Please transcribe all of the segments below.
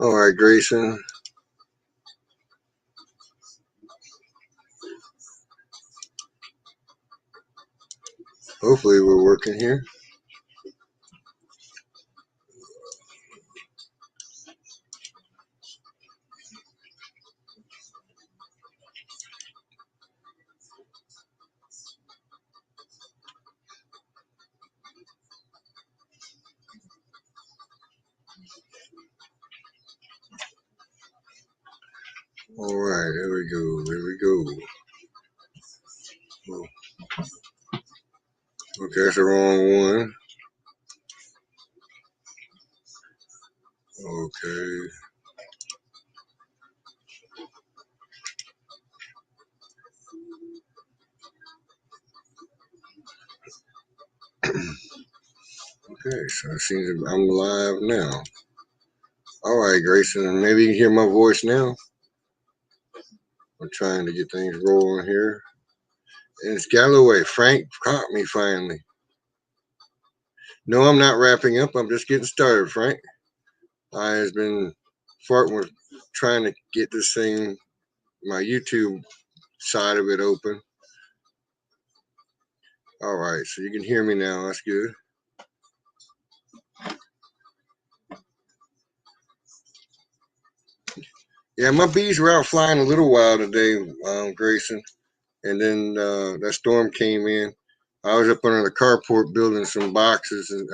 All right, Grayson. Hopefully we're working here. All right, here we go. Here we go. Oh, okay, that's the wrong one. Okay. Okay, so it seems I'm live now. All right, Grayson, maybe you can hear my voice now. I'm trying to get things rolling here. And it's Galloway. Frank caught me finally. No, I'm not wrapping up. I'm just getting started, Frank. I has been farting with trying to get this thing, my YouTube side of it open. All right, so you can hear me now. That's good. Yeah, my bees were out flying a little while today, Grayson, and then that storm came in. I was up under the carport building some boxes and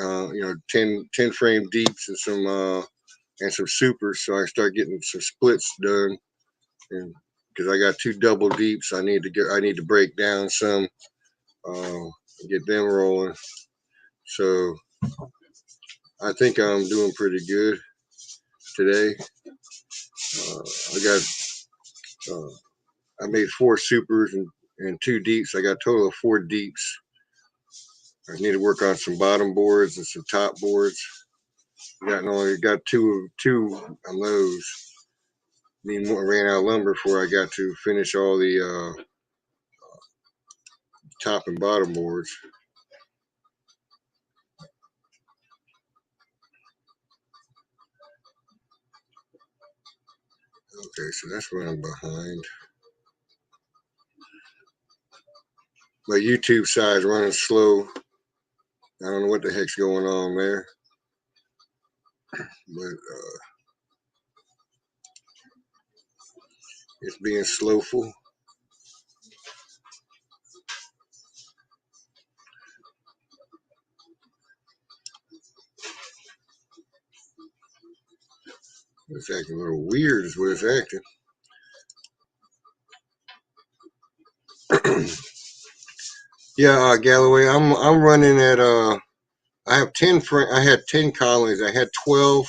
10 frame deeps and some supers, so I started getting some splits done, and because I got 2 double deeps, I need to break down some, get them rolling. So I think I'm doing pretty good today. I made 4 supers and 2 deeps. I got a total of 4 deeps. I need to work on some bottom boards and some top boards. Only got two of those. Need more. Ran out of lumber before I got to finish all the top and bottom boards. Okay, so that's what I'm behind. My YouTube side's running slow. I don't know what the heck's going on there, but it's being slowful. It's acting a little weird, is what it's acting. Yeah, Galloway, I'm running at I have 10 I had 10 colonies. I had 12,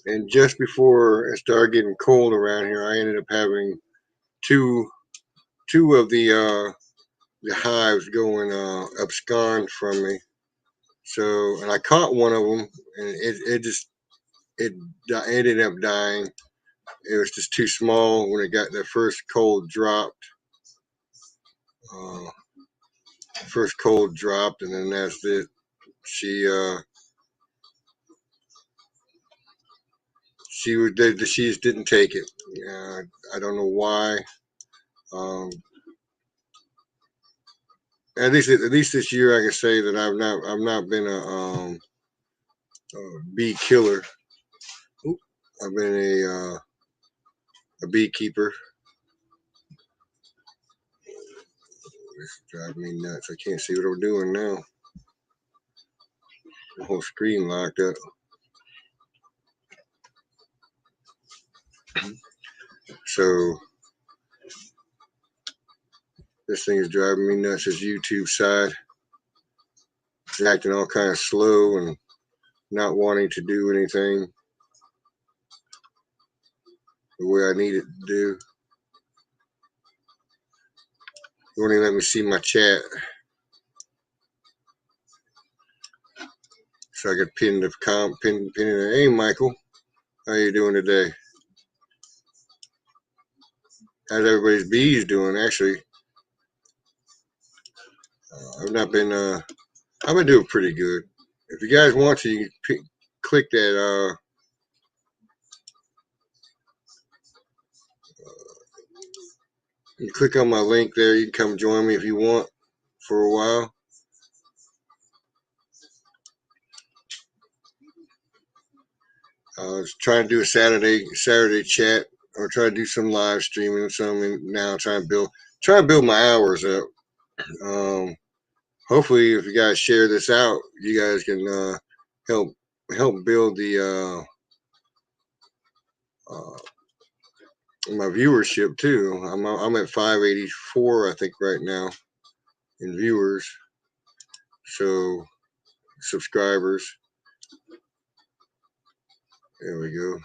and just before it started getting cold around here, I ended up having two of the hives going abscond from me. So, and I caught one of them, and it ended up dying. It was just too small when it got the first cold dropped. Uh, First cold dropped, and then that's it. She just didn't take it. I don't know why. Um, at least this year, I can say that I've not been a bee killer. I've been a beekeeper. It's driving me nuts. I can't see what I'm doing now. The whole screen locked up. So this thing is driving me nuts. This YouTube side, it's acting all kind of slow and not wanting to do anything the way I need it to do. It won't even let me see my chat. So I could pin it. Hey, Michael. How you doing today? How's everybody's bees doing? Actually, I've not been. I've been doing pretty good. If you guys want to, you can click that. You click on my link there. You can come join me if you want for a while. I was trying to do a Saturday chat, or try to do some live streaming or something. Now trying to build my hours up. Um, Hopefully, if you guys share this out, you guys can help build the my viewership too. I'm at 584, I think, right now in viewers. So subscribers. There we go.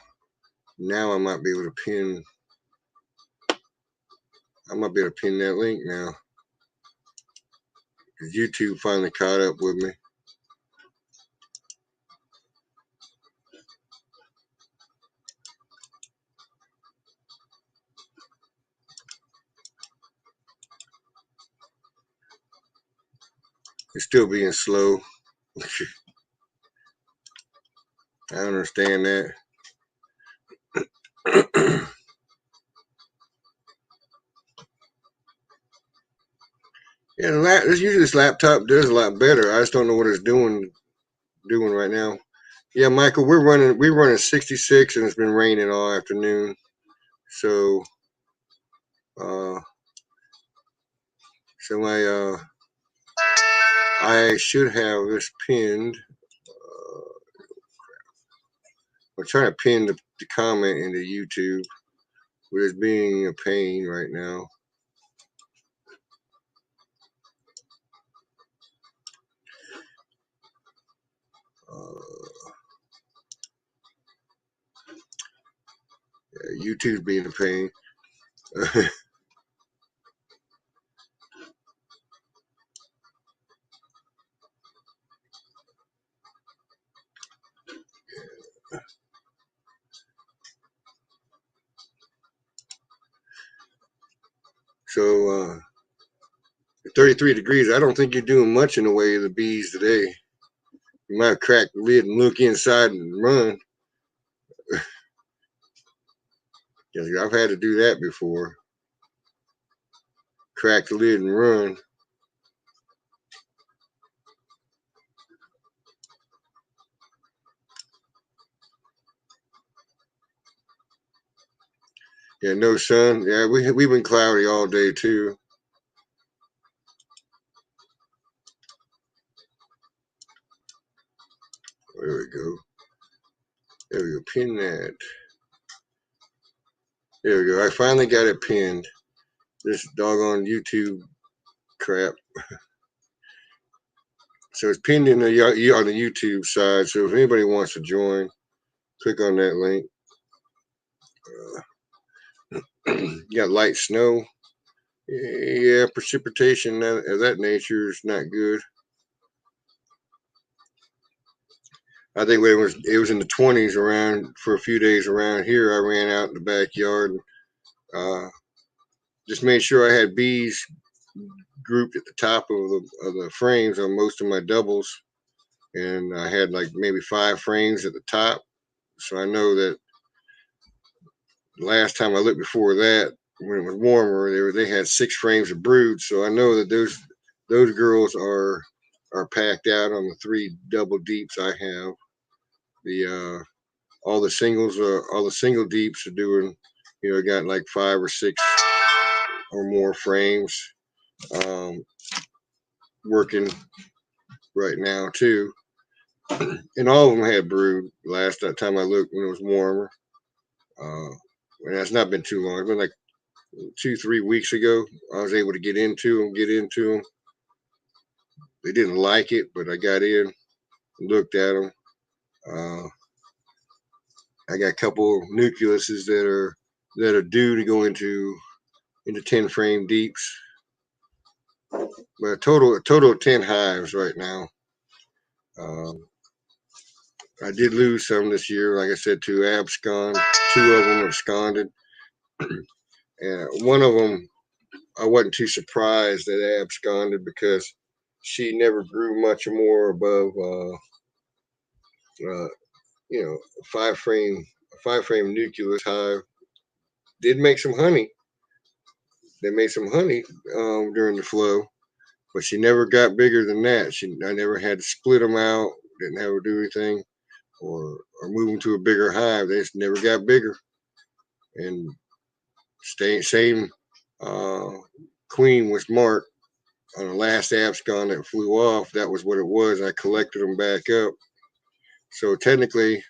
Now I might be able to pin. I might be able to pin that link now. Cause YouTube finally caught up with me. It's still being slow. I understand that. Yeah, usually this laptop does a lot better. I just don't know what it's doing right now. Yeah, Michael, we're running 66, and it's been raining all afternoon. So uh so I should have this pinned. I'm trying to pin the comment into YouTube, but it's being a pain right now. Yeah, YouTube's being a pain. So 33 degrees. I don't think you're doing much in the way of the bees today. You might crack the lid and look inside and run. I've had to do that before. Crack the lid and run. Yeah, no sun. Yeah, we've been cloudy all day too. There we go. There we go. Pin that. There we go. I finally got it pinned. This doggone YouTube crap. So it's pinned on the YouTube side. So if anybody wants to join, click on that link. You got light snow. Yeah, precipitation of that nature is not good. I think when it was in the 20s around for a few days around here. I ran out in the backyard and just made sure I had bees grouped at the top of the frames on most of my doubles, and I had like maybe 5 frames at the top. So I know that the last time I looked before that, when it was warmer, they had 6 frames of brood. So I know that those girls are packed out on the 3 double deeps I have. The all the single deeps are doing, got like 5 or 6 or more frames working right now too, and all of them had brood last time I looked when it was warmer. And that's not been too long. It's been like 2-3 weeks ago. I was able to get into them. They didn't like it, but I got in, looked at them. I got a couple nucleuses that are due to go into 10 frame deeps. But a total of 10 hives right now. I did lose some this year. Like I said, 2 abscond. 2 of them absconded. And one of them, I wasn't too surprised that absconded because she never grew much more above, a 5 frame nucleus hive. Did make some honey. They made some honey during the flow, but she never got bigger than that. I never had to split them out. Didn't have to do anything or move them to a bigger hive. They just never got bigger. And same queen was marked on the last abscon that flew off. That was what it was. I collected them back up. So technically,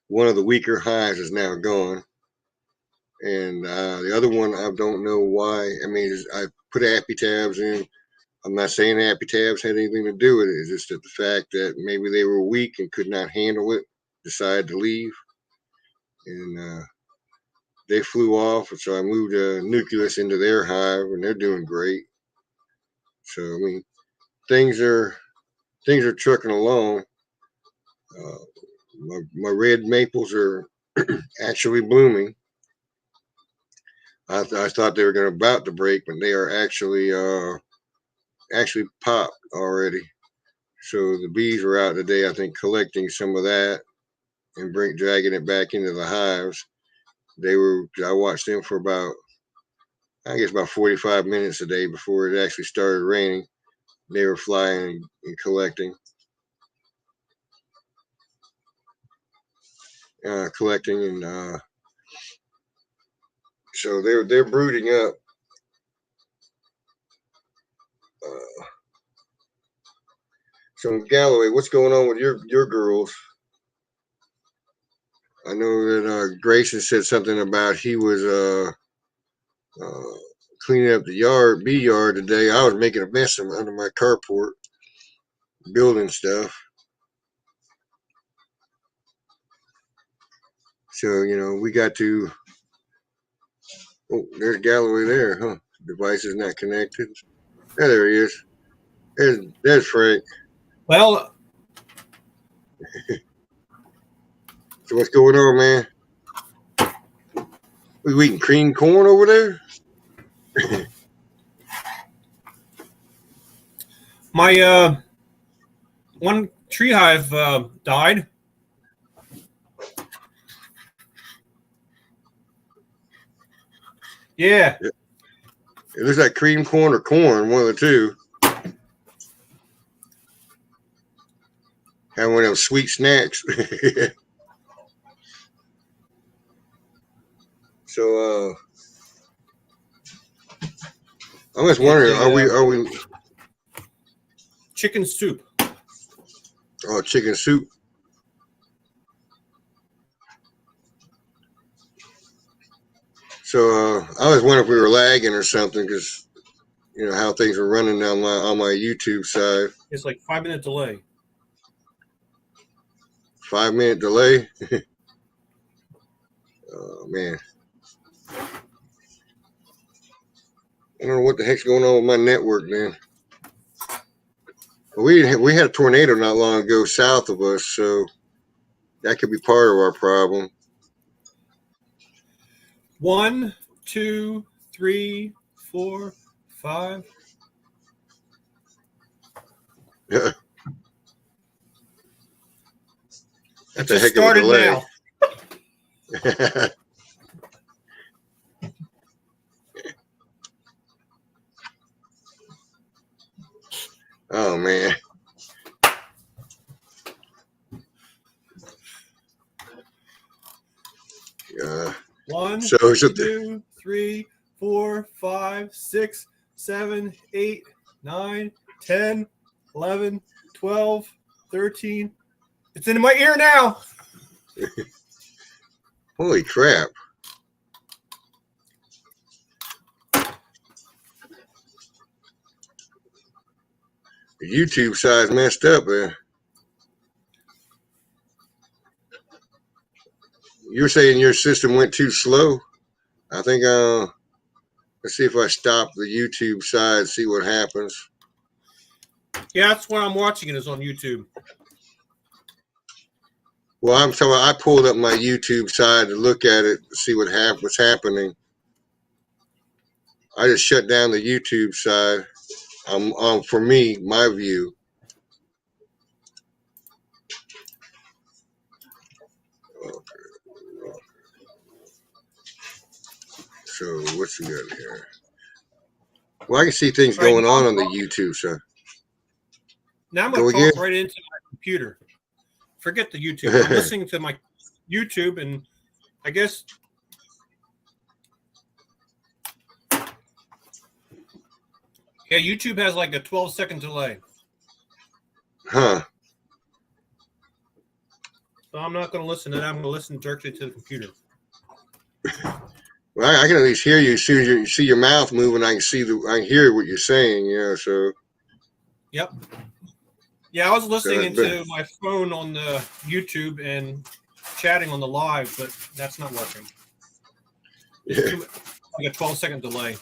one of the weaker hives is now gone. And the other one, I don't know why. I mean, I put Apitabs in. I'm not saying Apitabs had anything to do with it. It's just that the fact that maybe they were weak and could not handle it, decided to leave. And they flew off. And so I moved a nucleus into their hive, and they're doing great. So, I mean, things are trucking along. My red maples are actually blooming. I thought they were going to about to break, but they are actually popped already. So the bees were out today, I think, collecting some of that and dragging it back into the hives. I watched them for about 45 minutes a day before it actually started raining. They were flying and collecting. And so they're brooding up. So Galloway, what's going on with your girls? I know that Grayson said something about he was cleaning up the bee yard today. I was making a mess under my carport, building stuff. So, we got to. Oh, there's Galloway there, huh? Device is not connected. Yeah, there he is. There's Frank. Well, so what's going on, man? We eating cream corn over there? my one tree hive died. Yeah. It looks like cream corn or corn, one of the two. Have one of those sweet snacks. So I'm just wondering, are we chicken soup? Oh, chicken soup. So I was wondering if we were lagging or something because how things were running on my YouTube side. It's like 5-minute delay. 5-minute delay. Oh man, I don't know what the heck's going on with my network, man. We had a tornado not long ago south of us, so that could be part of our problem. 1, 2, 3, 4, 5. Yeah. That's a heck of a delay. Now. Oh man. Yeah. 1, 2, 3, 4, 5, 6, 7, 8, 9, 10, 11, 12, 13. It's in my ear now. Holy crap. The YouTube side's messed up, man. You're saying your system went too slow? I think let's see if I stop the YouTube side, see what happens. Yeah, that's where I'm watching it, is on YouTube. Well, I pulled up my YouTube side to look at it, to see what's happening. I just shut down the YouTube side. For me, my view. So what's we got here? Well, I can see things going on the YouTube side. Now I'm going to talk right into my computer. Forget the YouTube. I'm listening to my YouTube, and I guess YouTube has like a 12-second delay. Huh. So I'm not going to listen to that. I'm going to listen directly to the computer. Well, I can at least hear you. As soon as you see your mouth moving, I can hear what you're saying. So. Yep. Yeah, I was listening to my phone on the YouTube and chatting on the live, but that's not working. It's like a 12-second delay.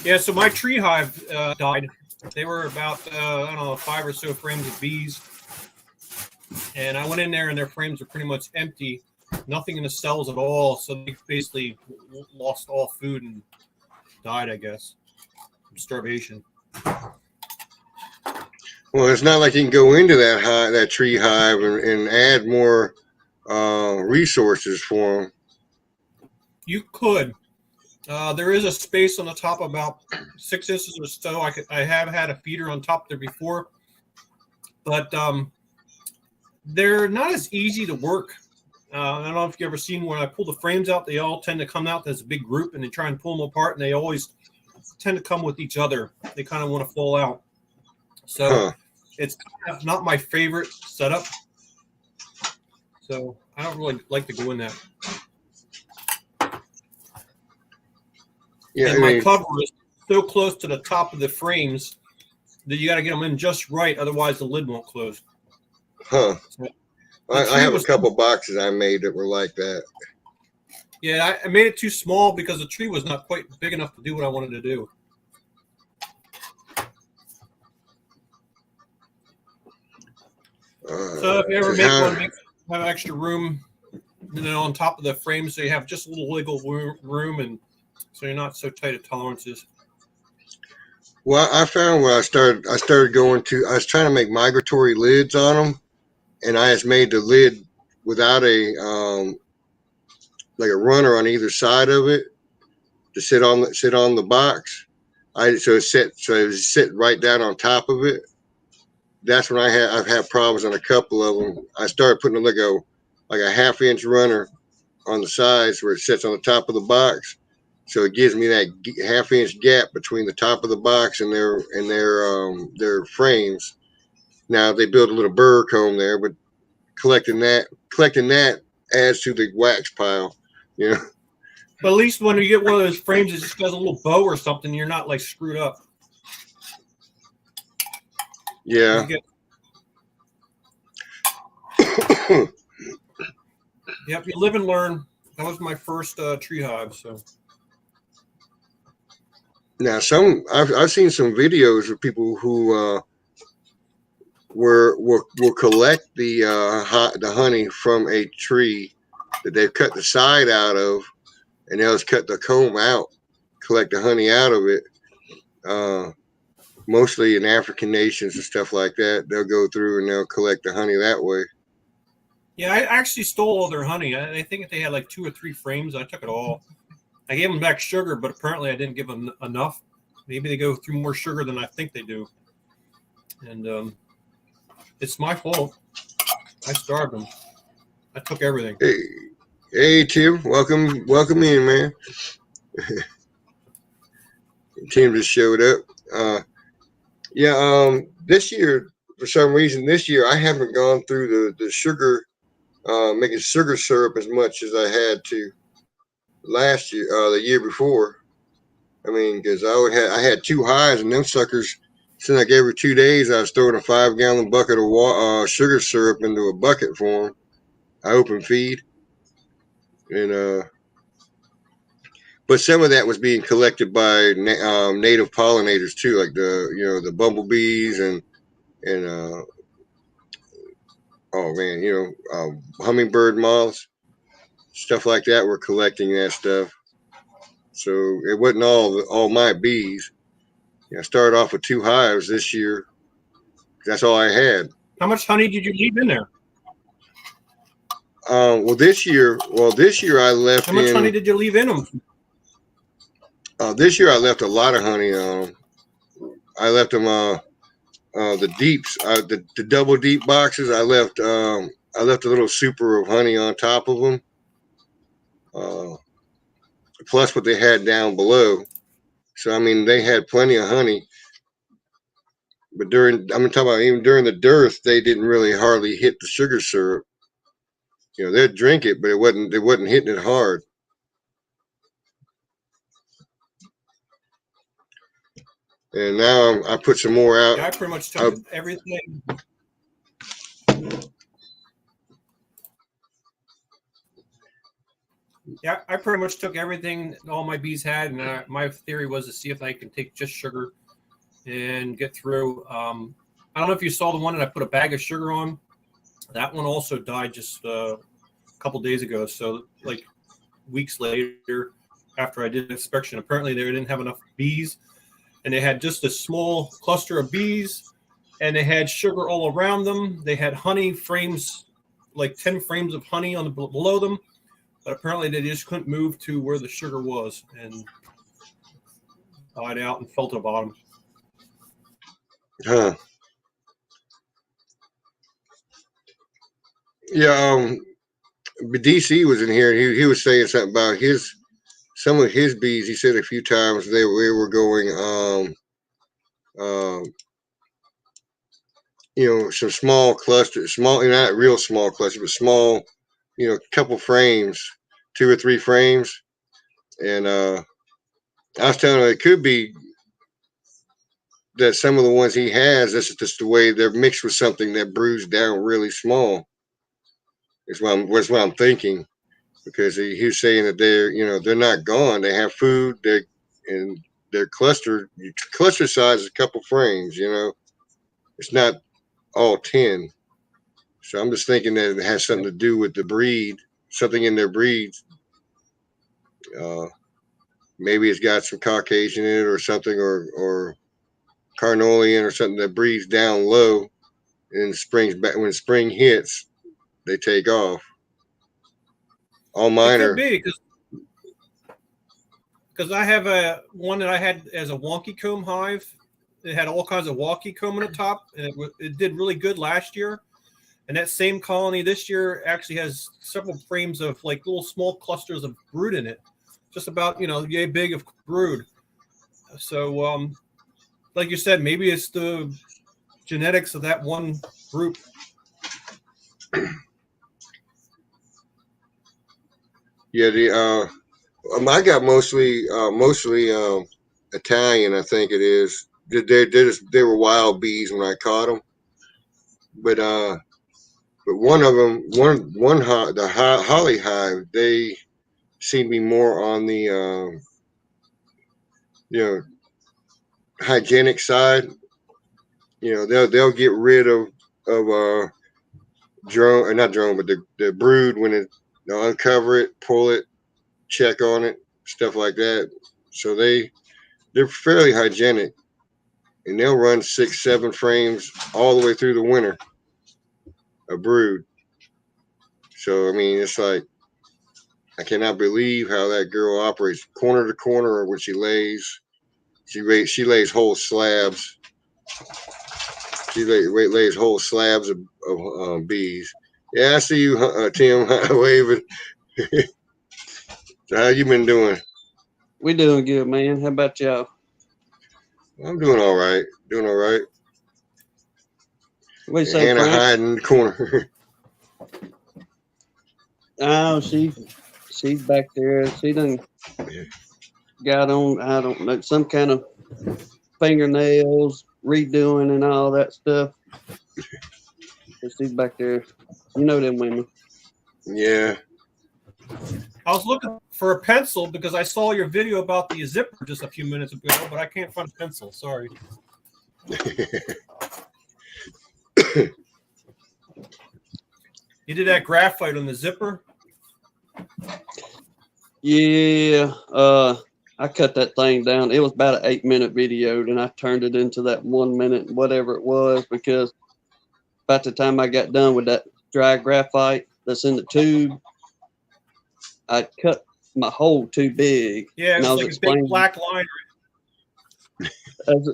Yeah, so my tree hive died. They were about, 5 or so frames of bees. And I went in there, and their frames were pretty much empty. Nothing in the cells at all. So they basically lost all food and died, I guess, from starvation. Well, it's not like you can go into that tree hive and add more resources for them. You could. There is a space on the top about 6 inches or so. I have had a feeder on top there before, but they're not as easy to work. I don't know if you've ever seen when I pull the frames out, they all tend to come out as a big group, and they try and pull them apart, and they always tend to come with each other. They kind of want to fall out. So it's kind of not my favorite setup. So I don't really like to go in that. Yeah, and my cover is so close to the top of the frames that you got to get them in just right, otherwise the lid won't close. Huh. So I have a couple boxes I made that were like that. Yeah, I made it too small because the tree was not quite big enough to do what I wanted to do. So if you ever make one, have extra room, on top of the frame, so you have just a little wiggle room, and so you're not so tight at tolerances. Well, I found where I started going to. I was trying to make migratory lids on them, and I just made the lid without a like a runner on either side of it to sit on the box. So it sit right down on top of it. That's when I've had problems on a couple of them. I started putting like a half-inch runner on the sides where it sits on the top of the box, so it gives me that half-inch gap between the top of the box and their frames. Now they built a little burr comb there, but collecting that adds to the wax pile, But at least when you get one of those frames that just has a little bow or something, you're not like screwed up. Yeah. Yep, you live and learn. That was my first tree hive. So now I've seen some videos of people who will collect the honey from a tree that they've cut the side out of, and they'll just cut the comb out, collect the honey out of it. Mostly in African nations and stuff like that, they'll go through and they'll collect the honey that way. Yeah, I actually stole all their honey. I think they had like 2 or 3 frames. I took it all. I gave them back sugar, but apparently I didn't give them enough. Maybe they go through more sugar than I think they do. And it's my fault. I starved them. I took everything. Hey Tim, welcome in, man. Tim just showed up. This year, for some reason, I haven't gone through the sugar, making sugar syrup as much as I had to last year, the year before. I mean, because I had 2 hives, and them suckers, seemed like every 2 days I was throwing a 5-gallon bucket of sugar syrup into a bucket for them. I open feed, and but some of that was being collected by native pollinators too, like the bumblebees and oh man, hummingbird moths, stuff like that. Were collecting that stuff, so it wasn't all my bees. I started off with 2 hives this year. That's all I had. How much honey did you leave in there? This year I left. How much honey did you leave in them? This year I left a lot of honey on them. I left them the deeps, the double deep boxes. I left a little super of honey on top of them. Plus what they had down below. So I mean they had plenty of honey. But talking about even during the dearth, they didn't really hardly hit the sugar syrup. They'd drink it, but they wasn't hitting it hard. And now I put some more out. Yeah, I pretty much took everything. Yeah, I pretty much took everything all my bees had, and my theory was to see if I can take just sugar and get through. I don't know if you saw the one that I put a bag of sugar on. That one also died just a couple days ago. So like weeks later, after I did the inspection, apparently they didn't have enough bees, and they had just a small cluster of bees, and they had sugar all around them. They had honey frames, like 10 frames of honey on below them, but apparently they just couldn't move to where the sugar was and died out and fell to the bottom. Huh. Yeah, DC was in here, and he was saying something about some of his bees. He said a few times they were going some small clusters, not real small clusters, but small, couple frames, 2 or 3 frames. And I was telling him it could be that some of the ones he has, this is just the way they're mixed with something that brews down really small. Is what I'm thinking, because he was saying that they're not gone. They have food. And their cluster size is a couple frames. It's not all 10. So I'm just thinking that it has something to do with the breed, something in their breeds. Maybe it's got some Caucasian in it or something, or Carnolian or something that breeds down low, and when spring hits, they take off. All mine it could are. Be because I have one that I had as a wonky comb hive. It had all kinds of wonky comb on the top, and it did really good last year. And that same colony this year actually has several frames of like little small clusters of brood in it, just about yay big of brood. So, like you said, maybe it's the genetics of that one group. Yeah, I got mostly Italian, I think it is. They were wild bees when I caught them, but one of them, the holly hive, they seem to be more on the hygienic side. They'll get rid of drone, or not drone, but the brood when they'll uncover it, pull it, check on it, stuff like that. So they're fairly hygienic, and they'll run 6-7 frames all the way through the winter, a brood. So I mean, it's like I cannot believe how that girl operates corner to corner when she lays. She lays whole slabs. She lays whole slabs of bees. Yeah, I see you, Tim, waving. So how you been doing? We doing good, man. How about y'all? I'm doing all right. What you say, Hannah Frank? hiding in the corner. Oh, she's back there. She done got on, I don't know, some kind of fingernails redoing and all that stuff. So she's back there. You know them women. Yeah. I was looking for a pencil because I saw your video about the zipper just a few minutes ago, but I can't find a pencil. Sorry. You did that graphite on the zipper? Yeah, I cut that thing down. It was about an 8-minute video, then I turned it into that 1 minute, whatever it was, because about the time I got done with that dry graphite that's in the tube, I cut my hole too big. Yeah, and it's I was like a big explaining. black line. That's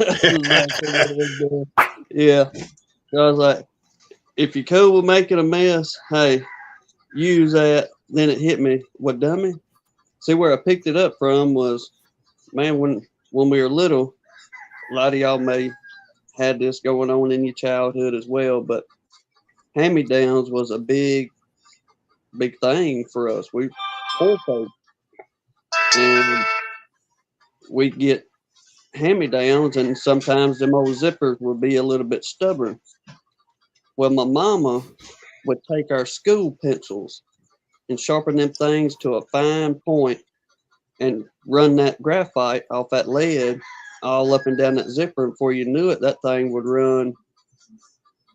exactly what it was doing. Yeah. So I was like, if you're cool with making a mess, hey, use that. Then it hit me. What, dummy? See, where I picked it up from was, man, when we were little, a lot of y'all may had this going on in your childhood as well, but hand-me-downs was a big thing for us. We poor folks, and we get hand-me-downs, and sometimes them old zippers would be a little bit stubborn. Well, my mama would take our school pencils and sharpen them things to a fine point and run that graphite off that lead all up and down that zipper. And before you knew it, that thing would run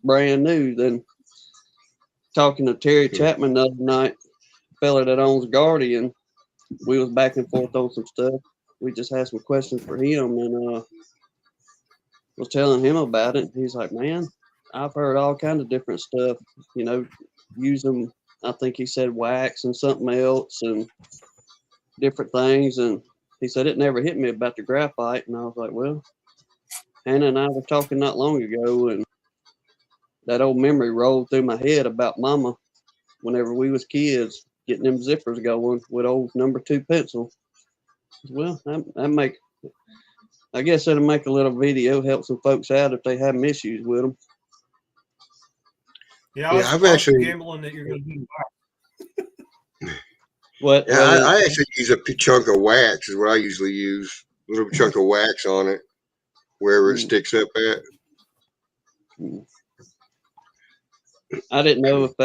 brand new. Then talking to Terry Chapman the other night, fella that owns Guardian, we was back and forth on some stuff. We just had some questions for him, and was telling him about it. He's like, man, I've heard all kinds of different stuff, you know, using, I think he said wax and something else and different things. And he said, it never hit me about the graphite. And I was like, well, Hannah and I were talking not long ago, and that old memory rolled through my head about mama whenever we was kids, getting them zippers going with old number 2 pencil. Well, I guess that'll make a little video, help some folks out if they have issues with them. Yeah, I've actually gambling that you're going to do. What? Yeah, I actually use a chunk of wax is what I usually use. A little chunk of wax on it, wherever it sticks up at. I didn't know if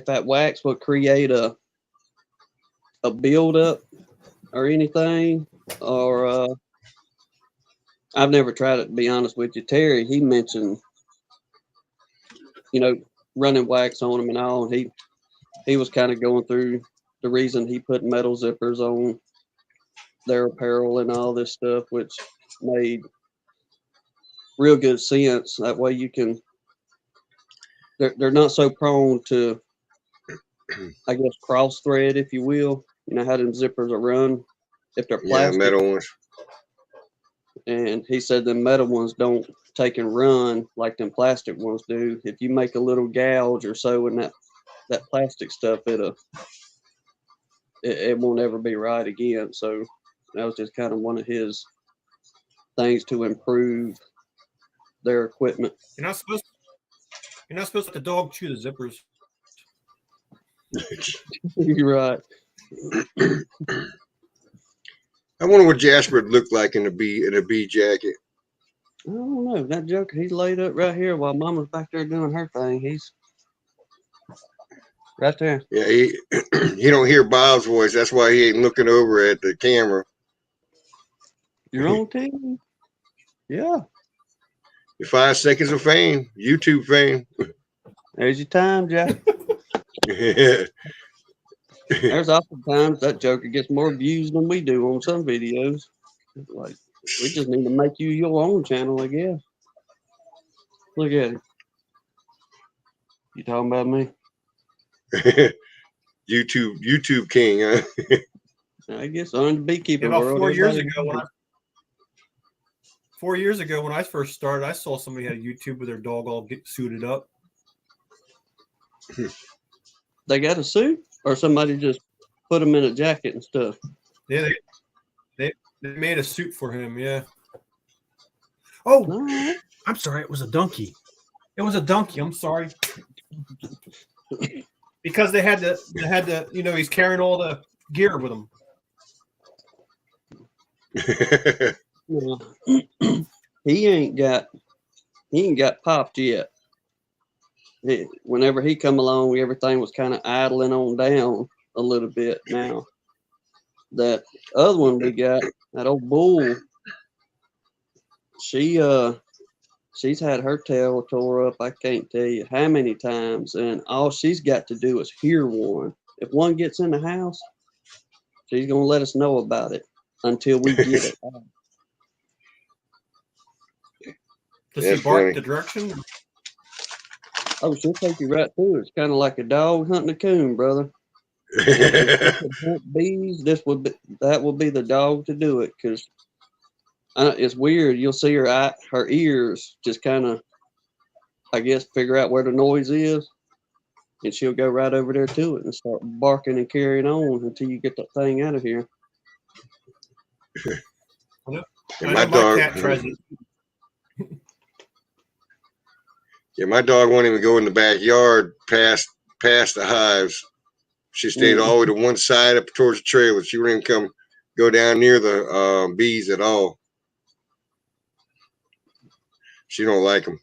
that wax would create a buildup or anything, or I've never tried it, to be honest with you. Terry, he mentioned, you know, running wax on them and all, and he was kind of going through the reason he put metal zippers on their apparel and all this stuff, which made real good sense. That way you can, they're not so prone to, I guess, cross thread, if you will. You know how them zippers are run if they're plastic. Yeah, metal ones. And he said the metal ones don't take and run like them plastic ones do. If you make a little gouge or so in that plastic stuff, it won't ever be right again. So that was just kind of one of his things to improve their equipment. You're not supposed to let the dog chew the zippers. You're right. I wonder what Jasper would look like in a bee jacket. I don't know. That joker, he's laid up right here while Mama's back there doing her thing. He's right there. Yeah, he don't hear Bob's voice. That's why he ain't looking over at the camera. Your own team? Yeah. Your 5 seconds of fame, YouTube fame. There's your time, Jack. There's often times that joker gets more views than we do on some videos. Like, we just need to make you your own channel, I guess. Look at it. You talking about me? YouTube king, huh? I guess I'm in the beekeeping About world. 4 years ago, when I first started, I saw somebody had a YouTube with their dog all suited up. They got a suit, or somebody just put them in a jacket and stuff? Yeah, they made a suit for him. Yeah. Oh, No. I'm sorry. It was a donkey. It was a donkey. I'm sorry. Because they had to, you know, he's carrying all the gear with him. Yeah. He ain't got popped yet. whenever he come along, everything was kind of idling on down a little bit. Now that other one we got, that old bull, she's had her tail tore up. I can't tell you how many times, and all she's got to do is hear one. If one gets in the house, she's gonna let us know about it until we get it out. Does That's he bark funny. the direction? Oh, she'll take you right through it. It's kind of like a dog hunting a coon, brother. If you could hunt bees, that would be the dog to do it. Because it's weird. You'll see her ears just kind of, I guess, figure out where the noise is, and she'll go right over there to it and start barking and carrying on until you get that thing out of here. And I my know dog, cat tries it. yeah, my dog won't even go in the backyard past the hives. She stayed all the way to one side up towards the trailer. She wouldn't even go down near the bees at all. She don't like them.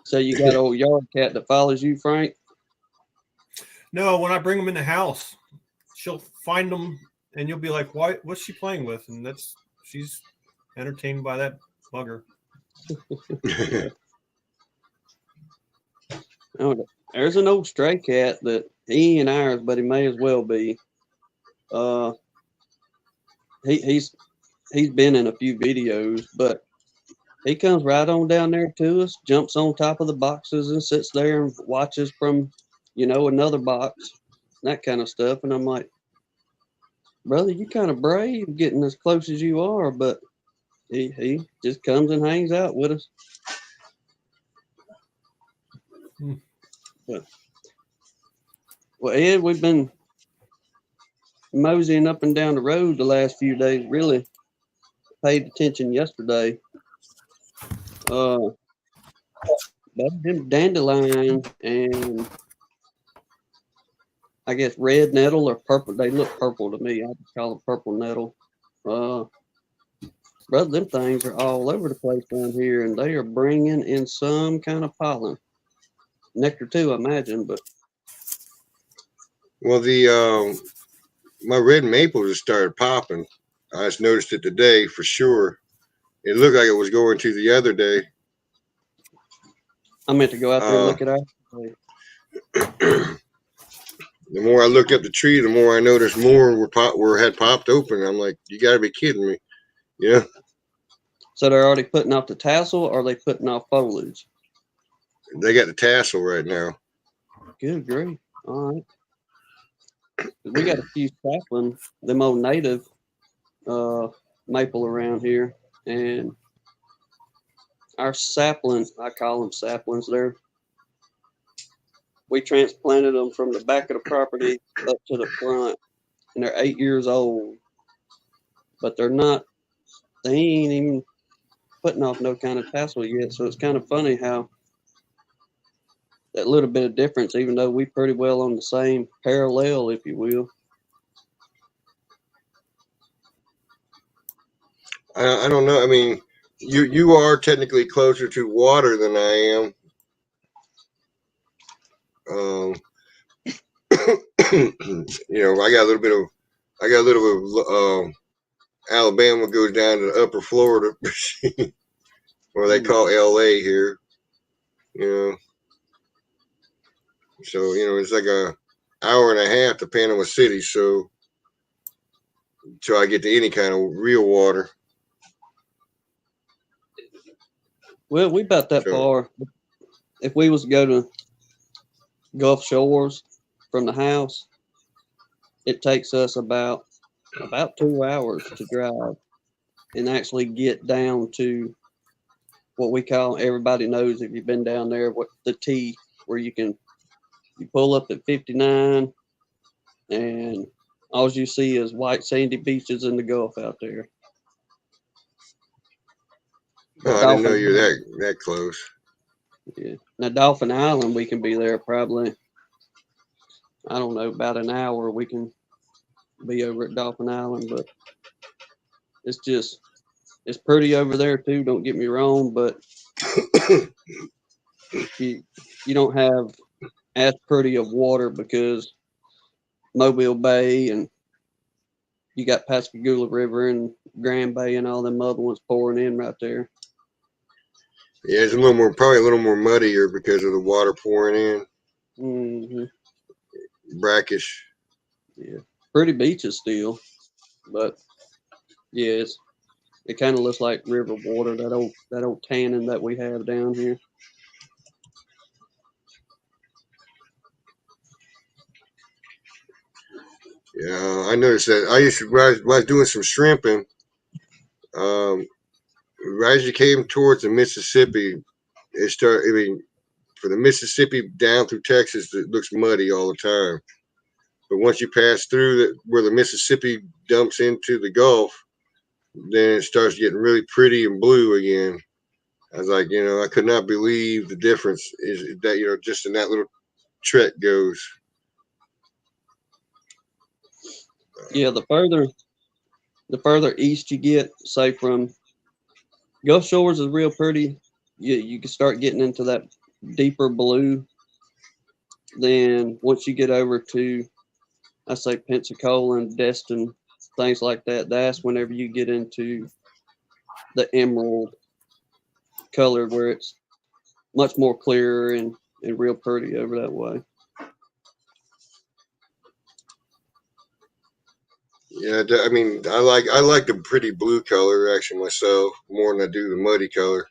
So you got an old yard cat that follows you, Frank? No, when I bring them in the house, she'll find them, and you'll be like, "Why? What's she playing with?" And she's entertained by that bugger. Oh, there's an old stray cat that he ain't ours, but he may as well be. He's been in a few videos, but he comes right on down there to us, jumps on top of the boxes and sits there and watches from, another box, that kind of stuff. And I'm like, brother, you kind of brave getting as close as you are, but he just comes and hangs out with us. Well, Ed, we've been moseying up and down the road the last few days. Really paid attention yesterday. Dandelion and I guess red nettle or purple. They look purple to me. I just call them purple nettle. Brother, them things are all over the place down here, and they are bringing in some kind of pollen. Nectar too, I imagine, but. Well, my red maple just started popping. I just noticed it today for sure. It looked like it was going to the other day. I meant to go out there and look it up. The more I looked up the tree, the more I noticed more had popped open. I'm like, you got to be kidding me. Yeah. So they're already putting off the tassel, or are they putting off foliage? They got the tassel right now. Good grief. All right. We got a few sapling, them old native maple around here, and our saplings, I call them saplings, we transplanted them from the back of the property up to the front, and they're 8 years old, but they ain't even putting off no kind of tassel yet. So it's kind of funny how that little bit of difference, even though we pretty well on the same parallel, if you will. I don't know. I mean, you are technically closer to water than I am. I got a little bit of Alabama goes down to Upper Florida, or they call LA here. So it's like a hour and a half depending on the city. So till I get to any kind of real water. Well, we about that far. If we was to go to Gulf Shores from the house, it takes us about 2 hours to drive and actually get down to what we call, everybody knows if you've been down there, what the T, where you pull up at 59 and all you see is white sandy beaches in the Gulf out there. Oh, I didn't know you were that close. Yeah. Now, Dolphin Island, we can be there probably, I don't know, about an hour. We can be over at Dolphin Island, but it's pretty over there too. Don't get me wrong, but you don't have as pretty of water because Mobile Bay and you got Pascagoula River and Grand Bay and all them other ones pouring in right there. Yeah, it's probably a little more muddier because of the water pouring in. Mm-hmm. Brackish. Yeah, pretty beaches still, but yeah, it kind of looks like river water. That old tanning that we have down here. Yeah, I noticed that. When I was doing some shrimping, right as you came towards the Mississippi, it started. I mean, for the Mississippi down through Texas, it looks muddy all the time. But once you pass through where the Mississippi dumps into the Gulf, then it starts getting really pretty and blue again. I was like, I could not believe the difference is that, just in that little trek goes. Yeah, the further east you get, say from Gulf Shores is real pretty. You can start getting into that deeper blue. Then once you get over to, I say Pensacola and Destin, things like that, that's whenever you get into the emerald color where it's much more clearer and real pretty over that way. Yeah, I mean, I like the pretty blue color actually myself more than I do the muddy color.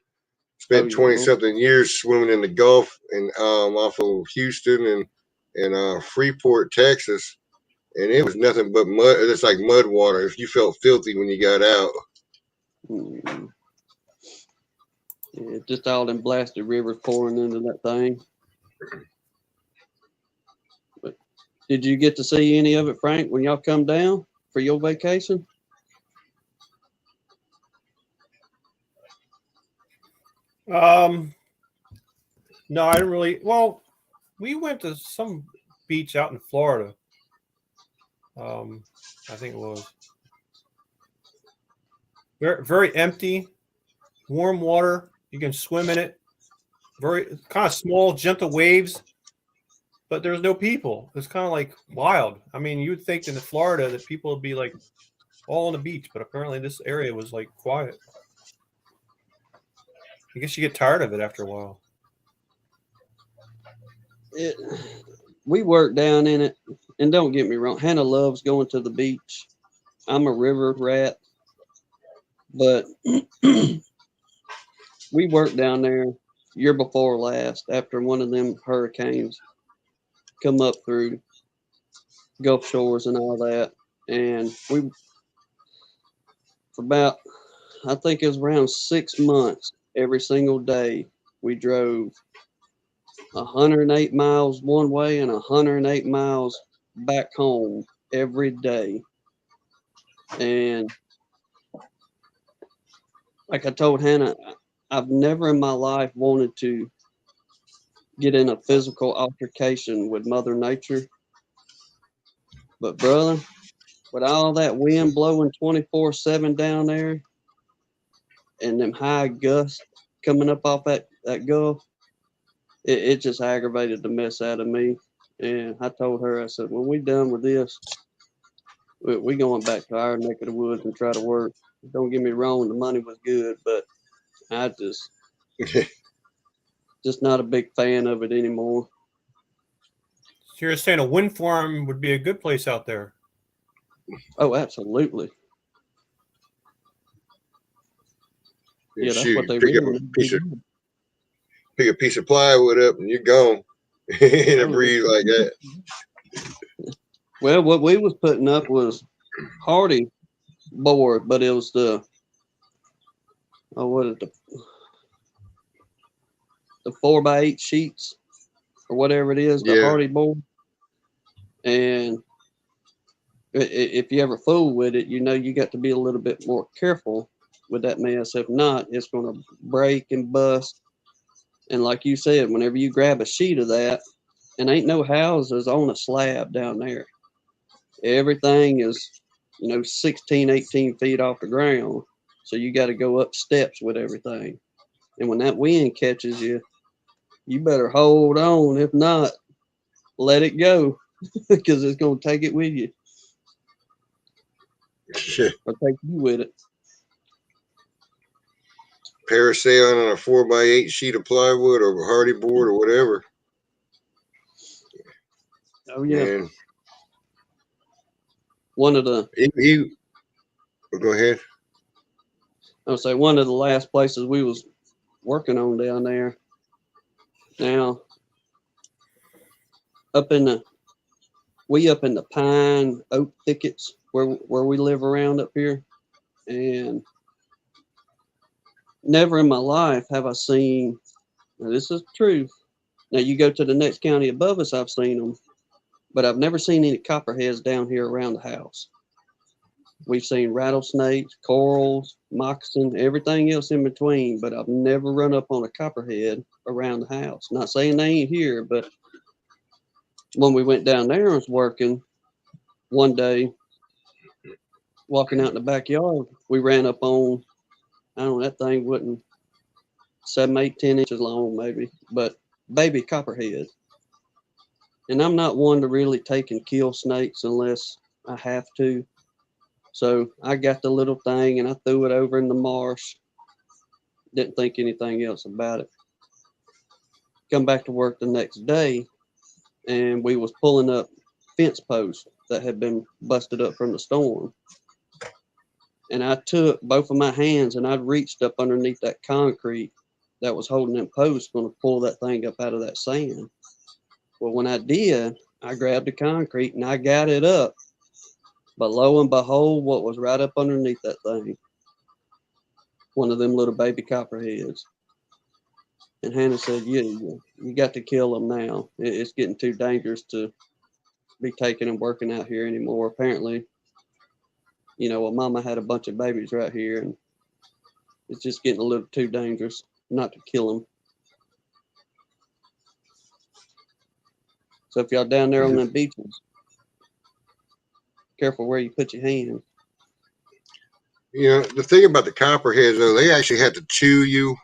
Spent 20-something years swimming in the Gulf and off of Houston and Freeport, Texas, and it was nothing but mud. It's like mud water. If you felt filthy when you got out. Mm-hmm. Yeah, just all them blasted rivers pouring into that thing. But did you get to see any of it, Frank, when y'all come down for your vacation? No, I didn't really. Well, we went to some beach out in Florida. I think it was very, very empty, warm water. You can swim in it. Very kind of small, gentle waves, but there's no people. It's kind of like wild. I mean, you would think in Florida that people would be like all on the beach, but apparently this area was like quiet. I guess you get tired of it after a while. We work down in it, and don't get me wrong, Hannah loves going to the beach. I'm a river rat, but we worked down there year before last after one of them hurricanes come up through Gulf Shores and all that, and we for about, I think it was around 6 months, every single day we drove 108 miles one way and 108 miles back home every day. And like I told Hannah, I've never in my life wanted to get in a physical altercation with Mother Nature. But brother, with all that wind blowing 24/7 down there and them high gusts coming up off that Gulf, it just aggravated the mess out of me. And I told her, I said, when we done with this, we going back to our neck of the woods and try to work. Don't get me wrong, the money was good, but I just not a big fan of it anymore. So you're saying a wind farm would be a good place out there? Oh, absolutely. Yeah, that's what they really pick a piece of plywood up and you're gone in a breeze like that. Well, what we was putting up was hardy board, but it was the 4x8 sheets or whatever it is, the hardy board. And if you ever fool with it, you got to be a little bit more careful with that mess. If not, it's going to break and bust. And like you said, whenever you grab a sheet of that, and ain't no houses on a slab down there. Everything is, 16, 18 feet off the ground. So you got to go up steps with everything. And when that wind catches you, you better hold on. If not, let it go because it's going to take it with you or take you with it. Parasailing on a 4x8 sheet of plywood or hardy board or whatever. Oh, yeah. Man. One of the, Go ahead. I would say one of the last places we was working on down there. Now, up in the pine oak thickets where we live around up here, and never in my life have I seen. Now this is the truth. Now you go to the next county above us, I've seen them, but I've never seen any copperheads down here around the house. We've seen rattlesnakes, corals, moccasin, everything else in between, but I've never run up on a copperhead around the house. Not saying they ain't here, but when we went down there and was working one day, walking out in the backyard, we ran up on, I don't know, that thing wasn't 7, 8, 10 inches long maybe, but baby copperhead. And I'm not one to really take and kill snakes unless I have to. So I got the little thing and I threw it over in the marsh. Didn't think anything else about it. Come back to work the next day and we was pulling up fence posts that had been busted up from the storm. And I took both of my hands and I reached up underneath that concrete that was holding them posts, going to pull that thing up out of that sand. Well, when I did, I grabbed the concrete and I got it up. But lo and behold, what was right up underneath that thing? One of them little baby copperheads. And Hannah said, yeah, you got to kill them now. It's getting too dangerous to be taking and working out here anymore. Apparently, well, Mama had a bunch of babies right here, and it's just getting a little too dangerous not to kill them. So if y'all down there on them beaches, careful where you put your hand. The thing about the copperheads, though, they actually have to chew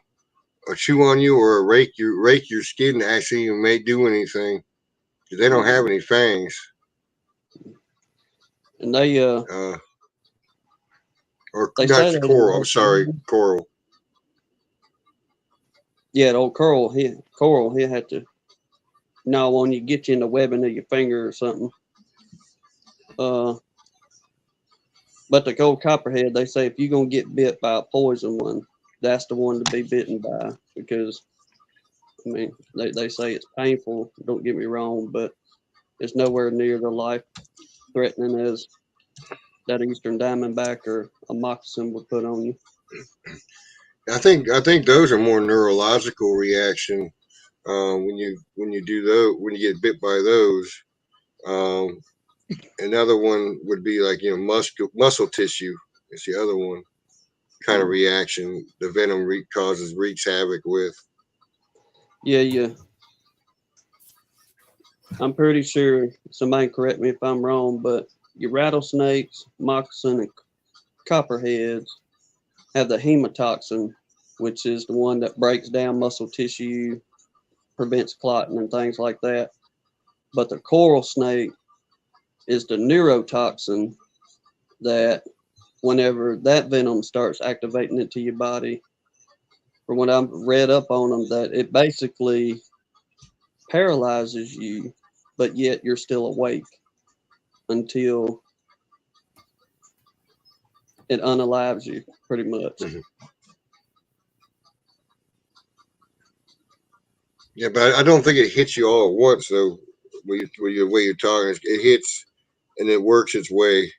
on you or rake your skin to actually even do anything. They don't have any fangs. And they or they not say coral. I'm sorry, coral. Yeah, the old coral. He had to gnaw on you, get you in the webbing of your finger or something. But the gold copperhead, they say if you're gonna get bit by a poison one, that's the one to be bitten by, because I mean they say it's painful, don't get me wrong, but it's nowhere near the life threatening as that eastern diamondback or a moccasin would put on you. I think those are more neurological reaction when you do those, when you get bit by those. Another one would be like muscle tissue. It's the other one kind of reaction the venom wreaks havoc with. Yeah. I'm pretty sure, somebody correct me if I'm wrong, but your rattlesnakes, moccasin, and copperheads have the hemotoxin, which is the one that breaks down muscle tissue, prevents clotting and things like that. But the coral snake is the neurotoxin that whenever that venom starts activating into your body, from what I've read up on them, that it basically paralyzes you, but yet you're still awake until it unalives you, pretty much. Mm-hmm. Yeah, but I don't think it hits you all at once, though. The way you're talking, it hits and it works its way.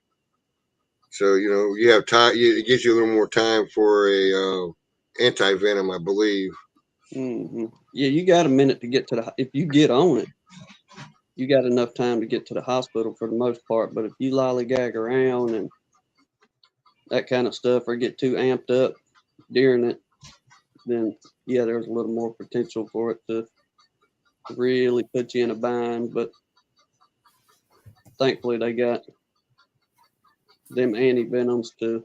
So you have time. It gives you a little more time for a anti-venom, I believe. Mm-hmm. Yeah, you got a minute to get to if you get on it, you got enough time to get to the hospital for the most part. But if you lollygag around and that kind of stuff or get too amped up during it, then yeah, there's a little more potential for it to really put you in a bind. But thankfully they got them anti-venoms to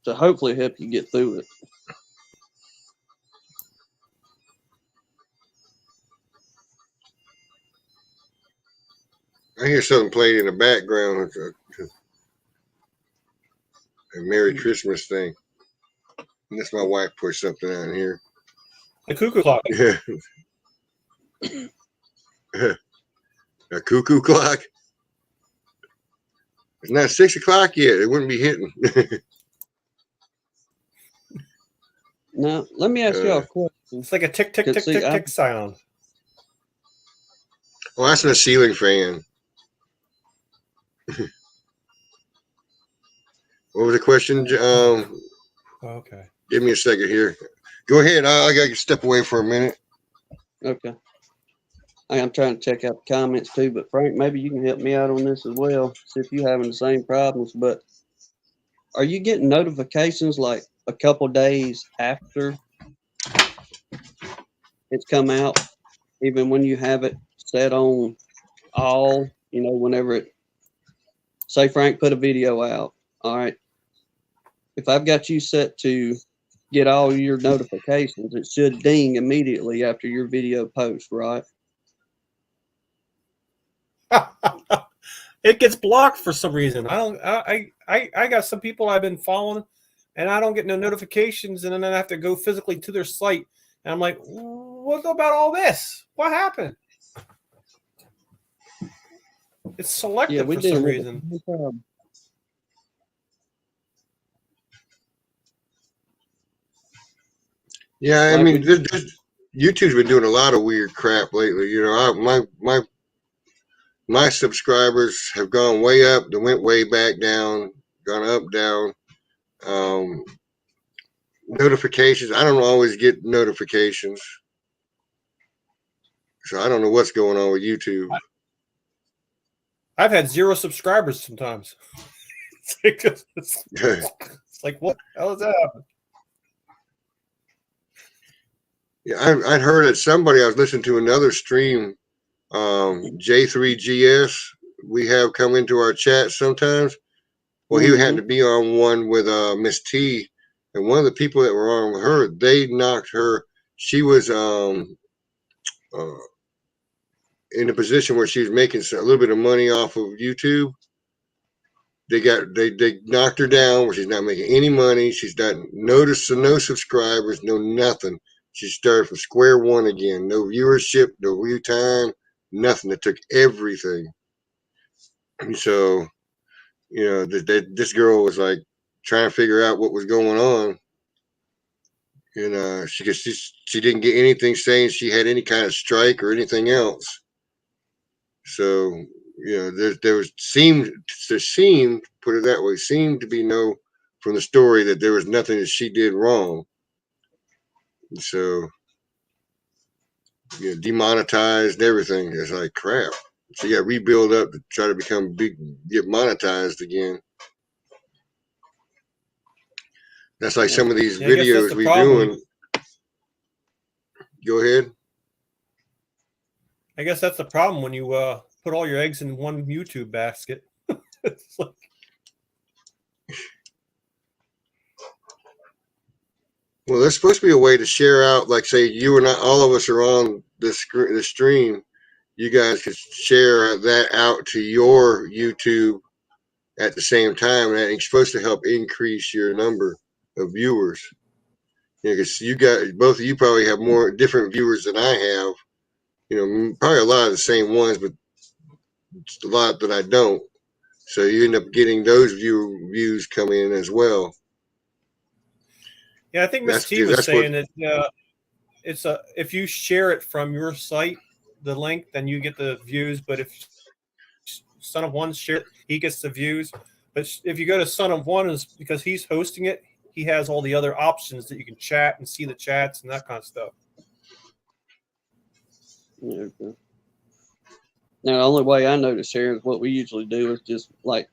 hopefully help you get through it. hear something playing in the background. It's a Merry Christmas thing. And that's my wife pushed something out here. The cuckoo clock. Yeah. A cuckoo clock. It's not 6 o'clock yet. It wouldn't be hitting. Now, let me ask y'all a question. It's like a tick, tick, tick, See, tick, tick sound. Well, that's a ceiling fan. What was the question? Okay. Give me a second here. Go ahead. I got to step away for a minute. Okay. I'm trying to check out the comments too, but Frank, maybe you can help me out on this as well. See if you're having the same problems. But are you getting notifications like a couple days after it's come out, even when you have it set on all? You know, whenever it say Frank put a video out. All right. If I've got you set to get all your notifications, it should ding immediately after your video post, right? It gets blocked for some reason. I got some people I've been following, and I don't get no notifications, and then I have to go physically to their site, and I'm like, what about all this? What happened? It's selected for some reason. Yeah, I mean, YouTube's been doing a lot of weird crap lately. You know, my subscribers have gone way up, they went way back down, gone up, down. Notifications, I don't always get notifications. So I don't know what's going on with YouTube. I've had 0 subscribers sometimes. It's like, what the hell is that? Yeah, I'd heard that somebody, I was listening to another stream, J3GS, we have come into our chat sometimes. Well, he had to be on one with Miss T, and one of the people that were on with her, they knocked her. She was in a position where she was making a little bit of money off of YouTube. They knocked her down where she's not making any money. She's got no subscribers, no nothing. She started from square one again. No viewership, no view time, nothing. They took everything. And so, you know, this girl was like trying to figure out what was going on. And she didn't get anything saying she had any kind of strike or anything else. So, you know, there seemed, put it that way, seemed to be no, from the story, that there was nothing that she did wrong. And so, you know, demonetized everything. It's like crap. So you got to rebuild up to try to become big, get monetized again. That's like some of these videos we're doing. Go ahead. I guess that's the problem when you put all your eggs in one YouTube basket. It's like... Well, there's supposed to be a way to share out, like say you and I, all of us are on the stream. You guys could share that out to your YouTube at the same time, and it's supposed to help increase your number of viewers. You know, because you got, both of you probably have more different viewers than I have. You know, probably a lot of the same ones, but a lot that I don't. So you end up getting those views come in as well. Yeah, I think Miss T was saying that it's if you share it from your site, the link, then you get the views. But if Son of One share it, he gets the views. But if you go to Son of One, is because he's hosting it, he has all the other options that you can chat and see the chats and that kind of stuff. Yeah, okay. Now, the only way I know to share is what we usually do is just like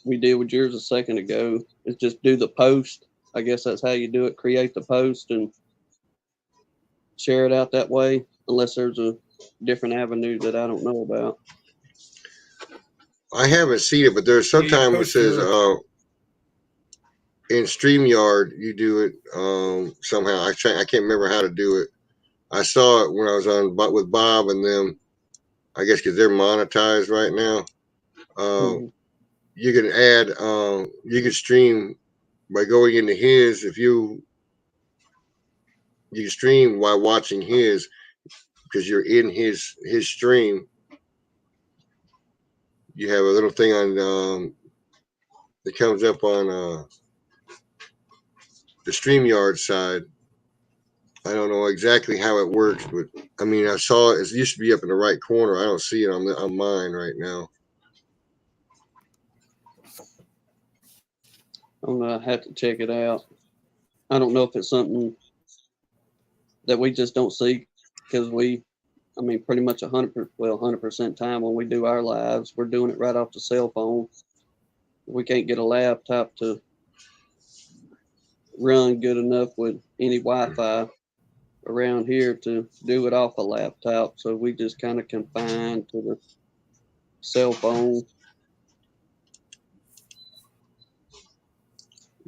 we did with yours a second ago, is just do the post. I guess that's how you do it. Create the post and share it out that way, unless there's a different avenue that I don't know about. I haven't seen it, but there's sometimes it says in StreamYard you do it somehow. I can't remember how to do it. I saw it when I was on with Bob and them. I guess because they're monetized right now. You can add, you can stream by going into his. If you stream while watching his, because you're in his stream. You have a little thing on that comes up on the StreamYard side. I don't know exactly how it works, but I mean, I saw it. It used to be up in the right corner. I don't see it on mine right now. I'm gonna have to check it out. I don't know if it's something that we just don't see because I mean, pretty much 100% time when we do our lives, we're doing it right off the cell phone. We can't get a laptop to run good enough with any Wi-Fi around here to do it off a laptop. So we just kind of confined to the cell phone.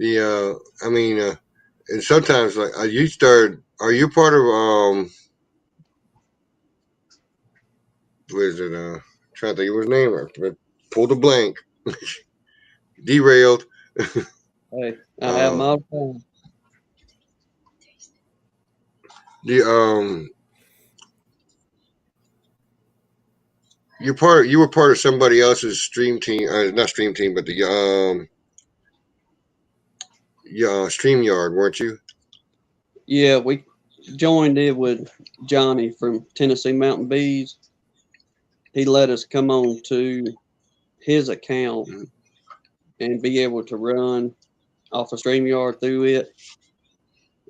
I mean, and sometimes like are you part of what is it? Trying to think of his name. I pulled a blank. Derailed. Hey, I have my phone. You were part of somebody else's stream team, not stream team, but the StreamYard, weren't you? Yeah, we joined it with Johnny from Tennessee Mountain Bees. He let us come on to his account and be able to run off of StreamYard through it.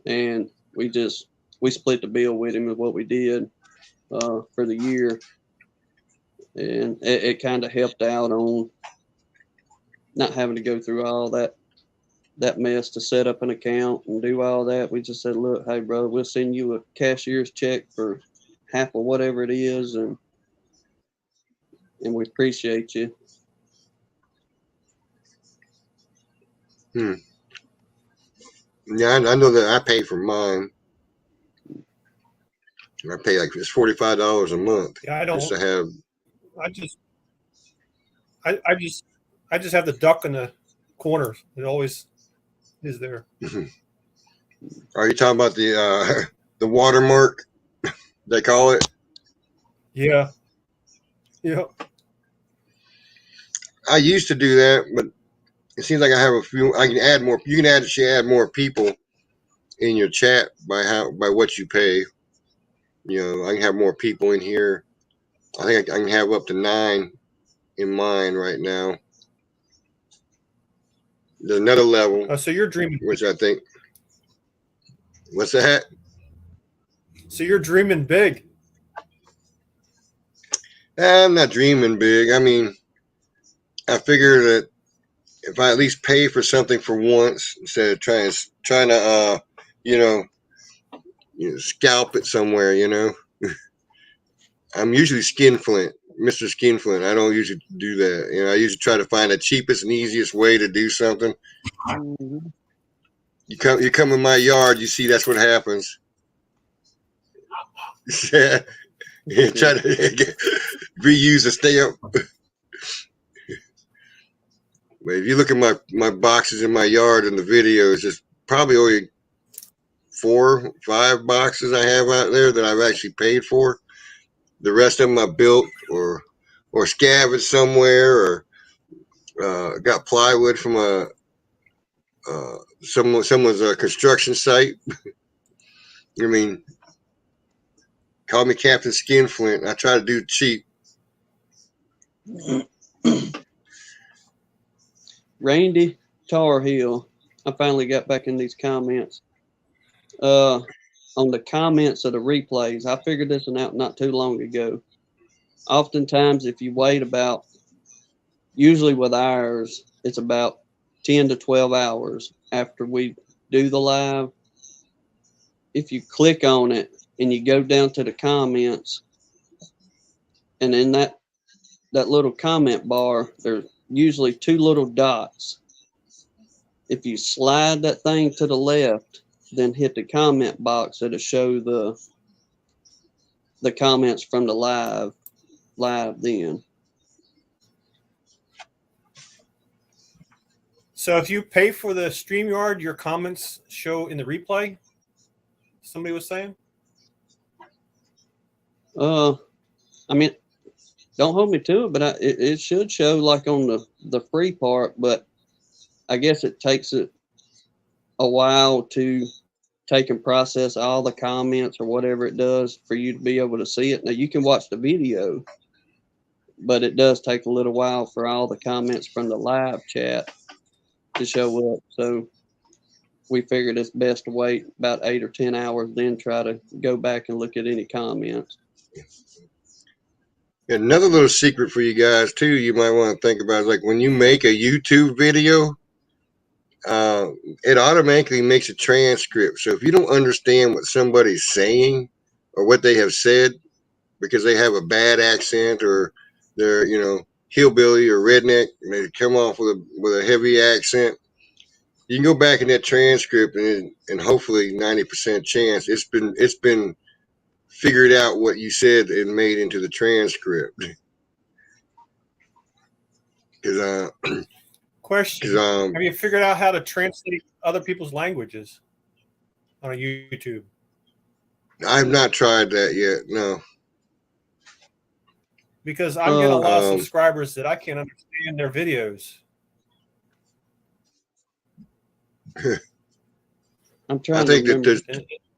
And we split the bill with him with what we did for the year. And it kind of helped out on not having to go through all that mess to set up an account and do all that. We just said, look, hey, bro, we'll send you a cashier's check for half of whatever it is, and we appreciate you. Yeah, I know that I pay for mine. I pay like it's $45 a month. Yeah, I don't. Just to have. I just have the duck in the corner. It always is there. Are you talking about the watermark? They call it. Yeah. Yeah. I used to do that, but it seems like I have a few. I can add more. You can actually add more people in your chat by what you pay. You know, I can have more people in here. I think I can have up to 9 in mine right now. There's another level. So you're dreaming. Which I think. What's that? So you're dreaming big. I'm not dreaming big. I mean, I figure that if I at least pay for something for once instead of trying to scalp it somewhere, I'm usually Skinflint, Mr. Skinflint. I don't usually do that. I usually try to find the cheapest and easiest way to do something. Mm-hmm. You come in my yard, you see that's what happens. Yeah. Try to reuse a stamp. But if you look at my boxes in my yard in the videos, there's probably only 4 or 5 boxes I have out there that I've actually paid for. The rest of them I built or scavenged somewhere or got plywood from someone's construction site. I mean, call me Captain Skinflint. I try to do cheap. Randy Tar Heel. I finally got back in these comments. On the comments of the replays, I figured this one out not too long ago. Oftentimes, if you wait usually with ours, it's about 10 to 12 hours after we do the live. If you click on it and you go down to the comments, and in that little comment bar, there's usually 2 little dots. If you slide that thing to the left, then hit the comment box, it'll show the comments from the live. live then. So if you pay for the StreamYard, your comments show in the replay? Somebody was saying? I mean, don't hold me to it, but it should show like on the free part, but I guess it takes it a while to take and process all the comments or whatever it does for you to be able to see it. Now you can watch the video, but it does take a little while for all the comments from the live chat to show up. So we figured it's best to wait about 8 or 10 hours, then try to go back and look at any comments. Another little secret for you guys too, you might want to think about is like when you make a YouTube video, it automatically makes a transcript. So if you don't understand what somebody's saying or what they have said because they have a bad accent or they're, you know, hillbilly or redneck and they come off with a heavy accent, you can go back in that transcript and hopefully 90% chance it's been figured out what you said and made into the transcript. Because Question. Have you figured out how to translate other people's languages on a YouTube? I've not tried that yet. No. Because I'm getting a lot of subscribers that I can't understand their videos. I'm trying. I think that there's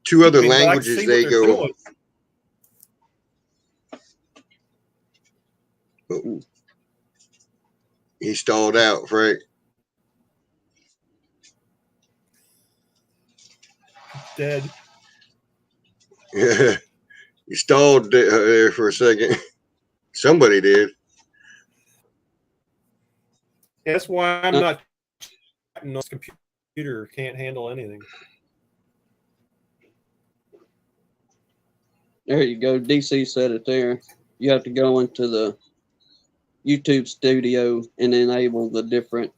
two other languages they go. Oh, he stalled out, Frank. Dead. Yeah, he stalled there for a second. Somebody did. That's why I'm not. This computer can't handle anything. There you go. DC said it there. You have to go into the YouTube studio and enable the different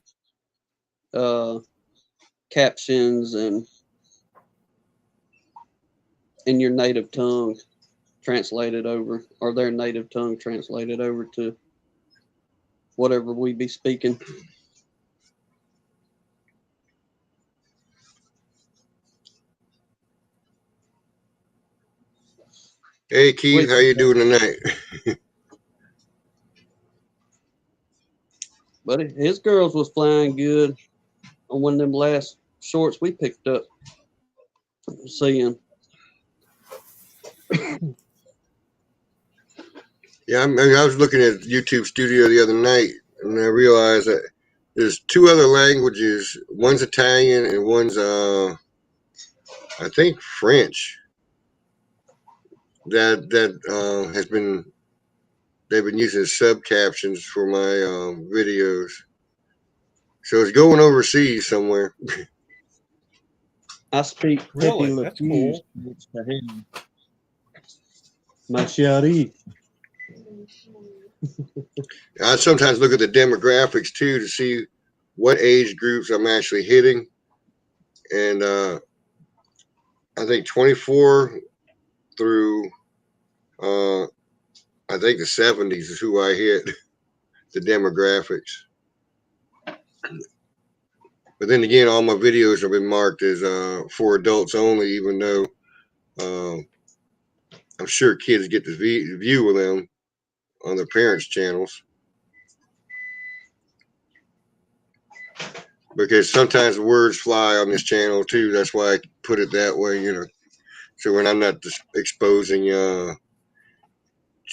captions and in your native tongue translated over, or their native tongue translated over to whatever we be speaking. Hey Keith, how you doing tonight? Buddy, his girls was flying good on one of them last shorts we picked up. Seeing. Yeah, I was looking at YouTube Studio the other night, and I realized that there's two other languages. One's Italian, and one's I think French. That has been they've been using sub captions for my videos. So it's going overseas somewhere. I speak really. That's cool. My chérie. I sometimes look at the demographics too to see what age groups I'm actually hitting, and I think 24 through I think the 70s is who I hit, the demographics. But then again, all my videos have been marked as for adults only, even though I'm sure kids get to view them on their parents' channels. Because sometimes words fly on this channel too. That's why I put it that way, you know. So when I'm not exposing,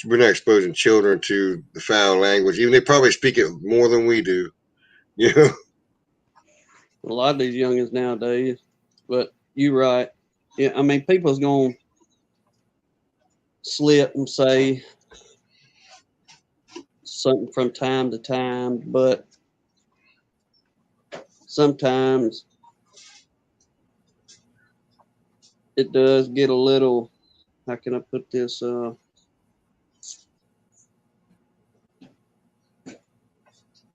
we're not exposing children to the foul language. Even they probably speak it more than we do, you know. A lot of these youngins nowadays, but you're right. Yeah, I mean, people's gonna slip and say something from time to time, but sometimes it does get a little, how can I put this?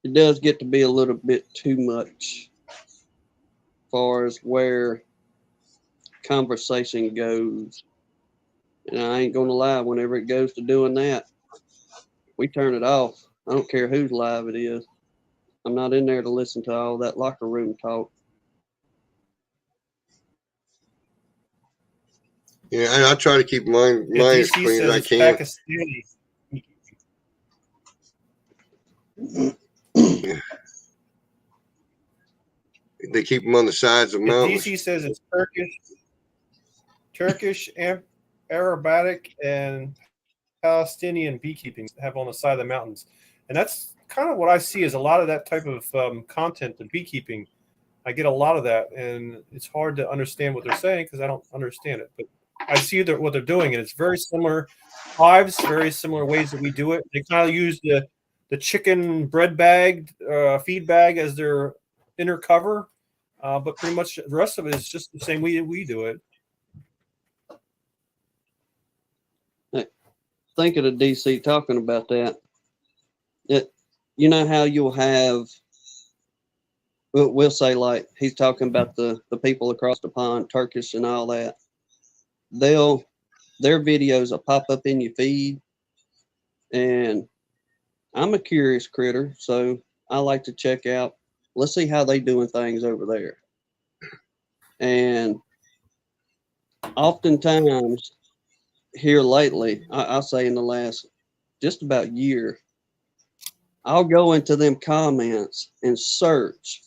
It does get to be a little bit too much as far as where conversation goes. And I ain't gonna lie, whenever it goes to doing that, we turn it off. I don't care whose live it is. I'm not in there to listen to all that locker room talk. Yeah, I try to keep mine Yeah, as DC clean as says I it's can. Pakistani. They keep them on the sides of Yeah, mountains. DC says it's Turkish, Arabic, and Palestinian beekeeping have on the side of the mountains, and that's kind of what I see is a lot of that type of content, the beekeeping. I get a lot of that, and it's hard to understand what they're saying because I don't understand it. But I see what they're doing, and it's very similar hives, very similar ways that we do it. They kind of use the chicken bread bag, feed bag as their inner cover, but pretty much the rest of it is just the same way we do it. Thinking of DC talking about that. You know how you'll have, we'll say like he's talking about the people across the pond, Turkish and all that. Their videos will pop up in your feed, and I'm a curious critter, so I like to check out. Let's see how they doing things over there. And oftentimes here lately, I'll say in the last just about year, I'll go into them comments and search.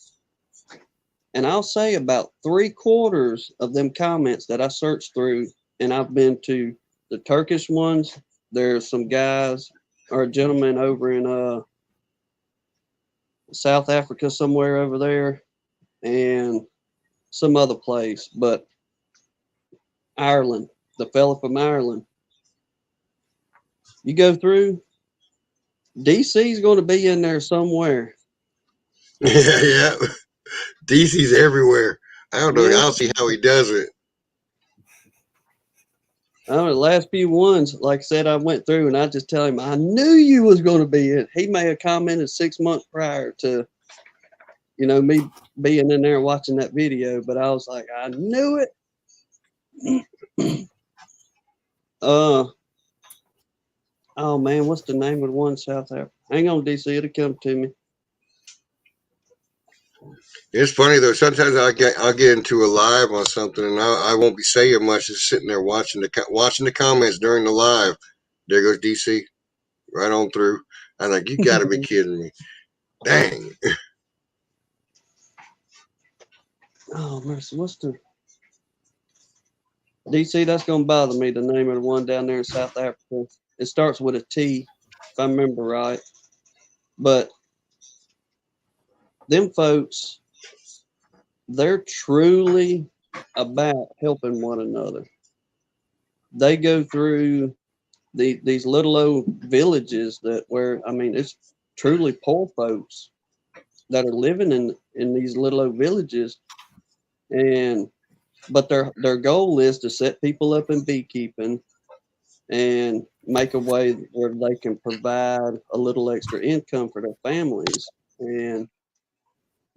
And I'll say about 3/4 of them comments that I searched through, and I've been to the Turkish ones. There's some guys or a gentleman over in South Africa somewhere over there, and some other place, but Ireland, the fella from Ireland. You go through, DC's going to be in there somewhere. Yeah. DC's everywhere. I don't know. Yeah. I'll see how he does it. The last few ones, like I said, I went through and I just tell him, I knew you was going to be in. He may have commented 6 months prior to, me being in there watching that video, but I was like, I knew it. Oh man, what's the name of the one South Africa? Hang on, DC, it'll come to me. It's funny though. Sometimes I'll get into a live on something, and I won't be saying much. Just sitting there watching the comments during the live. There goes DC, right on through. I'm like, you got to be kidding me! Dang. Oh mercy, what's the DC? That's gonna bother me. The name of the one down there in South Africa. It starts with a T, if I remember right. But them folks, they're truly about helping one another. They go through these little old villages it's truly poor folks that are living in these little old villages, but their goal is to set people up in beekeeping and make a way where they can provide a little extra income for their families. And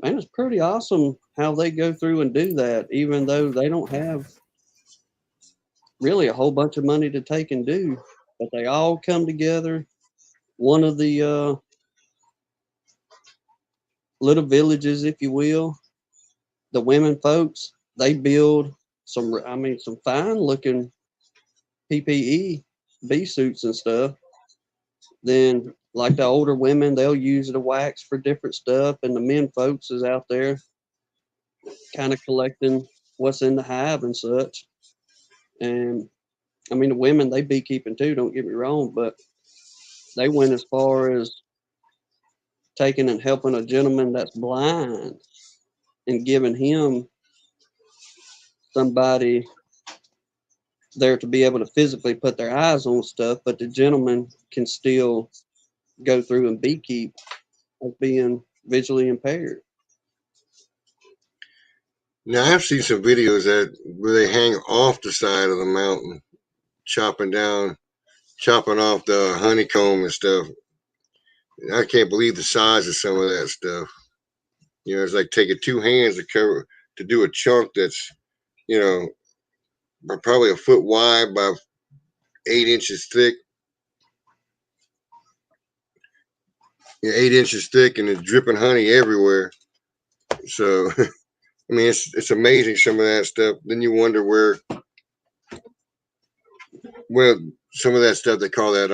man, it's pretty awesome how they go through and do that, even though they don't have really a whole bunch of money to take and do. But they all come together. One of the little villages, if you will, the women folks, they build some fine looking PPE, bee suits and stuff. Then, like the older women, they'll use the wax for different stuff, and the men folks is out there kind of collecting what's in the hive and such. And the women, they beekeeping too, don't get me wrong, but they went as far as taking and helping a gentleman that's blind and giving him somebody there to be able to physically put their eyes on stuff, but the gentleman can still go through and beekeep as being visually impaired. Now I've seen some videos where they hang off the side of the mountain, chopping off the honeycomb and stuff. I can't believe the size of some of that stuff. It's like taking two hands to do a chunk that's, probably a foot wide by 8 inches thick. 8 inches thick and it's dripping honey everywhere. So, I mean, it's amazing some of that stuff. Then you wonder where, well, some of that stuff they call that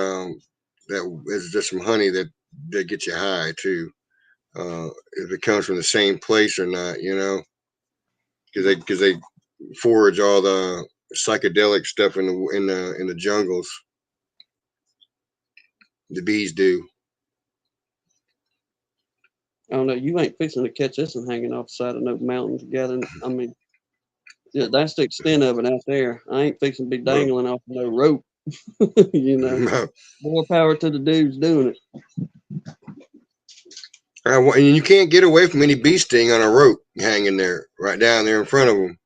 that is just some honey that gets you high too. If it comes from the same place or not, you know, because they forage all the psychedelic stuff in the jungles. The bees do. I don't know. You ain't fixing to catch this one hanging off the side of no mountain together. I mean, yeah, that's the extent of it out there. I ain't fixing to be dangling off no rope. You know, more power to the dudes doing it. And you can't get away from any bee sting on a rope hanging there, right down there in front of them.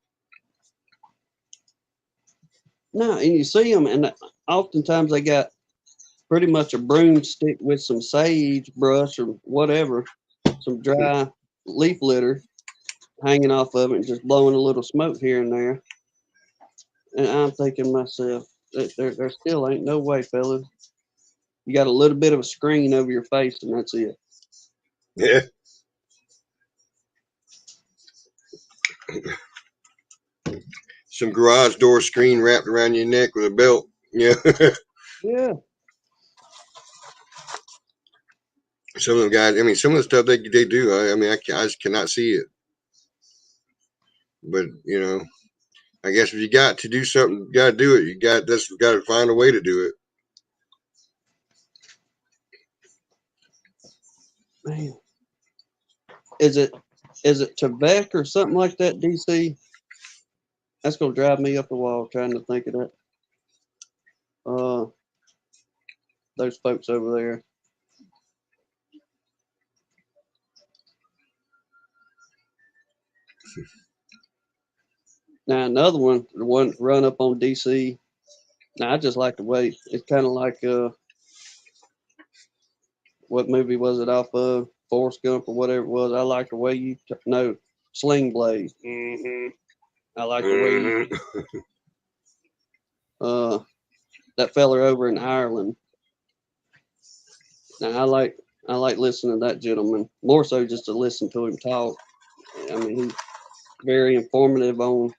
No, and you see them, and oftentimes they got pretty much a broomstick with some sage brush or whatever, some dry leaf litter hanging off of it and just blowing a little smoke here and there. And I'm thinking to myself, there still ain't no way, fellas. You got a little bit of a screen over your face, and that's it. Yeah. Some garage door screen wrapped around your neck with a belt. Yeah. Yeah. Some of the guys, I mean, some of the stuff they do, I mean, I just cannot see it. But, you know, I guess if you got to do something, you got to do it. You got to find a way to do it. Man. Is it Tevec or something like that, DC? That's gonna drive me up the wall trying to think of that. Those folks over there. Now another one, the one run up on DC. Now I just like the way it's kind of like what movie was it off of? Forrest Gump or whatever it was. I like the way you know Sling Blade. Mm-hmm. I like the way that fella over in Ireland. Now I like listening to that gentleman more so just to listen to him talk. I mean, he's very informative on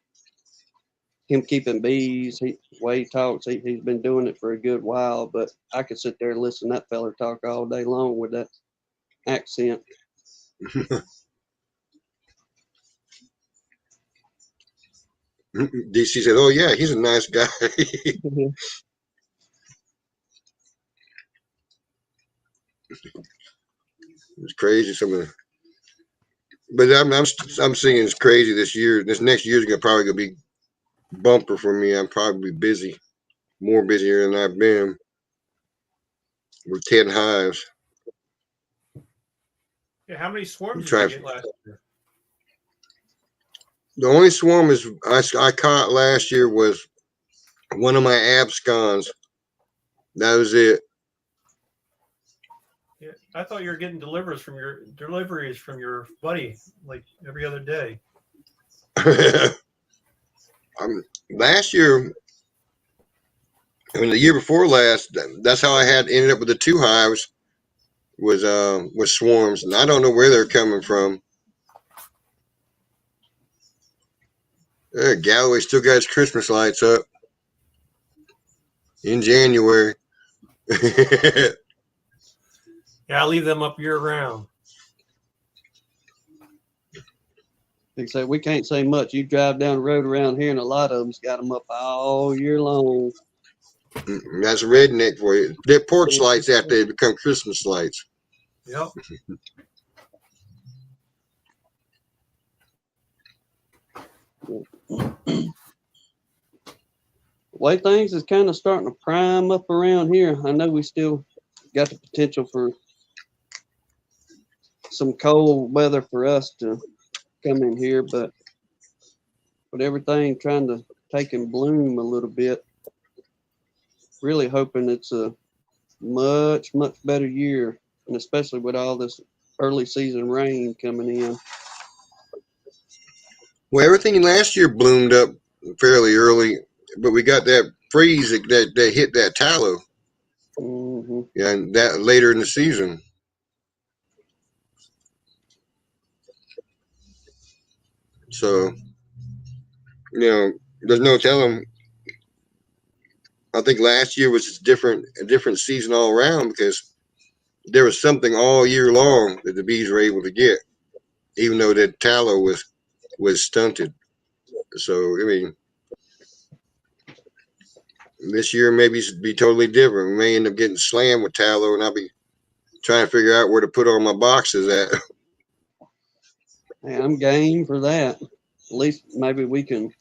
him keeping bees. The way he talks, he's been doing it for a good while. But I could sit there and listen to that fella talk all day long with that accent. DC said, "Oh yeah, he's a nice guy." It's crazy some of the, but I'm seeing it's crazy this year. This next year's probably gonna be bumper for me. I'm probably busy, more busier than I've been with 10 hives. Yeah, how many swarms did you get last year? The only swarm I caught last year was one of my abscons. That was it. Yeah, I thought you were getting deliveries from your buddy like every other day. Last year, I mean the year before last, that's how I ended up with the 2 hives was swarms, and I don't know where they're coming from. Galloway still got his Christmas lights up in January. Yeah, I leave them up year round. They say we can't say much. You drive down the road around here, and a lot of them's got them up all year long. That's a redneck for you. They're porch lights after they become Christmas lights. Yep. The way things is kind of starting to prime up around here. I know we still got the potential for some cold weather for us to come in here, but with everything trying to take and bloom a little bit, really hoping it's a much better year, and especially with all this early season rain coming in. Well, everything last year bloomed up fairly early, but we got that freeze that hit that tallow. Mm-hmm. Yeah, and that later in the season. So, there's no telling. I think last year was just a different season all around because there was something all year long that the bees were able to get, even though that tallow was stunted. So, I mean, this year maybe be totally different. We may end up getting slammed with tallow, and I'll be trying to figure out where to put all my boxes at. Hey, I'm game for that. At least maybe we can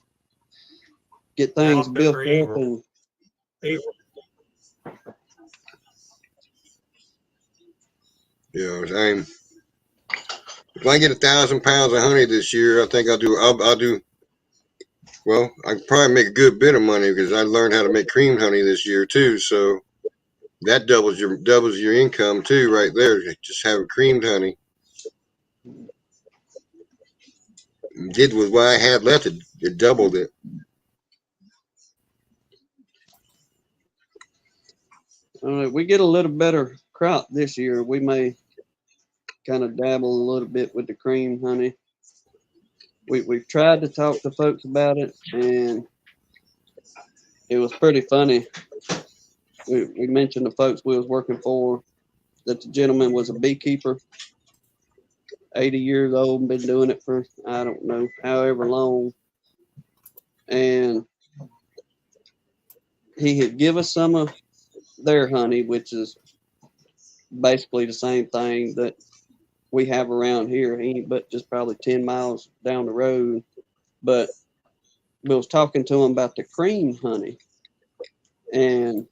get things built up and If I get 1,000 pounds of honey this year, I think I'll do. Well, I can probably make a good bit of money because I learned how to make cream honey this year too. So that doubles your income too, right there. Just having creamed honey. Did with what I had left, it doubled it. we get a little better crop this year. We may kind of dabble a little bit with the cream honey. We've tried to talk to folks about it, and it was pretty funny. We mentioned the folks we was working for that the gentleman was a beekeeper, 80 years old, been doing it for, I don't know, however long. And he had give us some of their honey, which is basically the same thing that we have around here. He ain't but just probably 10 miles down the road. But we was talking to him about the cream honey. And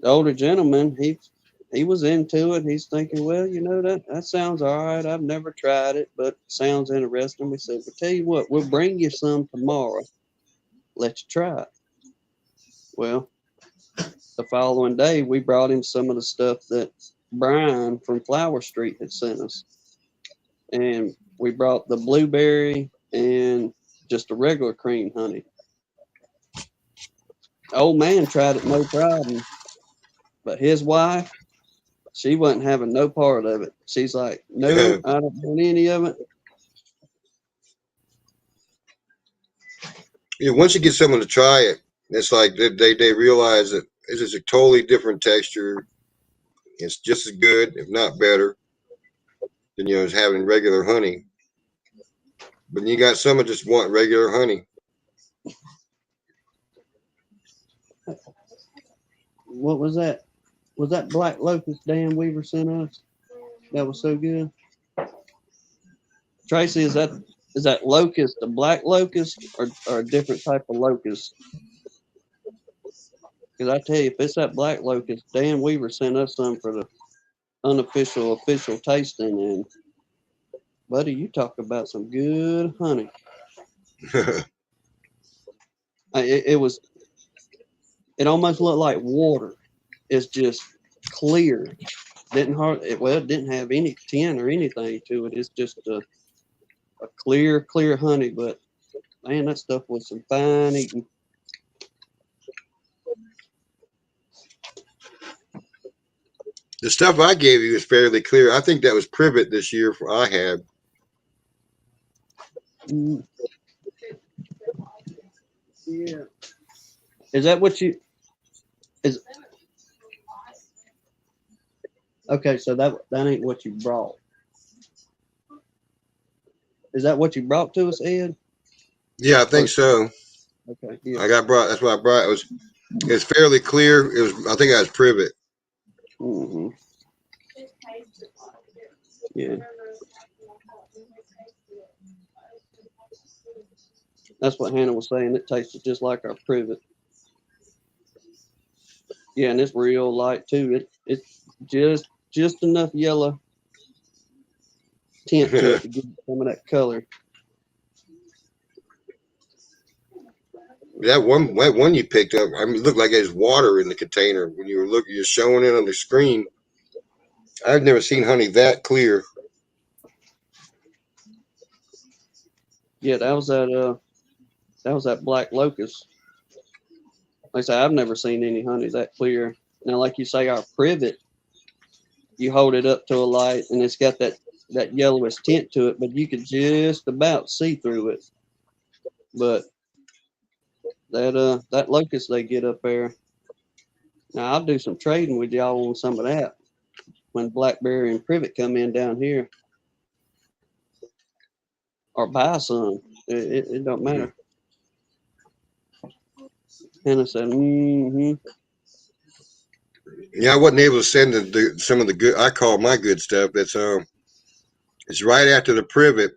the older gentleman, he was into it. He's thinking, well, that sounds all right. I've never tried it, but sounds interesting. We said, well, tell you what, we'll bring you some tomorrow. Let you try it. Well, the following day, we brought him some of the stuff that Brian from Flower Street had sent us. And we brought the blueberry and just a regular cream honey. Old man tried it, no problem. But his wife, she wasn't having no part of it. She's like, no, I don't want any of it. Once you get someone to try it, it's like they realize that this is a totally different texture. It's just as good, if not better, than as having regular honey. But you got some that just want regular honey. What was that? Was that black locust Dan Weaver sent us? That was so good. Tracy, is that locust a black locust or a different type of locust? Because I tell you, if it's that black locust, Dan Weaver sent us some for the unofficial official tasting, and buddy, you talk about some good honey. It almost looked like water. It's just clear. It didn't have any tin or anything to it. It's just a clear honey. But man, that stuff was some fine eating. The stuff I gave you is fairly clear. I think that was privet this year for I had. Yeah. Is that what you is? Okay, so that ain't what you brought. Is that what you brought to us, Ed? Yeah, I think so. Okay. Yeah. That's what I brought. It's fairly clear. I think I was privet. Mm-hmm. Yeah. That's what Hannah was saying. It tasted just like our privet. Yeah, and it's real light too. It's just enough yellow tint to it to give some of that color. That one you picked up, I mean, it looked like there's water in the container when you're showing it on the screen. I've never seen honey that clear. Yeah, that was that black locust. Like I say, I've never seen any honey that clear. Now, like you say, our privet, you hold it up to a light, and it's got that that yellowish tint to it, but you could just about see through it. But that locust they get up there. Now I'll do some trading with y'all on some of that when Blackberry and Privet come in down here, or buy some. It don't matter. And I said, Yeah, I wasn't able to send some of the good. I call my good stuff. It's right after the Privet,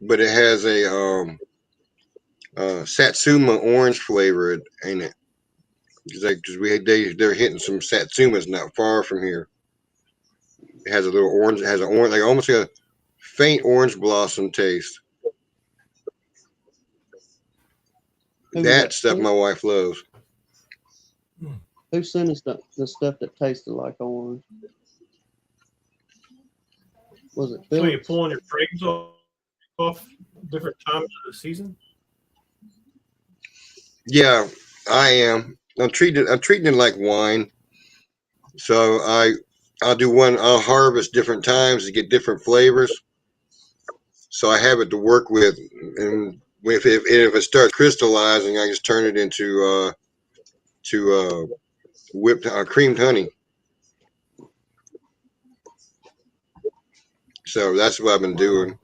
but it has a Satsuma orange flavor in it. Because they're hitting some Satsumas not far from here. It has a little orange. It has an orange, like almost a faint orange blossom taste. That stuff my wife loves. Who sent us the stuff that tasted like orange? Was it So Phil? you're pulling your fragrance off different times of the season? Yeah, I am. I'm treating it like wine. So I'll harvest different times to get different flavors. So I have it to work with, and if it starts crystallizing, I just turn it into whipped creamed honey. So that's what I've been doing.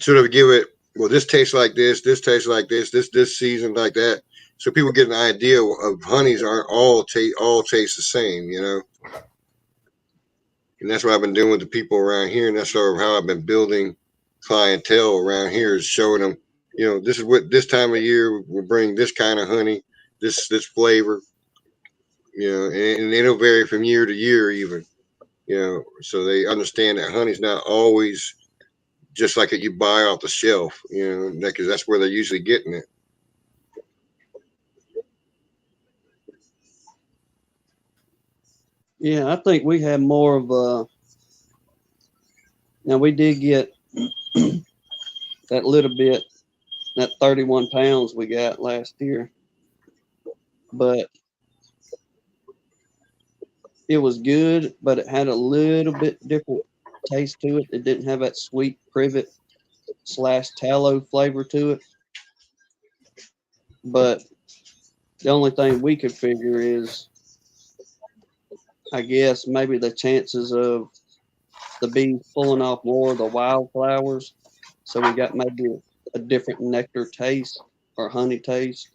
Sort of give it, well, this tastes like this tastes like this season like that. So people get an idea of honeys aren't all taste the same, you know. And that's what I've been doing with the people around here, and that's sort of how I've been building clientele around here, is showing them, you know, this is what this time of year we'll bring this kind of honey, this flavor, you know, and it'll vary from year to year even, you know, so they understand that honey's not always just like it you buy off the shelf, you know, because that's where they're usually getting it. Yeah, I think we had more of a. Now we did get that little bit, that 31 pounds we got last year, but it was good, but it had a little bit different taste to it. It didn't have that sweet Privet / tallow flavor to it. But the only thing we could figure is, I guess, maybe the chances of the bees pulling off more of the wildflowers. So we got maybe a different nectar taste or honey taste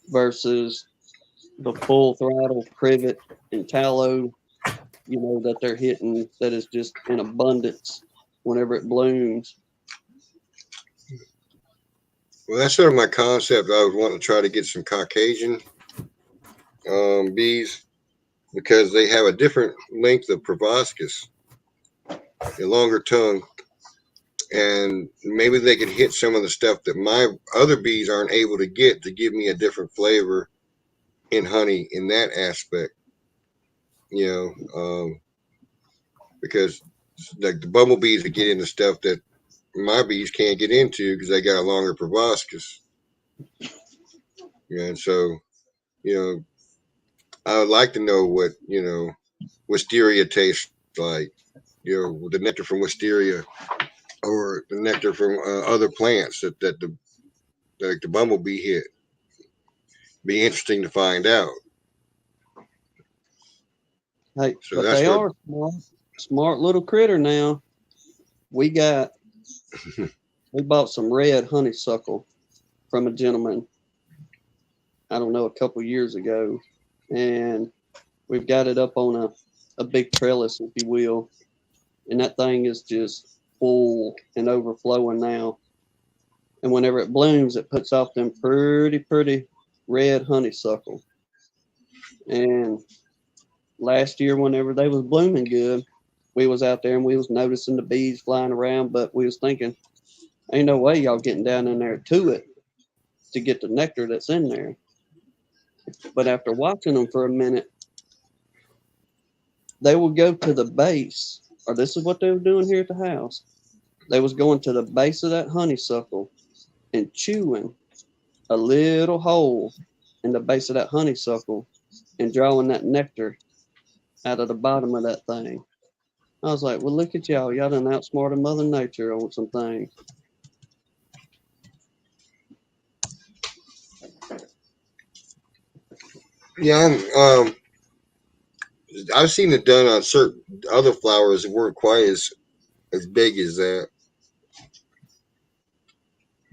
versus the full throttle Privet and tallow, you know, that they're hitting, that is just in abundance whenever it blooms. Well, that's sort of my concept. I was wanting to try to get some Caucasian bees, because they have a different length of proboscis, a longer tongue, and maybe they can hit some of the stuff that my other bees aren't able to get, to give me a different flavor in honey in that aspect, you know, because like the bumblebees that get into stuff that my bees can't get into because they got a longer proboscis. Yeah, and so, you know, I would like to know what, you know, wisteria tastes like, you know, the nectar from wisteria or the nectar from other plants that the like the bumblebee hit. Be interesting to find out. Hey, So but that's they what. are smart little critter now. We bought some red honeysuckle from a gentleman, I don't know, a couple years ago, and we've got it up on a big trellis, if you will, and that thing is just full and overflowing now. And whenever it blooms, it puts off them pretty red honeysuckle. And last year, whenever they was blooming good, we was out there and we was noticing the bees flying around, but we was thinking, ain't no way y'all getting down in there to it to get the nectar that's in there. But after watching them for a minute, they would go to the base, or this is what they were doing here at the house. They was going to the base of that honeysuckle and chewing a little hole in the base of that honeysuckle and drawing that nectar out of the bottom of that thing. I was like, well, look at y'all. Y'all done outsmarted Mother Nature on some things. Yeah, I've seen it done on certain other flowers that weren't quite as big as that.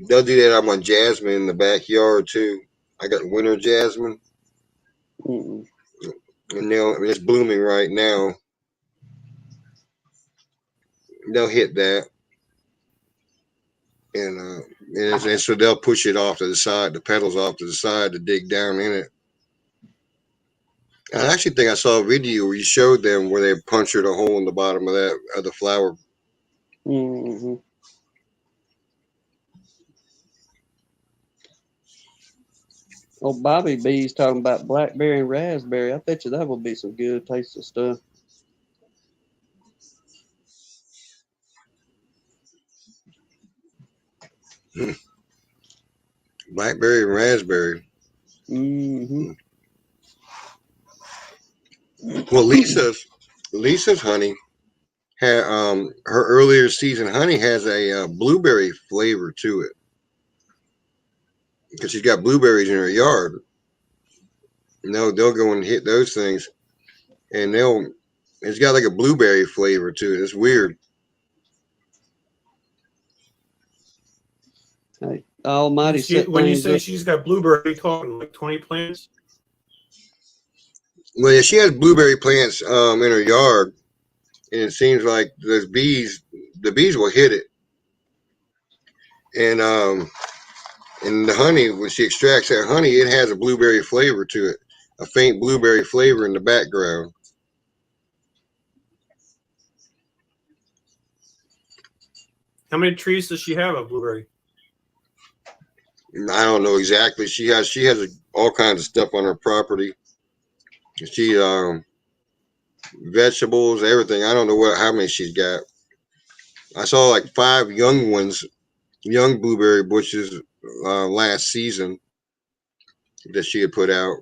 They'll do that on my jasmine in the backyard too. I got winter jasmine, Mm-mm. and it's blooming right now. They'll hit that, and so they'll push it off to the side, the petals off to the side to dig down in it. I actually think I saw a video where you showed them where they punctured a hole in the bottom of the flower. Mm-hmm. Oh, Bobby B's talking about blackberry and raspberry. I bet you that will be some good tasty stuff. Blackberry and raspberry. Mm-hmm. Well, Lisa's honey had her earlier season honey has a blueberry flavor to it because she's got blueberries in her yard. They'll go and hit those things, and it's got like a blueberry flavor to it. It's weird. Hey, Almighty set When you things say up. she's got blueberry, you talking like 20 plants? Well, yeah, she has blueberry plants in her yard, and it seems like the bees will hit it, and the honey, when she extracts that honey, it has a blueberry flavor to it, a faint blueberry flavor in the background. How many trees does she have of blueberry? I don't know exactly. She has all kinds of stuff on her property. She vegetables, everything. I don't know how many she's got. I saw like 5 young blueberry bushes last season that she had put out.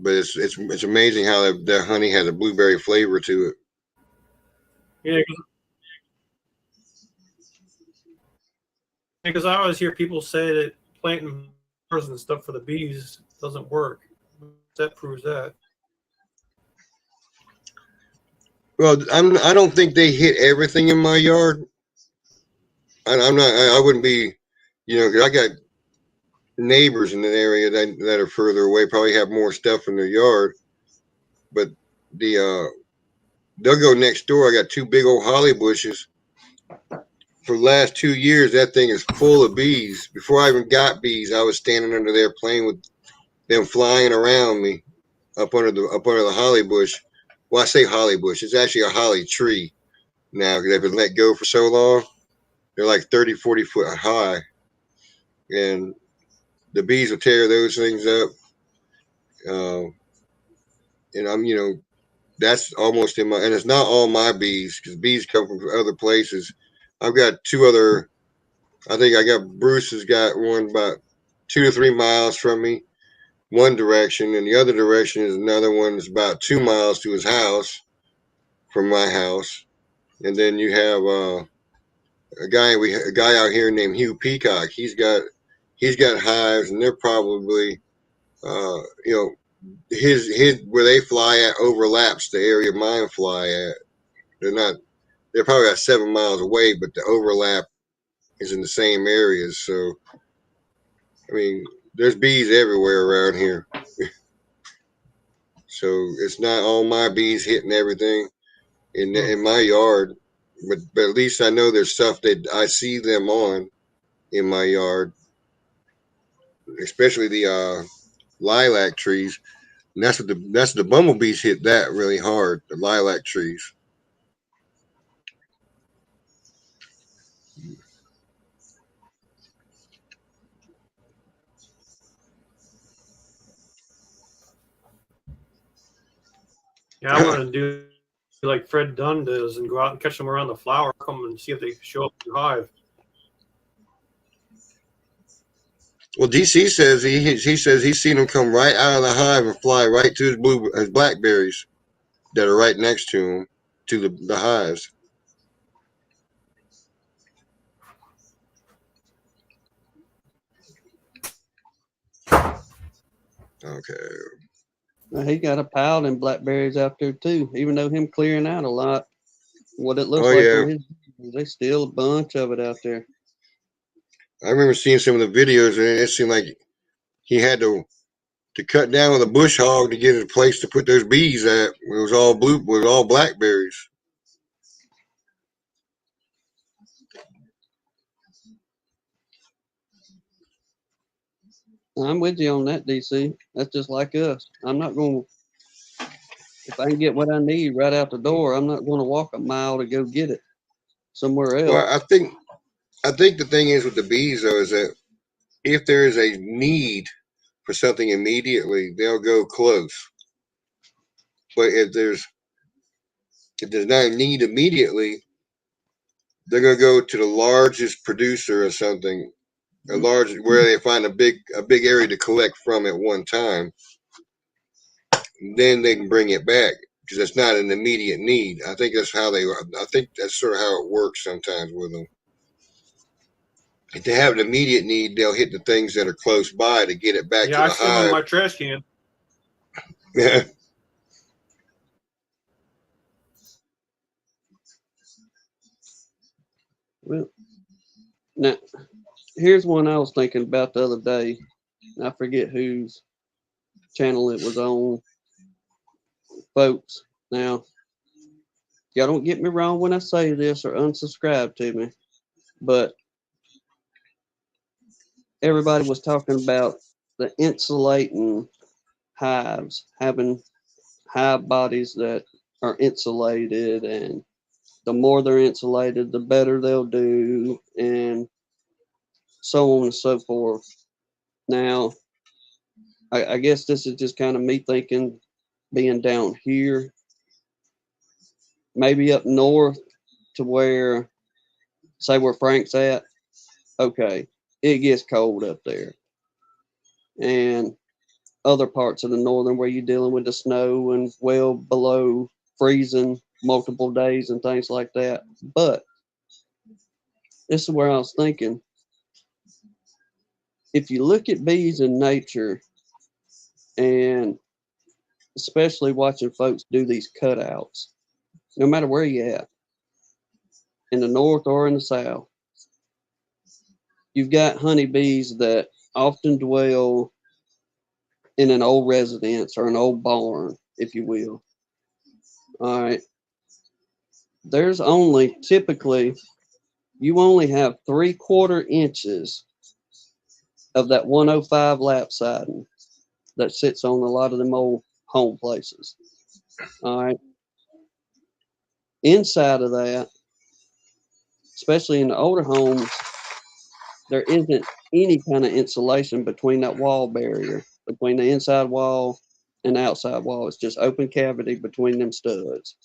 But it's amazing how that honey has a blueberry flavor to it. Yeah, because I always hear people say that planting flowers and stuff for the bees doesn't work. That proves that. Well, I don't think they hit everything in my yard. I'm not. I wouldn't be, 'cause I got neighbors in the area that are further away, probably have more stuff in their yard. But they'll go next door. I got 2 big old holly bushes. For the last 2 years, that thing is full of bees. Before I even got bees, I was standing under there playing with them, flying around me up under the holly bush. Well, I say holly bush. It's actually a holly tree now because they've been let go for so long. They're like 30, 40 foot high. And the bees will tear those things up. And that's almost in my, and it's not all my bees because bees come from other places. I've got 2 other, I think I got, Bruce has got one about 2 to 3 miles from me, one direction, and the other direction is another one that's about 2 miles to his house from my house. And then you have a guy out here named Hugh Peacock. He's got hives, and they're probably his where they fly at overlaps the area mine fly at. They're probably about 7 miles away, but the overlap is in the same areas. So I mean, there's bees everywhere around here. So it's not all my bees hitting everything in my yard, but at least I know there's stuff that I see them on in my yard, especially the lilac trees. And that's the bumblebees hit that really hard. The lilac trees. Yeah, I want to do like Fred Dunn does and go out and catch them around the flower, come and see if they show up in the hive. Well, DC says he says he's seen them come right out of the hive and fly right to his blackberries that are right next to him, to the hives. Okay. Now, he got a pile of blackberries out there too, even though him clearing out a lot. What it looks Oh like yeah. on his, there's still a bunch of it out there. I remember seeing some of the videos, and it seemed like he had to cut down with a bush hog to get a place to put those bees at. It was all blackberries. I'm with you on that, DC. That's just like us. I'm not going to, if I can get what I need right out the door, I'm not going to walk a mile to go get it somewhere else. Well, I think the thing is with the bees though is that if there is a need for something immediately, they'll go close. But if there's not a need immediately, they're gonna go to the largest producer or something, where they find a big area to collect from at one time. Then they can bring it back because it's not an immediate need. I think that's sort of how it works sometimes with them. If they have an immediate need, they'll hit the things that are close by to get it back to the I see them on hive. my trash can. Yeah. Well, now, here's one I was thinking about the other day. I forget whose channel it was on. Folks, now, y'all don't get me wrong when I say this or unsubscribe to me, but everybody was talking about the insulating hives, having hive bodies that are insulated, and the more they're insulated, the better they'll do, and so on and so forth. Now, I guess this is just kind of me thinking, being down here, maybe up north to where, say, where Frank's at, okay, it gets cold up there. And other parts of the northern where you're dealing with the snow and well below freezing multiple days and things like that. But this is where I was thinking, if you look at bees in nature, and especially watching folks do these cutouts, no matter where you're at, in the north or in the south, you've got honeybees that often dwell in an old residence or an old barn, if you will. All right. There's only typically, you only have 3/4 inches of that 105 lap siding that sits on a lot of them old home places. All right. Inside of that, especially in the older homes, there isn't any kind of insulation between that wall barrier, between the inside wall and the outside wall. It's just open cavity between them studs.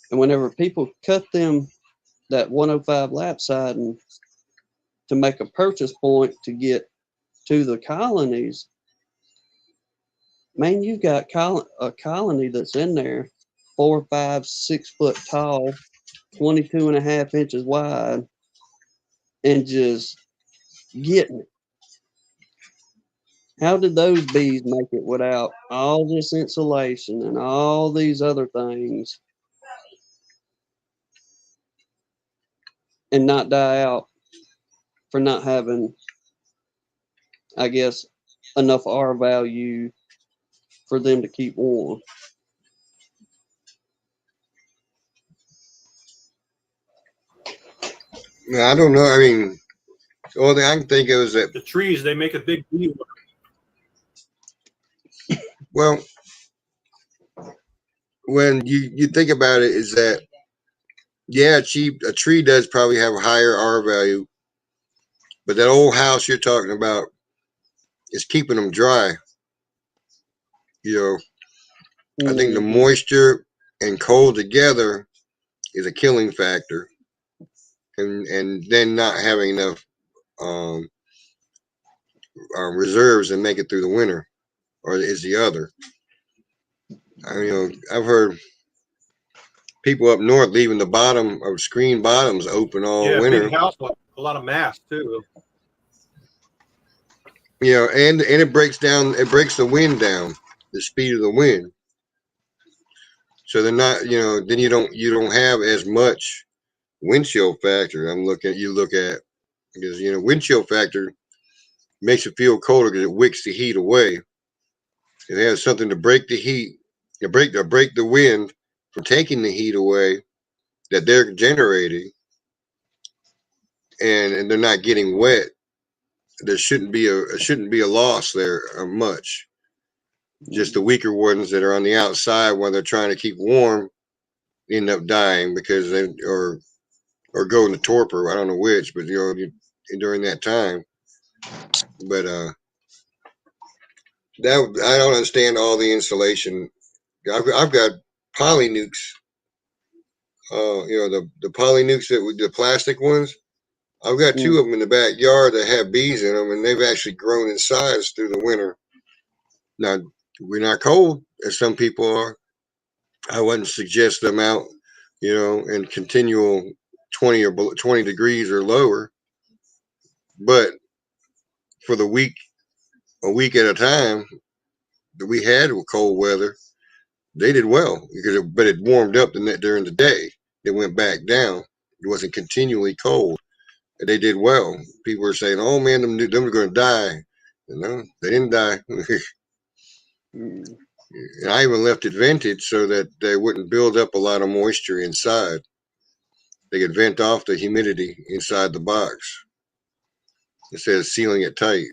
And whenever people cut them, that 105 lap siding to make a purchase point to get to the colonies, man, you've got a colony that's in there 4, 5, 6 foot tall, 22.5 inches wide, and just getting it. How did those bees make it without all this insulation and all these other things and not die out for not having, I guess, enough R value for them to keep warm? I don't know. I mean, the only thing I can think of is that, The trees, they make a big deal. well, when you think about it, is that, yeah, a tree does probably have a higher R value, but that old house you're talking about is keeping them dry. You know, I think the moisture and cold together is a killing factor, and then not having enough reserves and make it through the winter, or is the other. I've heard people up north leaving the bottom of screen bottoms open all winter. Big house, a lot of mass too. And it breaks the wind down, the speed of the wind. So they're not, then you don't have as much wind chill factor. You look at because wind chill factor makes it feel colder because it wicks the heat away. It has something to break the heat, break the wind from taking the heat away that they're generating, and they're not getting wet. There shouldn't be a loss there much. Just the weaker ones that are on the outside while they're trying to keep warm end up dying because they or go into torpor. I don't know which, but during that time. But that I don't understand all the insulation. I've got polynukes. The polynukes the plastic ones. I've got two of them in the backyard that have bees in them, and they've actually grown in size through the winter. Now, we're not cold, as some people are. I wouldn't suggest them out, in continual 20 degrees or lower. But for a week at a time that we had with cold weather, they did well but it warmed up during the day. It went back down. It wasn't continually cold. They did well. People were saying, "Oh man, them are going to die." They didn't die. And I even left it vented so that they wouldn't build up a lot of moisture inside. They could vent off the humidity inside the box instead of sealing it tight.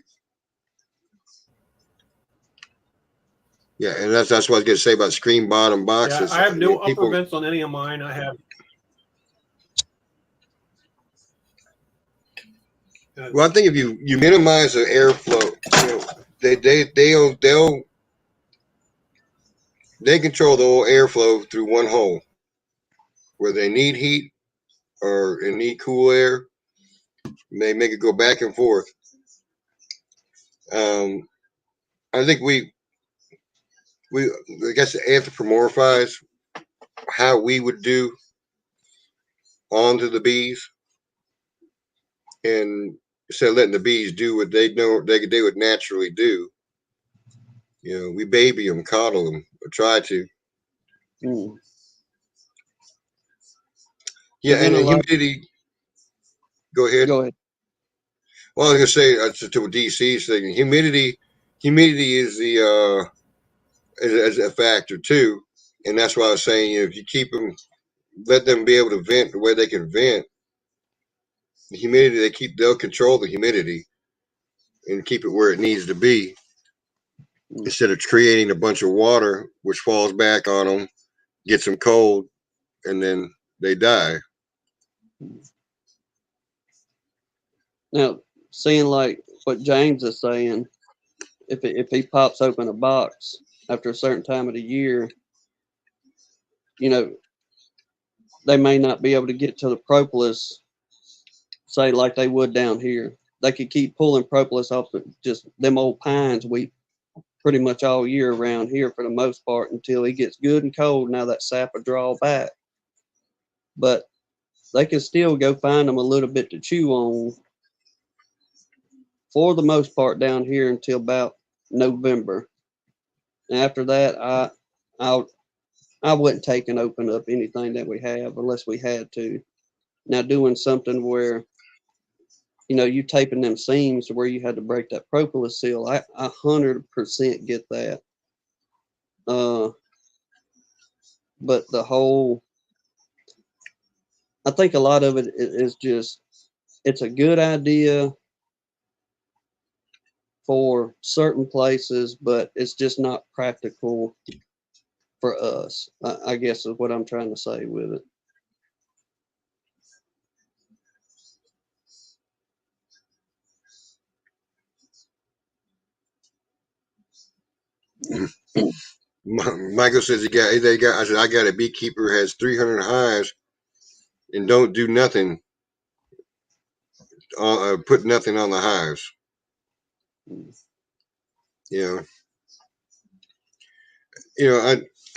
Yeah, and that's what I was going to say about screen bottom boxes. Yeah, I have no upper vents on any of mine. I have. Well, I think if you minimize the airflow, they control the whole airflow through one hole. Where they need heat or need cool air, they make it go back and forth. I think we I guess anthropomorphize how we would do onto the bees, and instead of letting the bees do what they know they would naturally do. We baby them, coddle them, or try to. Yeah, and the humidity. Go ahead. Well, I was gonna say to DC's thing, humidity is is a factor too, and that's why I was saying if you keep them, let them be able to vent the way they can vent. The humidity they'll control the humidity and keep it where it needs to be instead of creating a bunch of water which falls back on them, gets them cold, and then they die. Now, seeing like what James is saying, if he pops open a box after a certain time of the year, they may not be able to get to the propolis, say like they would down here. They could keep pulling propolis off just them old pines we pretty much all year around here for the most part until it gets good and cold. Now that sap will draw back. But they can still go find them a little bit to chew on for the most part down here until about November. And after that, I wouldn't take and open up anything that we have unless we had to. Now doing something where, you taping them seams to where you had to break that propolis seal, I 100% get that. But I think a lot of it is just, it's a good idea for certain places, but it's just not practical for us, I guess is what I'm trying to say with it. Michael says I said I got a beekeeper who has 300 hives and don't do nothing, put nothing on the hives. You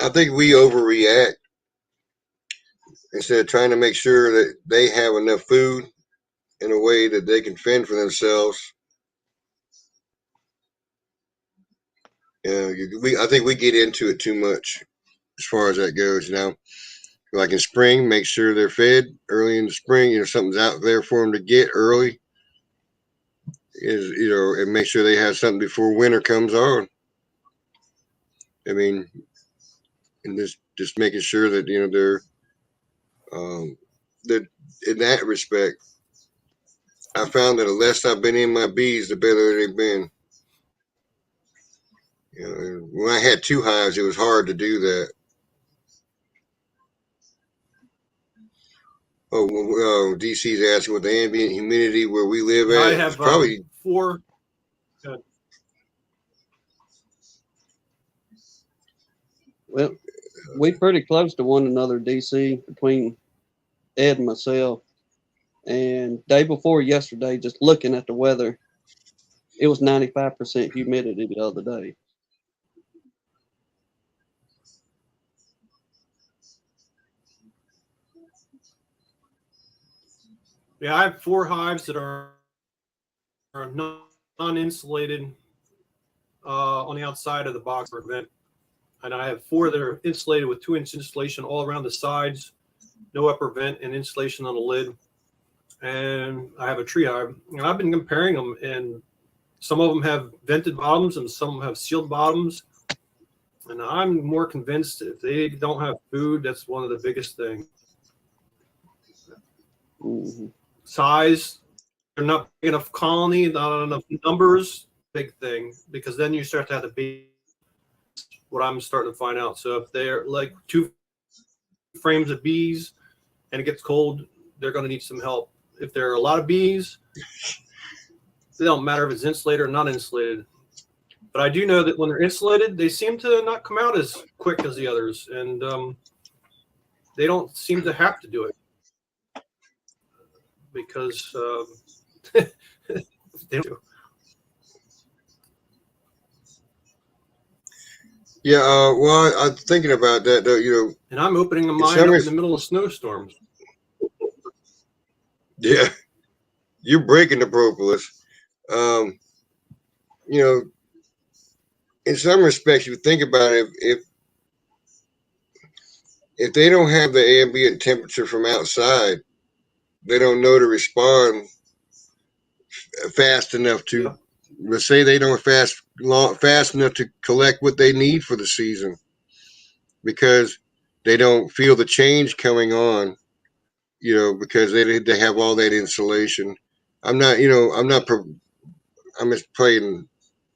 I think we overreact instead of trying to make sure that they have enough food in a way that they can fend for themselves. I think we get into it too much as far as that goes. Like in spring, make sure they're fed early in the spring. Something's out there for them to get early. And make sure they have something before winter comes on. I mean, and just making sure that they're that in that respect. I found that the less I've been in my bees, the better they've been. When I had 2 hives, it was hard to do that. DC's asking what the ambient humidity where we live at. I have probably 4. Well, we pretty close to one another, DC, between Ed and myself. And day before yesterday, just looking at the weather, it was 95% humidity the other day. Yeah, I have 4 hives that are non-insulated on the outside of the box or vent. And I have 4 that are insulated with 2-inch insulation all around the sides, no upper vent, and insulation on the lid. And I have a tree hive. And I've been comparing them, and some of them have vented bottoms and some of them have sealed bottoms. And I'm more convinced if they don't have food, that's one of the biggest things. Mm-hmm. Size, they're not big enough colony, not enough numbers, big thing, because then you start to have to be what I'm starting to find out. So if they're like 2 frames of bees and it gets cold, they're going to need some help. If there are a lot of bees, it don't matter if it's insulated or not insulated. But I do know that when they're insulated, they seem to not come out as quick as the others, and they don't seem to have to do it because they do. Yeah, well, I'm thinking about that though. And I'm opening a mine up in the middle of snowstorms. Yeah, you're breaking the propolis. In some respects, you think about it, if they don't have the ambient temperature from outside, they don't know to respond fast enough to. Let's say they don't fast enough to collect what they need for the season, because they don't feel the change coming on. Because they have all that insulation. I'm just playing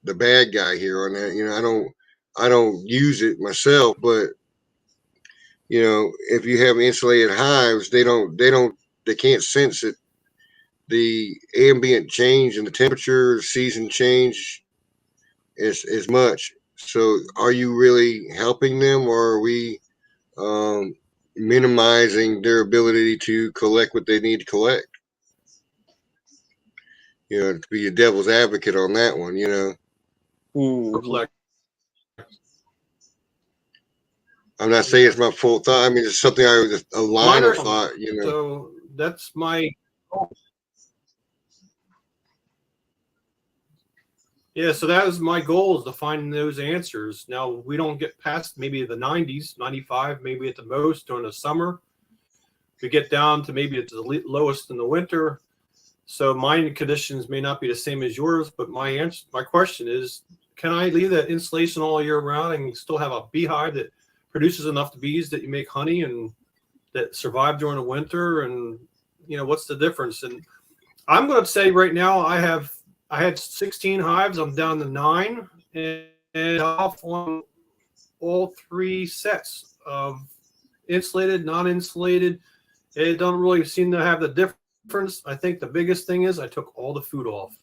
the bad guy here on that. I don't use it myself, but if you have insulated hives, they can't sense it. The ambient change in the temperature, season change is much. So are you really helping them, or are we minimizing their ability to collect what they need to collect? To be a devil's advocate on that one, Mm-hmm. I'm not saying it's my full thought. I mean, it's something a line of thought, So that's my. Yeah, so that was my goal, is to find those answers. Now, we don't get past maybe the 90s, 95, maybe at the most during the summer. We get down to maybe at the lowest in the winter. So my conditions may not be the same as yours, but my question is, can I leave that insulation all year round and still have a beehive that produces enough bees that you make honey and that survive during the winter? And, what's the difference? And I'm going to say right now, I had 16 hives. I'm down to 9, and off on all 3 sets of insulated, non-insulated. It doesn't really seem to have the difference. I think the biggest thing is I took all the food off,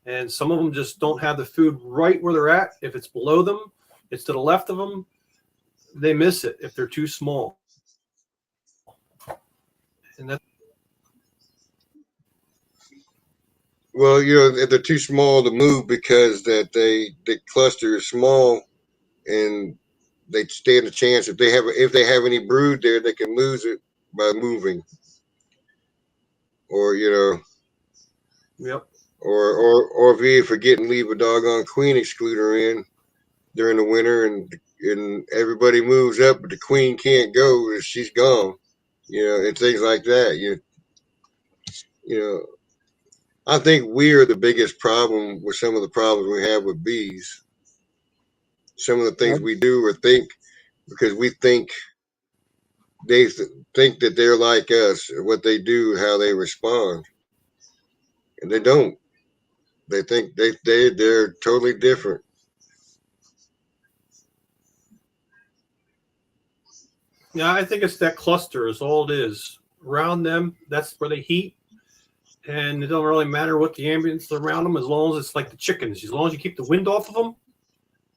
and some of them just don't have the food right where they're at. If it's below them, it's to the left of them. They miss it if they're too small. And that. Well, they're too small to move because that the cluster is small, and they stand a chance if they have any brood there, they can lose it by moving, or Yep. or if you forget and leave a doggone queen excluder in during the winter, and everybody moves up, but the queen can't go, she's gone, and things like that. You know, I think we are the biggest problem with some of the problems we have with bees. Some of the things we do or think because we think they think that they're like us, what they do, how they respond, and they don't. They think they're totally different. Yeah, I think it's that cluster is all it is. Around them, that's where they heat. And it don't really matter what the ambience around them, as long as it's like the chickens. As long as you keep the wind off of them,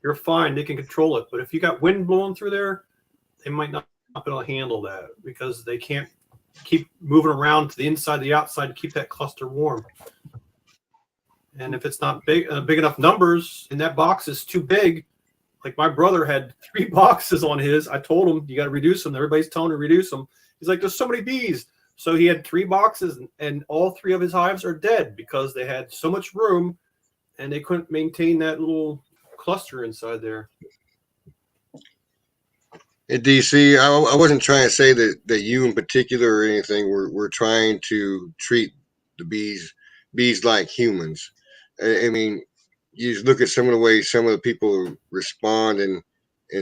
you're fine. They can control it. But if you got wind blowing through there, they might not be able to handle that because they can't keep moving around to the inside, the outside to keep that cluster warm. And if it's not big enough numbers, and that box is too big, like my brother had 3 boxes on his. I told him you got to reduce them. Everybody's telling him to reduce them. He's like, there's so many bees. So he had 3 boxes, and all 3 of his hives are dead because they had so much room, and they couldn't maintain that little cluster inside there. In DC, I wasn't trying to say that you in particular or anything. We're trying to treat the bees like humans. I mean, you just look at some of the ways some of the people respond and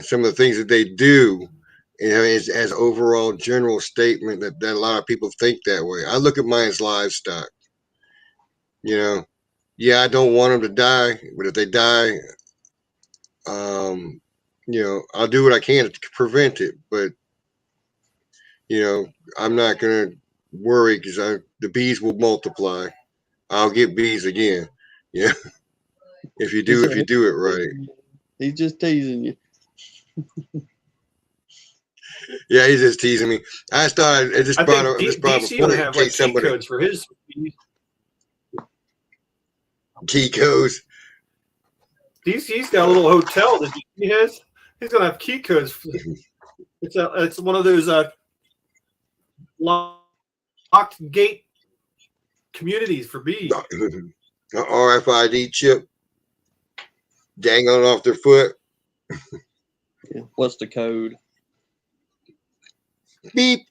some of the things that they do. As overall general statement that a lot of people think that way. I look at mine as livestock. Yeah, I don't want them to die, but if they die, I'll do what I can to prevent it. But I'm not gonna worry because the bees will multiply. I'll get bees again. Yeah, if you do it right. He's just teasing you. Yeah, he's just teasing me. I just thought I just brought up DC before gonna in have like case key somebody codes for his bees. key codes. DC's got a little hotel that he has. He's gonna have key codes. It's one of those locked gate communities for bees. RFID chip dangling off their foot. Yeah. What's the code? Beep.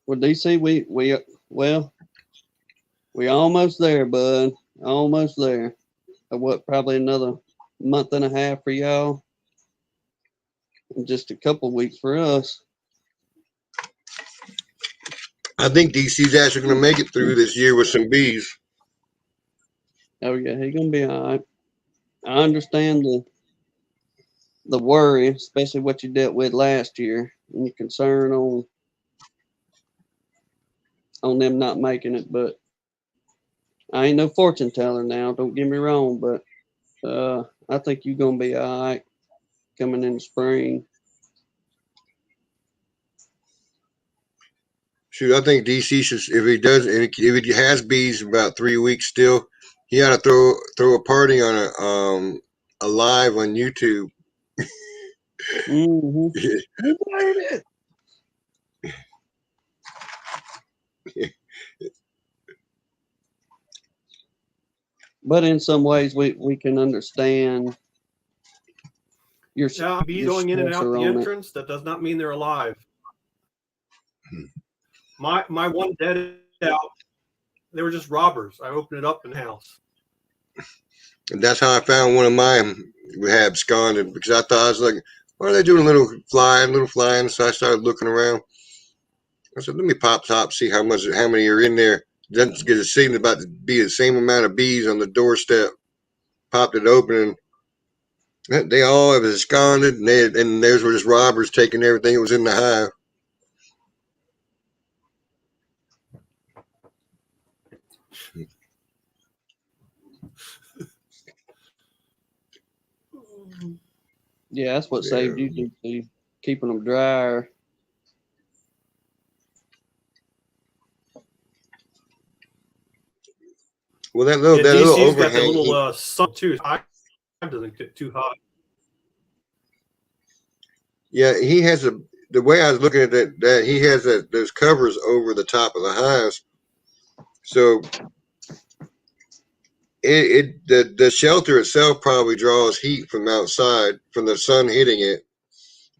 Well, DC, we almost there, bud. Almost there. What, probably another month and a half for y'all, and just a couple weeks for us. I think DC's actually going to make it through this year with some bees. Oh yeah, he's gonna be all right. I understand the worry, especially what you dealt with last year, and your concern on them not making it. But I ain't no fortune teller now. Don't get me wrong, but I think you're gonna be all right coming in the spring. Shoot, I think DC should, if he has bees in about 3 weeks still, he ought to throw a party on a live on YouTube. Mm-hmm. You made it. But in some ways, we can understand your Bees going in and out the entrance. That does not mean they're alive. My one dead out, they were just robbers. I opened it up in the house. And that's how I found one of mine. We had absconded because I was like, what are they doing? A little flying. So I started looking around. I said, let me pop top, see how many are in there. Then get a signal about to be the same amount of bees on the doorstep. Popped it open, and they all have absconded, and theirs were just robbers taking everything that was in the hive. Yeah, that's what saved you, DC. keeping them drier. Well, that little DC's got the overhang. little sun too. It doesn't get too hot. Yeah, he has the way I was looking at that he has those covers over the top of the hives, so the shelter itself probably draws heat from outside from the sun hitting it.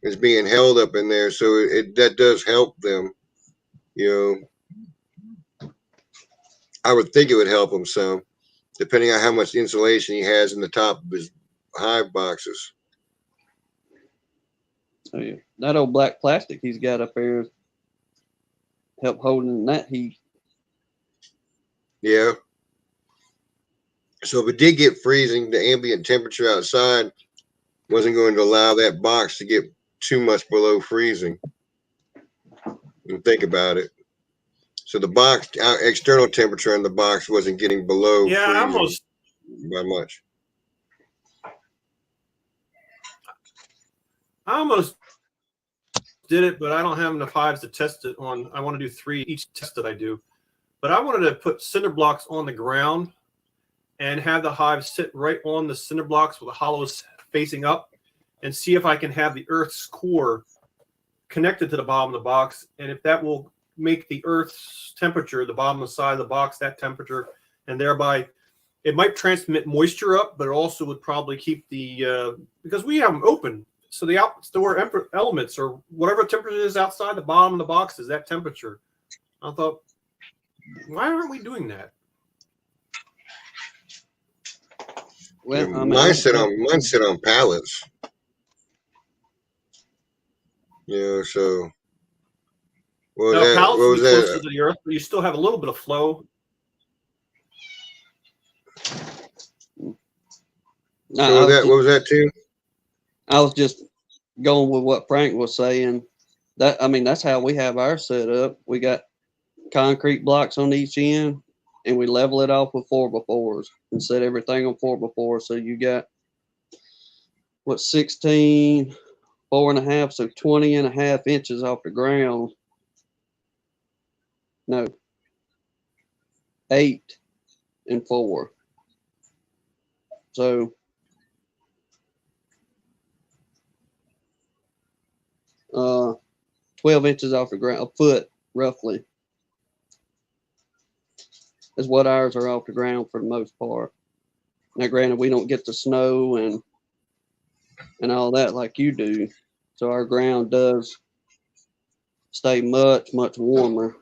It's being held up in there, so that does help them. You know, I would think it would help him some, depending on how much insulation he has in the top of his hive boxes. Oh, yeah. That old black plastic he's got up there help holding that heat. Yeah. So if it did get freezing, the ambient temperature outside wasn't going to allow that box to get too much below freezing. And think about it. So the box, external temperature in the box wasn't getting below freezing by much. I almost did it, but I don't have enough hives to test it on. I want to do 3 each test that I do. But I wanted to put cinder blocks on the ground and have the hives sit right on the cinder blocks with the hollows facing up and see if I can have the Earth's core connected to the bottom of the box. And if that will make the Earth's temperature, the bottom of the side of the box, that temperature, and thereby it might transmit moisture up, but it also would probably keep the, because we have them open. So the outdoor elements or whatever temperature is outside the bottom of the box is that temperature. I thought, why aren't we doing that? Well, yeah, mine sit on pallets. Yeah, so what was that? Pallets What will was be closer that? to the Earth, but you still have a little bit of flow. So what was that too? I was just going with what Frank was saying. That's how we have ours set up. We got concrete blocks on each end, and we level it off with 4x4s and set everything on 4x4. So you got 16, 4.5, so 20.5 inches off the ground. No, 8 and 4. So 12 inches off the ground, a foot roughly, is what ours are off the ground for the most part. Now, granted, we don't get the snow and all that like you do, so our ground does stay much warmer.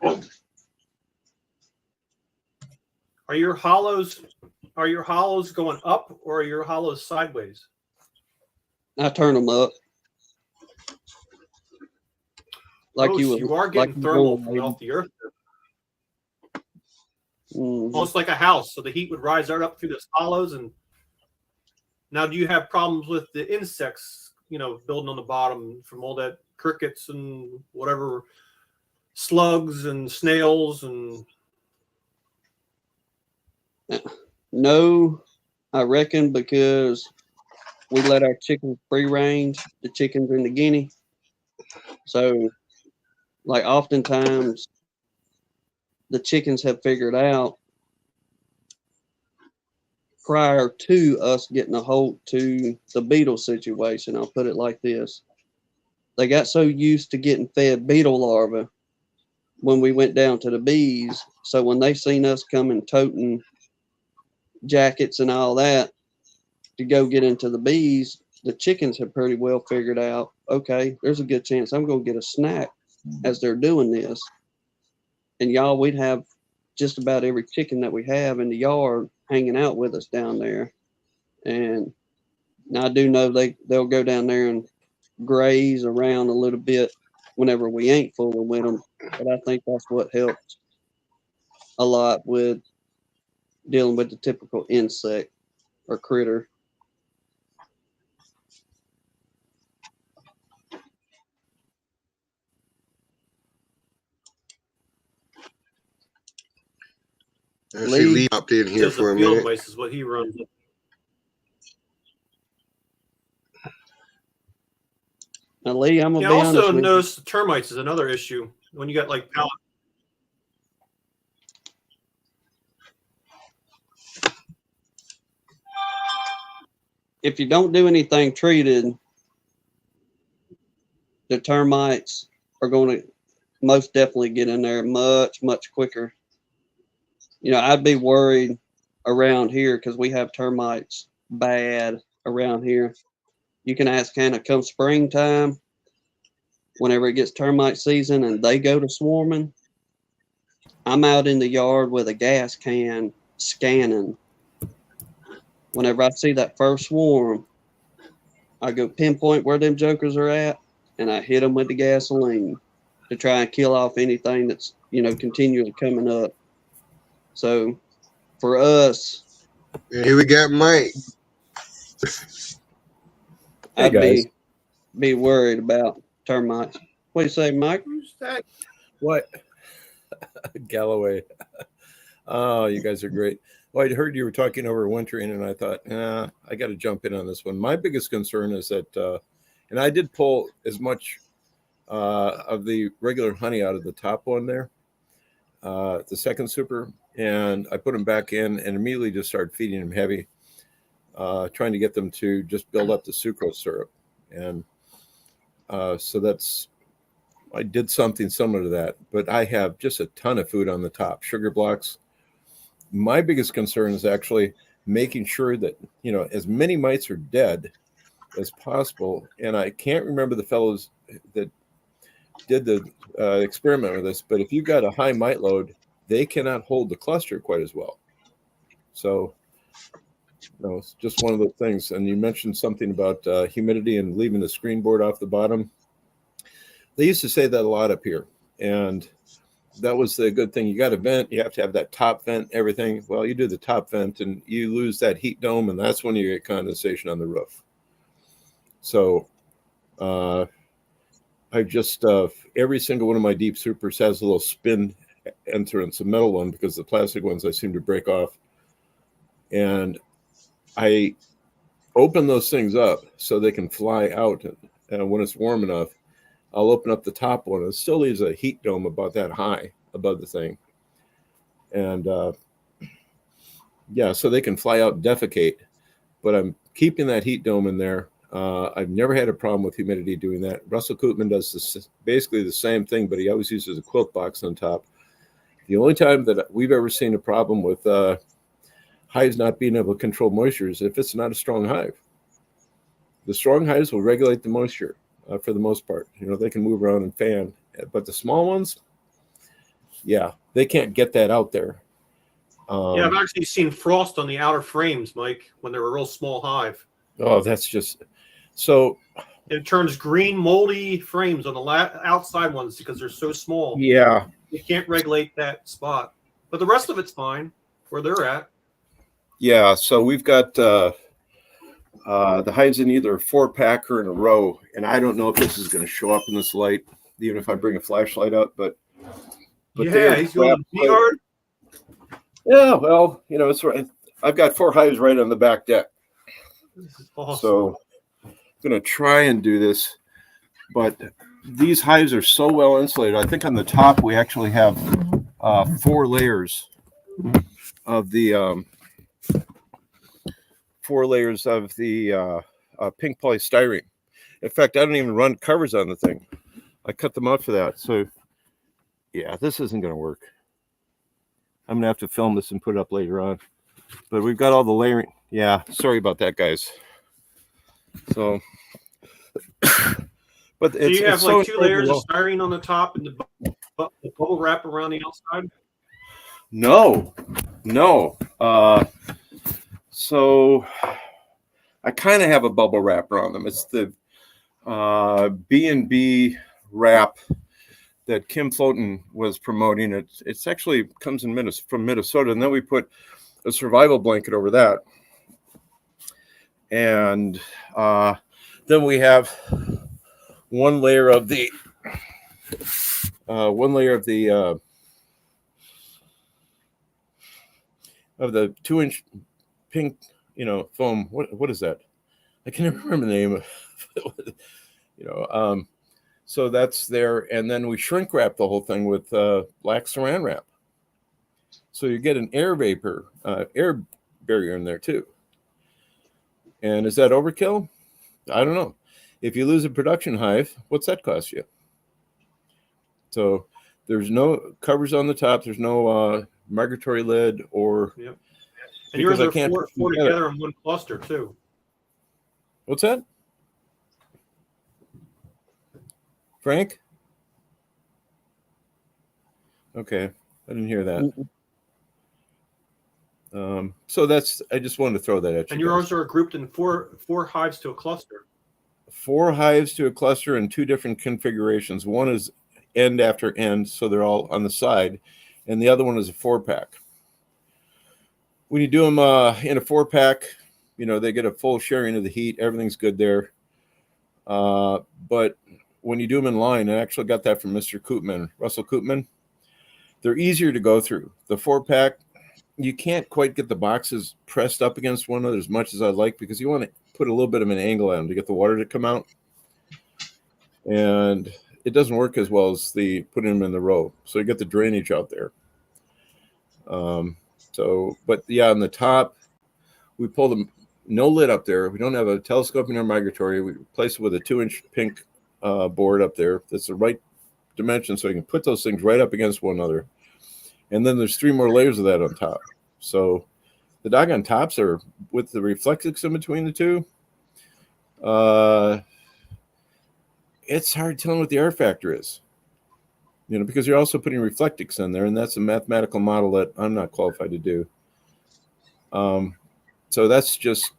Are your hollows going up or are your hollows sideways? I turn them up. Like you are getting like thermal from off the Earth. Mm-hmm. Almost like a house, so the heat would rise right up through those hollows. And now, do you have problems with the insects, building on the bottom from all that crickets and whatever, slugs and snails and? No, I reckon because we let our chickens free range, the chickens in the guinea. So, like, oftentimes the chickens have figured out prior to us getting a hold to the beetle situation. I'll put it like this. They got so used to getting fed beetle larvae when we went down to the bees. So when they seen us coming toting jackets and all that to go get into the bees, the chickens have pretty well figured out, okay, there's a good chance I'm going to get a snack as they're doing this. And y'all, we'd have just about every chicken that we have in the yard hanging out with us down there. And now I do know they'll go down there and graze around a little bit whenever we ain't fooling with them. But I think that's what helps a lot with dealing with the typical insect or critter. Lee popped in here for a minute. Mice is what he runs. Now, Lee, I'm gonna Yeah, be I also honest with you. noticed termites is another issue when you got like pallet. If you don't do anything treated, the termites are going to most definitely get in there much quicker. You know, I'd be worried around here because we have termites bad around here. You can ask Hannah come springtime, whenever it gets termite season and they go to swarming, I'm out in the yard with a gas can scanning. Whenever I see that first swarm, I go pinpoint where them jokers are at and I hit them with the gasoline to try and kill off anything that's, you know, continually coming up. So for us, And here we got Mike. Hey, I'd guys. be worried about termites. What do you say, Mike? Who's that? What? Galloway. Oh, you guys are great. Well, I heard you were talking over wintering, and I thought, I got to jump in on this one. My biggest concern is that, and I did pull as much of the regular honey out of the top one there, the second super, and I put them back in and immediately just started feeding them heavy, trying to get them to just build up the sucrose syrup. And so I did something similar to that, but I have just a ton of food on the top, sugar blocks. My biggest concern is actually making sure that, you know, as many mites are dead as possible. And I can't remember the fellows that did the experiment with this, but if you've got a high mite load, they cannot hold the cluster quite as well. So, you know, it's just one of those things. And you mentioned something about humidity and leaving the screen board off the bottom. They used to say that a lot up here, and that was the good thing. You got a vent, you have to have that top vent, everything. Well, you do the top vent and you lose that heat dome, and that's when you get condensation on the roof. So I just, every single one of my deep supers has a little spin entrance, a metal one, because the plastic ones I seem to break off. And I open those things up so they can fly out, and when it's warm enough, I'll open up the top one. It still leaves a heat dome about that high above the thing. And yeah, so they can fly out and defecate, but I'm keeping that heat dome in there. I've never had a problem with humidity doing that. Russell Koopman does basically the same thing, but he always uses a quilt box on top. The only time that we've ever seen a problem with hives not being able to control moisture is if it's not a strong hive. The strong hives will regulate the moisture. For the most part, you know, they can move around and fan, but the small ones, yeah, they can't get that out there. Yeah, I've actually seen frost on the outer frames, Mike, when they're a real small hive. Oh, that's just so. It turns green, moldy frames on the outside ones because they're so small. Yeah, You can't regulate that spot, but the rest of it's fine where they're at. yeah. So we've got the hives in either a 4-pack or in a row, and I don't know if this is going to show up in this light, even if I bring a flashlight up. But Yeah, he's going to the yard. Yeah, well, you know, it's right. I've got 4 hives right on the back deck. Awesome. So I'm going to try and do this, but these hives are so well insulated. I think on the top we actually have 4 layers of the pink polystyrene. In fact, I don't even run covers on the thing. I cut them out for that. So yeah, this isn't going to work. I'm going to have to film this and put it up later on. But we've got all the layering. Yeah, sorry about that, guys. So, but So you have like 2 layers of styrene on the top and the bubble wrap around the outside? No. So I kind of have a bubble wrap around them. It's the B&B wrap that Kim Floten was promoting. It's actually comes from Minnesota, and then we put a survival blanket over that, and then we have one layer of the 2-inch pink, foam. What is that? I can never remember the name of it. So that's there, and then we shrink wrap the whole thing with black saran wrap. So you get an air barrier in there too. And is that overkill? I don't know. If you lose a production hive, what's that cost you? So there's no covers on the top. There's no migratory lid or. Yep. And yours because I are can't four put them together in one cluster too. What's that? Frank? Okay, I didn't hear that. So that's, I just wanted to throw that at you. And yours are grouped in four hives to a cluster. 4 hives to a cluster in 2 different configurations. One is end after end, so they're all on the side, and the other one is a 4-pack. When you do them in a 4-pack, they get a full sharing of the heat. Everything's good there. But when you do them in line, I actually got that from Mr. Koopman, Russell Koopman. They're easier to go through. The 4-pack, you can't quite get the boxes pressed up against one another as much as I'd like, because you want to put a little bit of an angle on them to get the water to come out. And it doesn't work as well as the putting them in the row. So you get the drainage out there. But yeah, on the top, we pull them, no lid up there. We don't have a telescoping or migratory. We replace it with a 2-inch pink board up there. That's the right dimension, so you can put those things right up against one another. And then there's 3 more layers of that on top. So the doggone tops are with the reflectix in between the two. It's hard telling what the R factor is, because you're also putting reflectix in there, and that's a mathematical model that I'm not qualified to do. So that's just,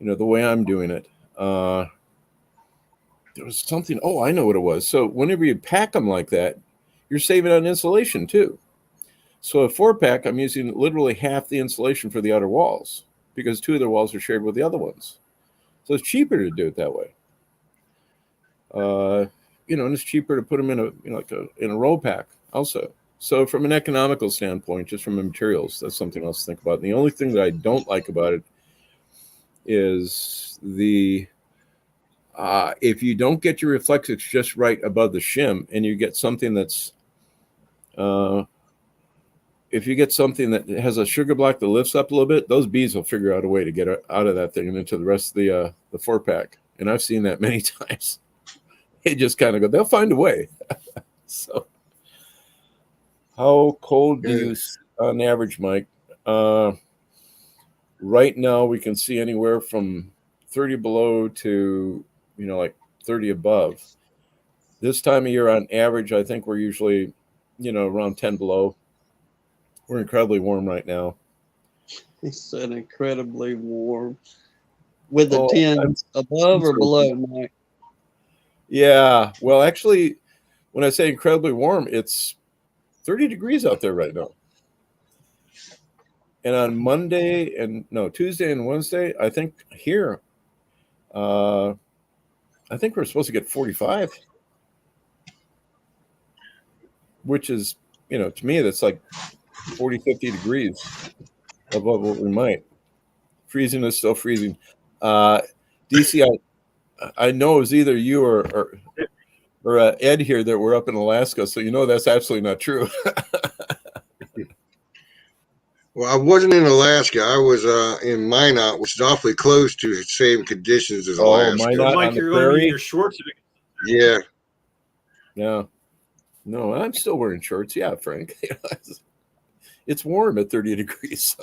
the way I'm doing it. There was something, I know what it was. So whenever you pack them like that, you're saving on insulation too. So a 4-pack, I'm using literally half the insulation for the outer walls, because 2 of the walls are shared with the other ones. So it's cheaper to do it that way. And it's cheaper to put them in a roll pack also. So from an economical standpoint, just from the materials, that's something else to think about. And the only thing that I don't like about it is if you don't get your reflectix just right above the shim, and you get something that's if you get something that has a sugar block that lifts up a little bit, those bees will figure out a way to get out of that thing and into the rest of the 4-pack. And I've seen that many times. They just kind of go, they'll find a way. So how cold do you, on average, Mike? Right now we can see anywhere from 30 below to, like 30 above. This time of year on average, I think we're usually, around 10 below. We're incredibly warm right now. He said incredibly warm. With the 10 above or below, Mike? Yeah. Well, actually, when I say incredibly warm, it's 30 degrees out there right now. And on Tuesday and Wednesday, I think here, I think we're supposed to get 45, which is, to me, that's like 40, 50 degrees above what we might. Freezing is still freezing. DC, I know it was either you or Ed here that were up in Alaska, so that's absolutely not true. Well, I wasn't in Alaska. I was in Minot, which is awfully close to the same conditions as Alaska. Minot Mike, on the you're going to prairie? need your shorts. Yeah. Yeah. No, I'm still wearing shorts. Yeah, Frank. It's warm at 30 degrees.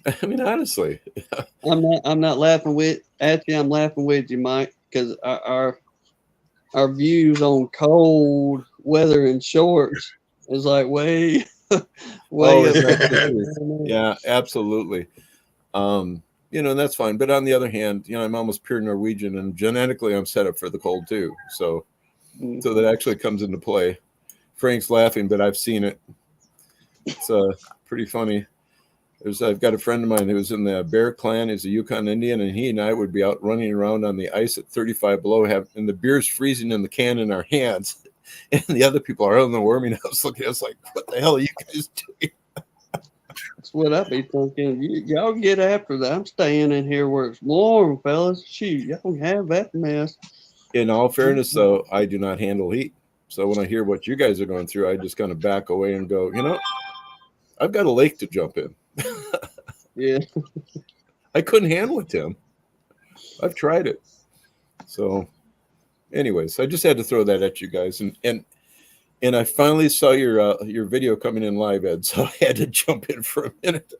I mean, honestly. I'm not laughing at you. I'm laughing with you, Mike, because our views on cold weather and shorts is like way up. Yeah, absolutely. And that's fine. But on the other hand, I'm almost pure Norwegian, and genetically I'm set up for the cold too. So that actually comes into play. Frank's laughing, but I've seen it. It's pretty funny. I've got a friend of mine who was in the Bear Clan. He's a Yukon Indian, and he and I would be out running around on the ice at 35 below, and the beer's freezing in the can in our hands, and the other people are out in the warming house looking at us like, "What the hell are you guys doing?" That's what I be thinking. Y'all get after that. I'm staying in here where it's warm, fellas. Shoot, y'all can have that mess. In all fairness, though, I do not handle heat. So when I hear what you guys are going through, I just kind of back away and go, I've got a lake to jump in. Yeah. I couldn't handle it, Tim. I've tried it. So anyways, I just had to throw that at you guys. And I finally saw your video coming in live, Ed, so I had to jump in for a minute.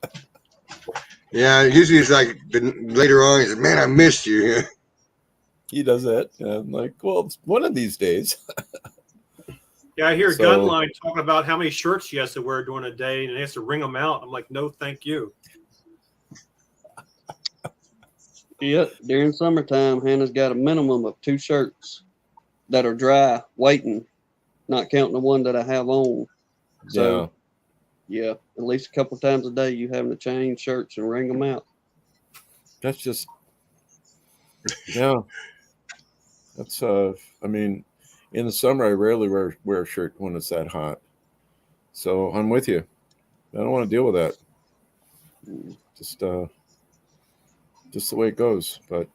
Yeah, usually it's like later on, he says, man, I missed you. He does that. And I'm like, well, it's one of these days. Yeah, I hear So- Gunline talking about how many shirts he has to wear during a day, and he has to wring them out. I'm like, no, thank you. Yep. During summertime, Hannah's got a minimum of 2 shirts that are dry, waiting, not counting the one that I have on. So, yeah, at least a couple times a day, you having to change shirts and wring them out. That's just, yeah. That's, I mean, in the summer, I rarely wear a shirt when it's that hot. So I'm with you. I don't want to deal with that. Just the way it goes. But,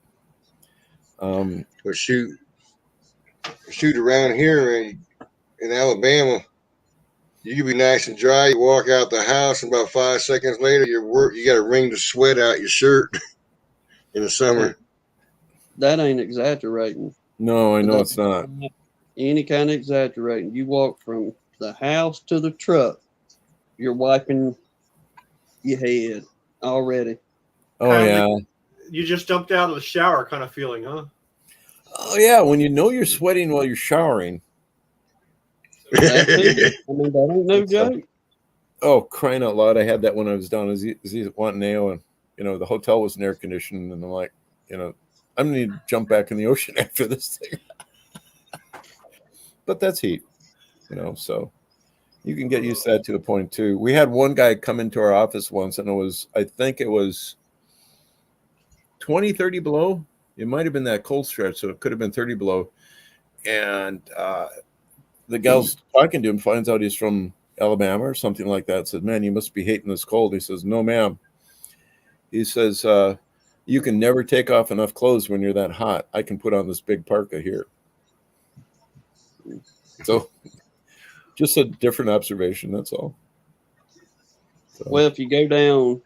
Well, shoot around here in Alabama, you can be nice and dry. You walk out the house, and about 5 seconds later, you got to wring the sweat out your shirt in the summer. That ain't exaggerating. no, I know it's not. Any kind of exaggerating. You walk from the house to the truck, you're wiping your head already. Oh, Kinda yeah. You just jumped out of the shower kind of feeling, huh? Oh, yeah. When you know you're sweating while you're showering. That too. I mean, that ain't no joke. Oh, crying out loud. I had that when I was down at Guantanamo, and, the hotel wasn't air conditioned. And I'm like, I'm going to need to jump back in the ocean after this thing. But that's heat, so you can get used to that to a point too. We had one guy come into our office once, and I think it was 20, 30 below. It might have been that cold stretch, so it could have been 30 below. And the gal's talking to him, finds out he's from Alabama or something like that, said, man, you must be hating this cold. He says, no, ma'am. He says, you can never take off enough clothes when you're that hot. I can put on this big parka here. So just a different observation, that's all. So, Well, if you go down,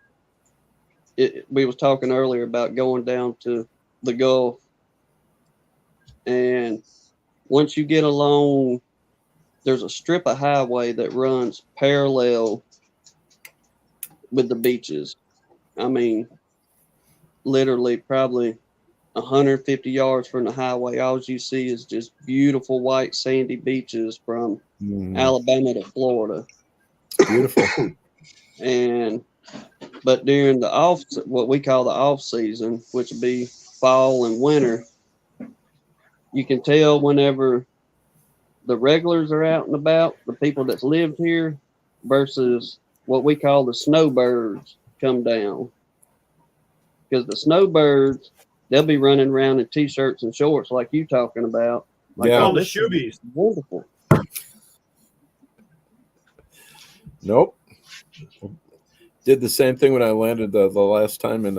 we was talking earlier about going down to the Gulf, and once you get along, there's a strip of highway that runs parallel with the beaches. I mean, literally probably 150 yards from the highway, all you see is just beautiful white sandy beaches from Alabama to Florida. beautiful. But during the what we call the off season, which would be fall and winter, you can tell whenever the regulars are out and about, the people that's lived here, versus what we call the snowbirds come down. Because the snowbirds, they'll be running around in t-shirts and shorts like you talking about. Like, Yeah. Oh, the this is shoebies. wonderful. Nope. Did the same thing when I landed the last time in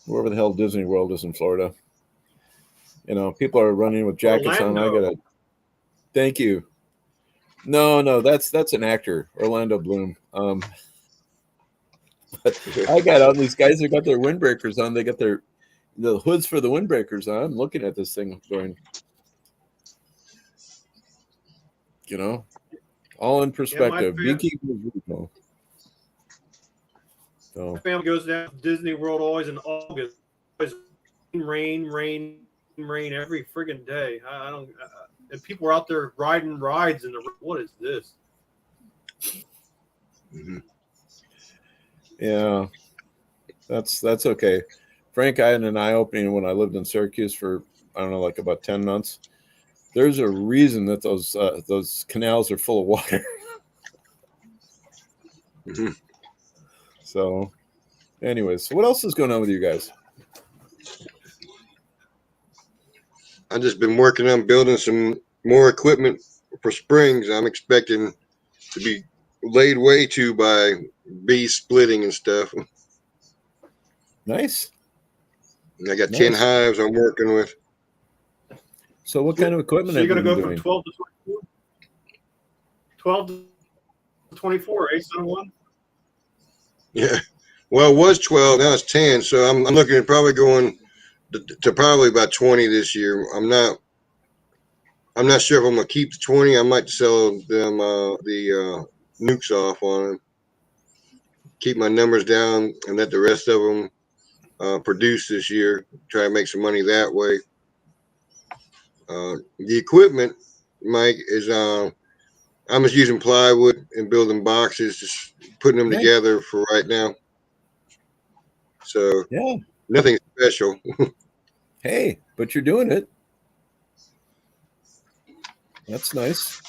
wherever the hell Disney World is in Florida. People are running with jackets on. I Orlando. gotta. Thank you. No, that's an actor, Orlando Bloom. But I got all these guys that got their windbreakers on. They got the hoods for the windbreakers on. I'm looking at this thing going, all in perspective. fam- Beekeepers regional. So My family goes down to Disney World always in August. Always rain every friggin' day. I don't. And people are out there riding rides in the. What is this? Mhm. yeah, that's okay. Frank, I had an eye opening when I lived in Syracuse for like about 10 months. There's a reason that those canals are full of water. Mhm. So, anyways, so what else is going on with you guys? I've just been working on building some more equipment for springs. I'm expecting to be laid way to by bees splitting and stuff. Nice. And I got 10 Nice. hives I'm working with. So what kind of equipment So you're have going to you go been from doing? 12 to 24? 12 to 24, eh, son of one? Yeah. Well, it was 12. Now it's 10. So I'm looking at probably going to probably about 20 this year. I'm not sure if I'm going to keep the 20. I might sell them the nukes off on them. Keep my numbers down and let the rest of them produce this year. Try to make some money that way. The equipment, Mike, is I'm just using plywood and building boxes, just putting them Nice. together for right now. So Yeah. nothing special. Hey, but you're doing it. That's nice.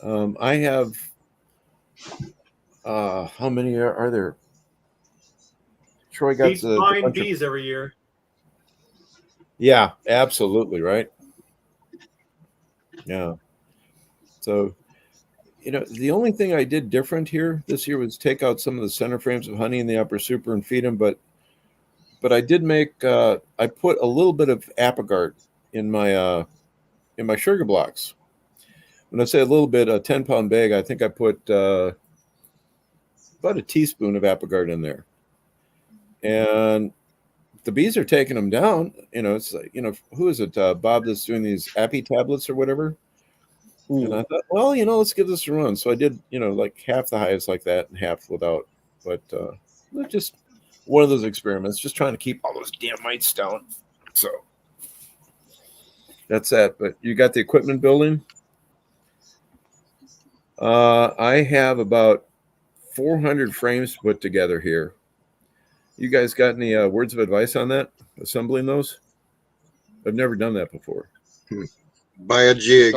I have how many are there? Troy got Beats the buying bunch of- bees every year. Yeah, absolutely right. Yeah. So, the only thing I did different here this year was take out some of the center frames of honey in the upper super and feed them, but I did make I put a little bit of Apogart in my sugar blocks. When I say a little bit, a 10-pound bag, I think I put about a teaspoon of Apogart in there, and the bees are taking them down. It's like, who is it? Bob that's doing these Appy tablets or whatever. And I thought, well, let's give this a run. So I did, like half the hives like that and half without. But just one of those experiments, just trying to keep all those damn mites down. So that's that. But you got the equipment building. I have about 400 frames put together here. You guys got any words of advice on that? Assembling those? I've never done that before. Buy a jig.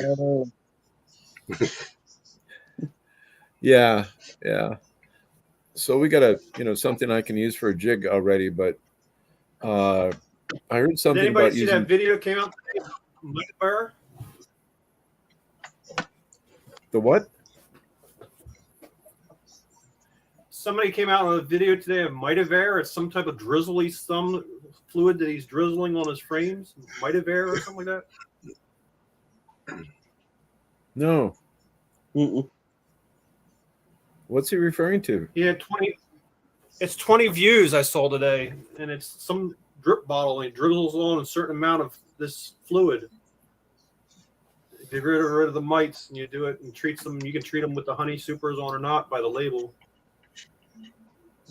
Yeah. So we got something I can use for a jig already, but I heard Did something anybody about see using that video came out today? Mudbear? the what? Somebody came out with a video today of Mitavare. It's some type of drizzly some fluid that he's drizzling on his frames. Mitavare or something like that. No. Mm-mm. What's he referring to? He had 20. It's 20 views I saw today, and it's some drip bottle. And he drizzles on a certain amount of this fluid. Get rid of the mites, and you do it and treats them. You can treat them with the honey supers on or not by the label.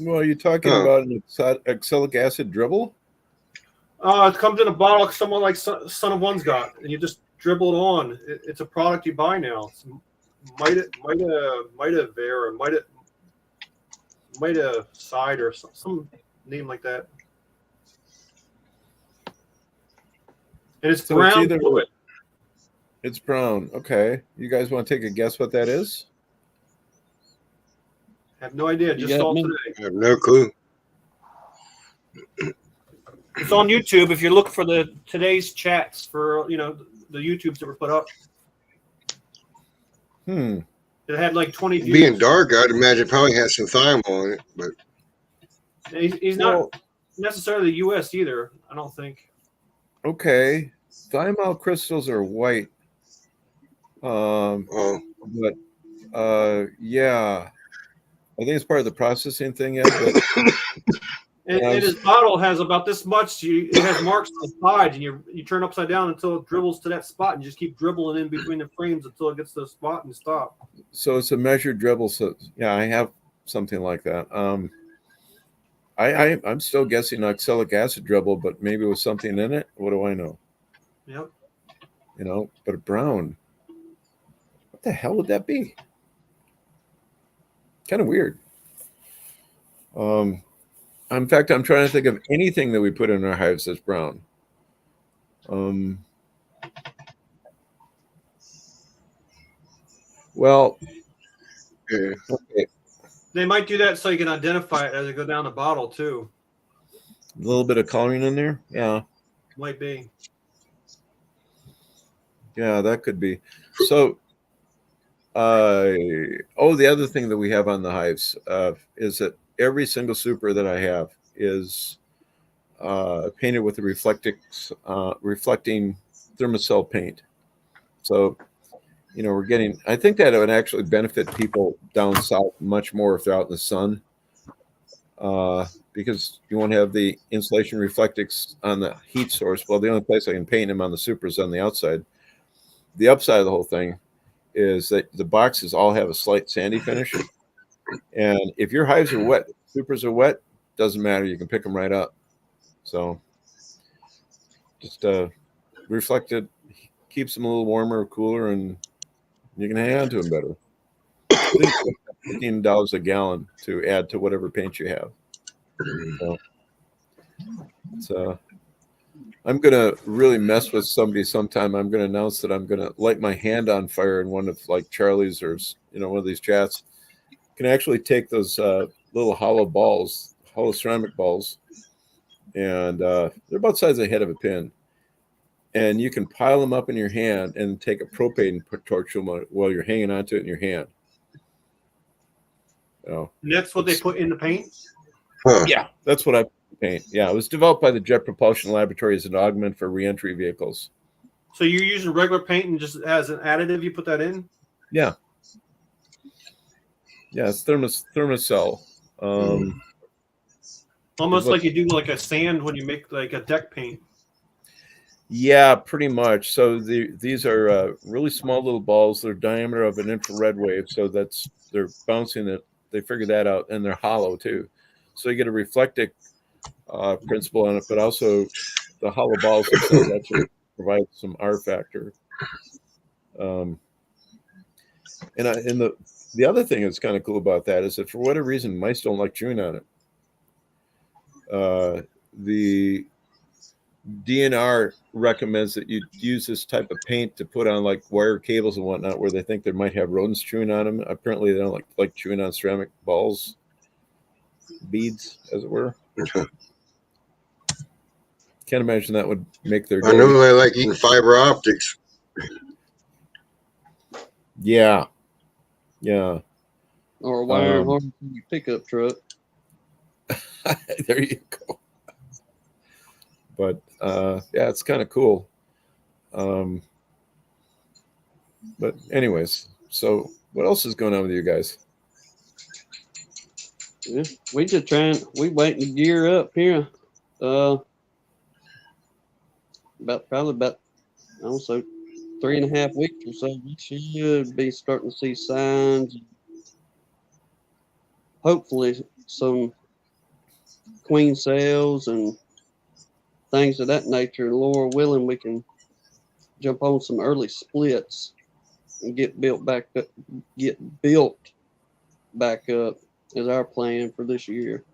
Well, are you talking about an oxalic acid dribble? It comes in a bottle, someone like Son of One's got, and you just dribble it on. It's a product you buy now. It's Mitavare or Mitaside or some name like that. And it's So brown it's fluid. It's brown. Okay. You guys want to take a guess what that is? I have no idea. Just got saw it me. today. I have no clue. It's on YouTube. If you look for today's chats for the YouTubes that were put up, it had like 20 views. Being dark, I'd imagine probably has some thyme on it, but He's not necessarily the U.S. either. I don't think. Okay. Thymol crystals are white. oh, But yeah. I think it's part of the processing thing yet, but And his bottle has about this much. It has marks on the sides, and you turn upside down until it dribbles to that spot, and you just keep dribbling in between the frames until it gets to the spot and stop. so it's a measured dribble. So yeah, I have something like that. I'm still guessing oxalic acid dribble, but maybe with something in it. What do I know? Yep. But a brown. What the hell would that be? Kind of weird. In fact, I'm trying to think of anything that we put in our hives that's brown. Well, yeah. okay. They might do that so you can identify it as they go down the bottle too. A little bit of coloring in there. Yeah. Might be. Yeah, that could be. So The other thing that we have on the hives is that every single super that I have is painted with a reflecting thermocell paint. So, we're getting. I think that it would actually benefit people down south much more if they're out in the sun, because you won't have the insulation reflectix on the heat source. Well, the only place I can paint them on the super is on the outside. The upside of the whole thing is that the boxes all have a slight sandy finish, and if your hives are wet, supers are wet, doesn't matter. You can pick them right up. So, just reflected keeps them a little warmer or cooler, and you can hang on to them better. $15 a gallon to add to whatever paint you have. So I'm gonna really mess with somebody sometime. I'm gonna announce that I'm gonna light my hand on fire in one of like Charlie's or one of these chats. You can actually take those little hollow ceramic balls, and they're about the size of the head of a pin. And you can pile them up in your hand and take a propane torch while you're hanging onto it in your hand. And that's what they put in the paint? Huh. Yeah, that's what I paint. Yeah, it was developed by the Jet Propulsion Laboratory as an augment for reentry vehicles. So you're using regular paint and just as an additive, you put that in? Yeah. Yeah, it's thermocell. Almost like you do like a sand when you make like a deck paint. Yeah, pretty much. So these are really small little balls. They're diameter of an infrared wave, so they're bouncing it. They figured that out, and they're hollow too. So you get a reflective principle on it, but also the hollow balls themselves actually provide some R factor. And the other thing that's kind of cool about that is that for whatever reason, mice don't like chewing on it. The DNR recommends that you use this type of paint to put on like wire cables and whatnot, where they think they might have rodents chewing on them. Apparently, they don't like chewing on ceramic balls, beads, as it were. Can't imagine that would make their. I know they like eating fiber optics. Yeah. Or a wire harness in your pickup truck. There you go. But yeah, it's kind of cool. But anyways, so what else is going on with you guys? Yeah, we waiting to gear up here. Probably about I don't know, 3.5 weeks or so. We should be starting to see signs. Hopefully, some queen cells and things of that nature. Lord willing, we can jump on some early splits and get built back up. Is our plan for this year.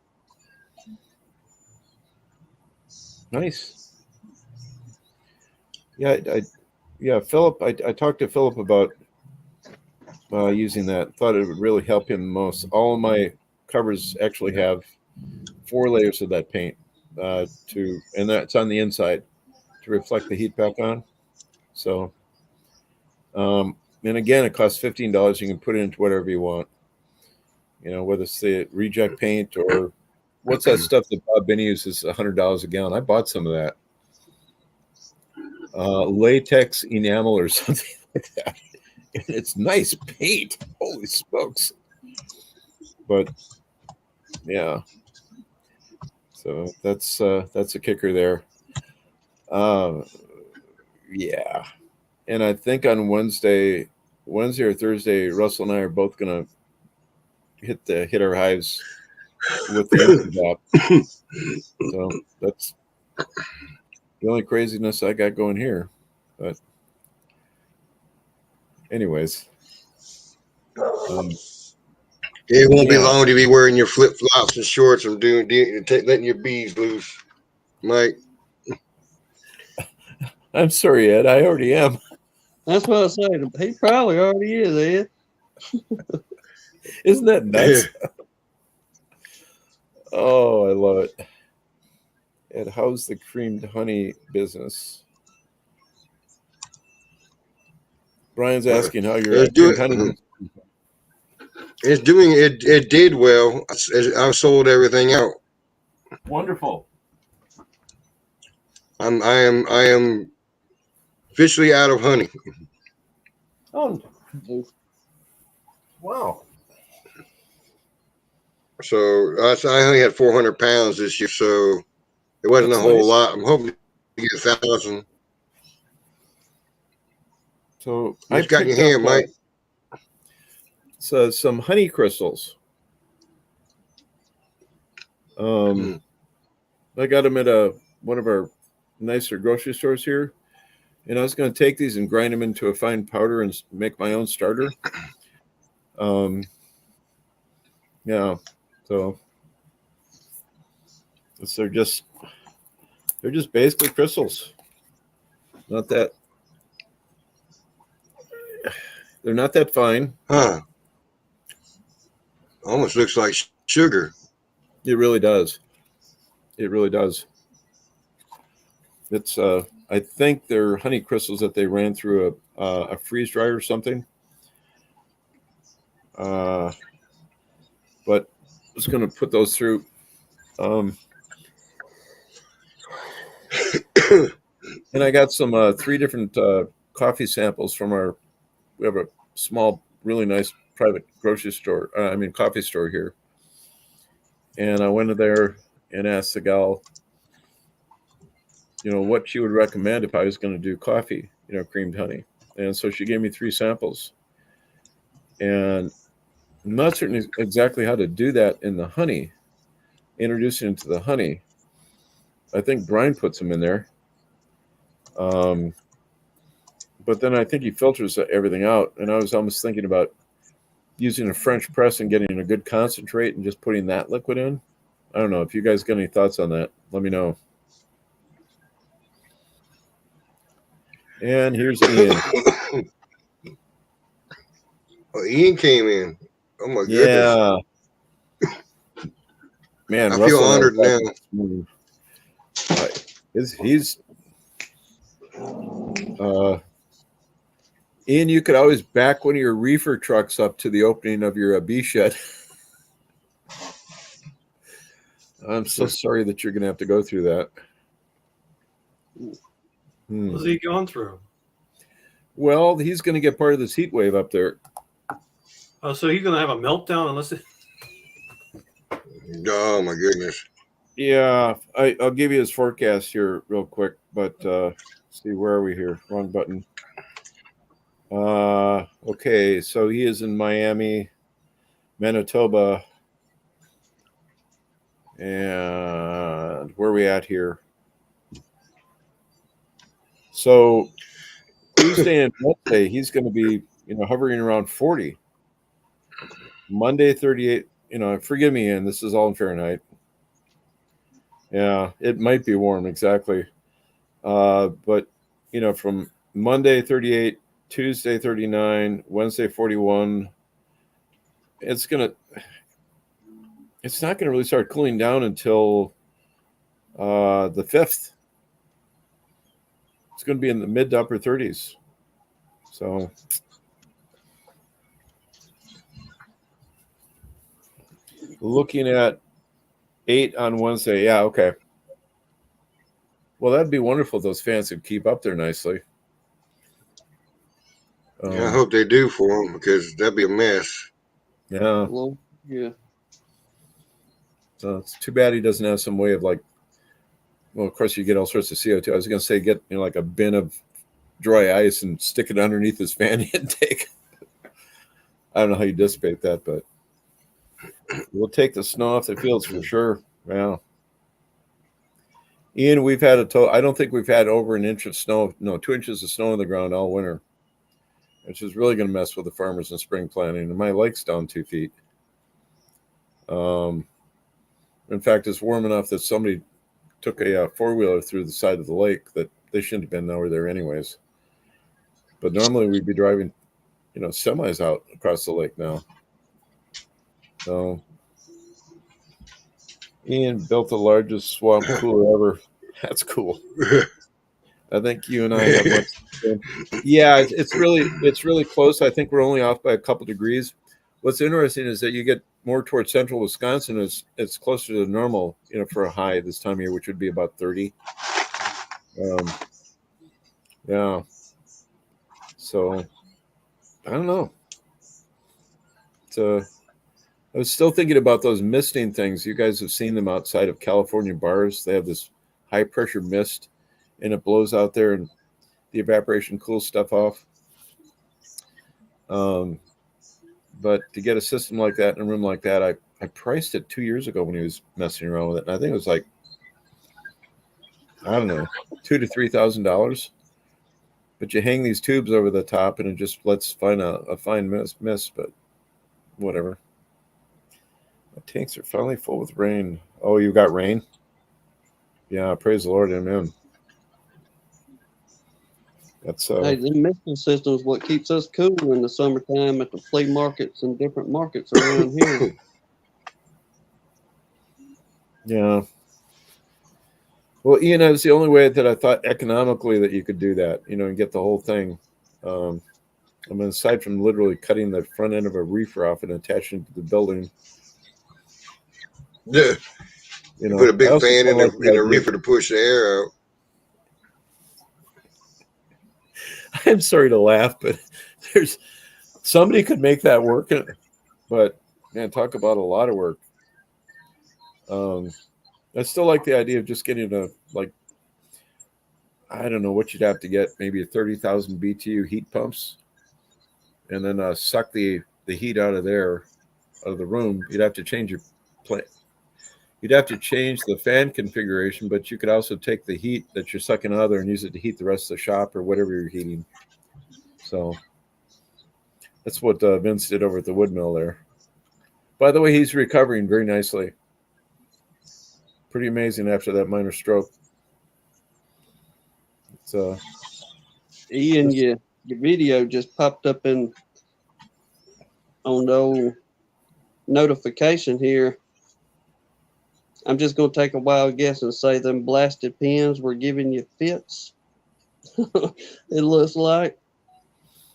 Nice. Yeah, Philip. I talked to Philip about using that. Thought it would really help him most. All of my covers actually have 4 layers of that paint and that's on the inside to reflect the heat back on. So, and again, it costs $15. You can put it into whatever you want. Whether it's the reject paint or what's that stuff that Bob Benny uses, $100 a gallon. I bought some of that. Latex enamel or something like that. And it's nice paint. Holy smokes. But yeah. So that's a kicker there. Yeah. And I think on Wednesday or Thursday, Russell and I are both gonna hit our hives with the drop. So that's the only craziness I got going here. But anyways. It won't be long to be wearing your flip flops and shorts and letting your bees loose, Mike. I'm sorry, Ed. I already am. That's what I said. He probably already is, Ed. Isn't that nuts? Oh, I love it. Ed, how's the creamed honey business? Brian's asking how your creamed honey It's doing it. It did well. I've sold everything out. Wonderful. I am officially out of honey. Oh, wow. So I only had 400 pounds this year, so it wasn't That's a whole nice. lot. I'm hoping to get 1,000. So What's got in your hand, Mike? So some honey crystals. I got them at one of our nicer grocery stores here, and I was going to take these and grind them into a fine powder and make my own starter. Yeah, so they're just basically crystals. They're not that fine. Huh? Almost looks like sugar. It really does. It really does. It's I think they're honey crystals that they ran through a freeze dryer or something. But I was going to put those through. And I got some 3 different coffee samples from we have a small, really nice private grocery store. Coffee store here. And I went in there and asked the gal, what she would recommend if I was going to do coffee, creamed honey. And so she gave me 3 samples. And I'm not certain exactly how to do that in the honey, introduce it into the honey. I think Brian puts them in there. But then I think he filters everything out. And I was almost thinking about using a French press and getting a good concentrate and just putting that liquid in. I don't know. If you guys got any thoughts on that, let me know. And here's Ian. Oh, Ian came in. Oh my goodness. Yeah. Man, I feel honored now. Ian, you could always back one of your reefer trucks up to the opening of your bee shed. I'm so sorry that you're going to have to go through that. What's he going through? Well, he's going to get part of this heat wave up there. Oh, so he's going to have a meltdown unless it... Oh my goodness. Yeah, I'll give you his forecast here real quick, but see, where are we here? Wrong button. Okay, so he is in Miami, Manitoba, and where are we at here? So Tuesday and Wednesday, he's going to be, hovering around 40. Monday, 38. Forgive me, Ian, this is all in Fahrenheit. Yeah, it might be warm, exactly. But, from Monday, 38, Tuesday, 39, Wednesday, 41. It's not going to really start cooling down until the 5th. It's going to be in the mid to upper 30s. So looking at 8 on Wednesday. Yeah, okay. Well, that'd be wonderful if those fans could keep up there nicely. I hope they do for him, because that'd be a mess. Yeah. Well, yeah. So it's too bad he doesn't have some way of well, of course you get all sorts of CO2. I was going to say get like a bin of dry ice and stick it underneath his fan intake. I don't know how you dissipate that, but we'll take the snow off the fields for sure. Yeah. Ian, we've had I don't think we've had over an inch of snow. No, 2 inches of snow on the ground all winter, which is really going to mess with the farmers in spring planting. And my lake's down 2 feet. In fact, it's warm enough that somebody took a 4-wheeler through the side of the lake that they shouldn't have been over there anyways. But normally we'd be driving, semis out across the lake now. So Ian built the largest swamp cooler ever. That's cool. I think you and I have much. Yeah, it's really close. I think we're only off by a couple degrees. what's interesting is that you get more towards central Wisconsin. It's closer to normal, for a high this time of year, which would be about 30. Yeah. So I don't know. I was still thinking about those misting things. You guys have seen them outside of California bars. They have this high pressure mist, and it blows out there, and the evaporation cools stuff off. But to get a system like that in a room like that, I priced it 2 years ago when he was messing around with it, and I think it was like, I don't know, $2,000 to $3,000. But you hang these tubes over the top, and it just lets find a fine mist. But whatever. My tanks are finally full with rain. Oh, you got rain? Yeah, praise the Lord, amen. That's Hey, the misting system is what keeps us cool in the summertime at the flea markets and different markets around here. Yeah. Well, Ian, that's the only way that I thought economically that you could do that, and get the whole thing. I mean, aside from literally cutting the front end of a reefer off and attaching it to the building. Yeah. Put a big fan in the reefer to push the air out. I'm sorry to laugh, but somebody could make that work. But man, talk about a lot of work. I still like the idea of just getting I don't know what you'd have to get, maybe a 30,000 BTU heat pumps, and then suck the heat out of the room. You'd have to change your plant. You'd have to change the fan configuration, but you could also take the heat that you're sucking out of there and use it to heat the rest of the shop or whatever you're heating. So that's what Vince did over at the wood mill there. By the way, he's recovering very nicely. Pretty amazing after that minor stroke. Ian, your video just popped up on the old notification here. I'm just going to take a wild guess and say them blasted pins were giving you fits. It looks like.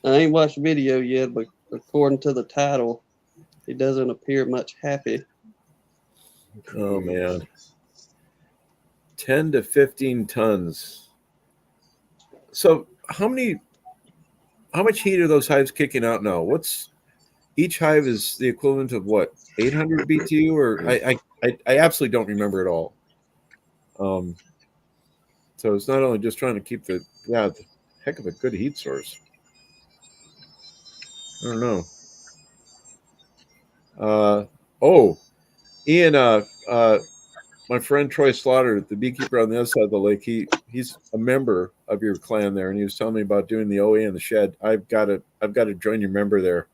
I ain't watched the video yet, but according to the title, it doesn't appear much happy. Oh, man. 10 to 15 tons. So how much heat are those hives kicking out now? Each hive is the equivalent of what, 800 BTU? Or I absolutely don't remember at all. So it's not only just trying to keep the heck of a good heat source. I don't know. Ian, my friend Troy Slaughter, the beekeeper on the other side of the lake, he's a member of your clan there, and he was telling me about doing the OE in the shed. I've got to join your member there,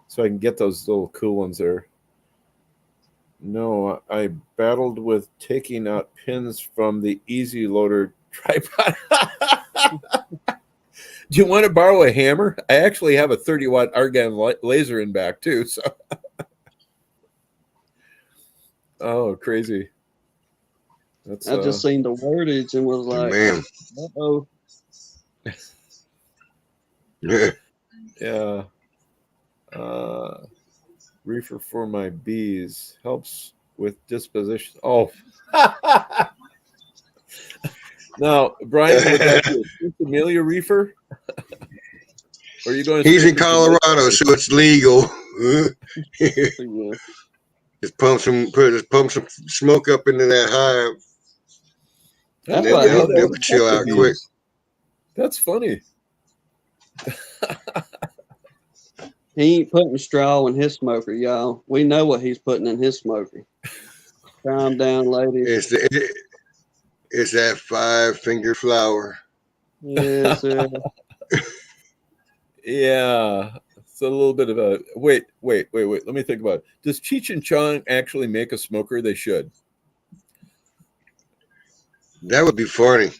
so I can get those little cool ones there. No, I battled with taking out pins from the Easy Loader tripod. Do you want to borrow a hammer? I actually have a 30-watt argon laser in back too. So, oh, crazy! I just seen the wordage and was like, man. Uh-oh. Yeah. Yeah. Reefer for my bees helps with disposition. Oh. Now, Brian, would that be a Amelia reefer? Or are you going? He's in Colorado, so it's legal. Just pump some smoke up into that hive, and then they'll chill out quick. That's funny. He ain't putting straw in his smoker, y'all. We know what he's putting in his smoker. Calm down, ladies. It's that 5-finger flower. Yes, sir. Yeah. It's a little bit of a wait. Let me think about it. Does Cheech and Chong actually make a smoker? They should. That would be funny.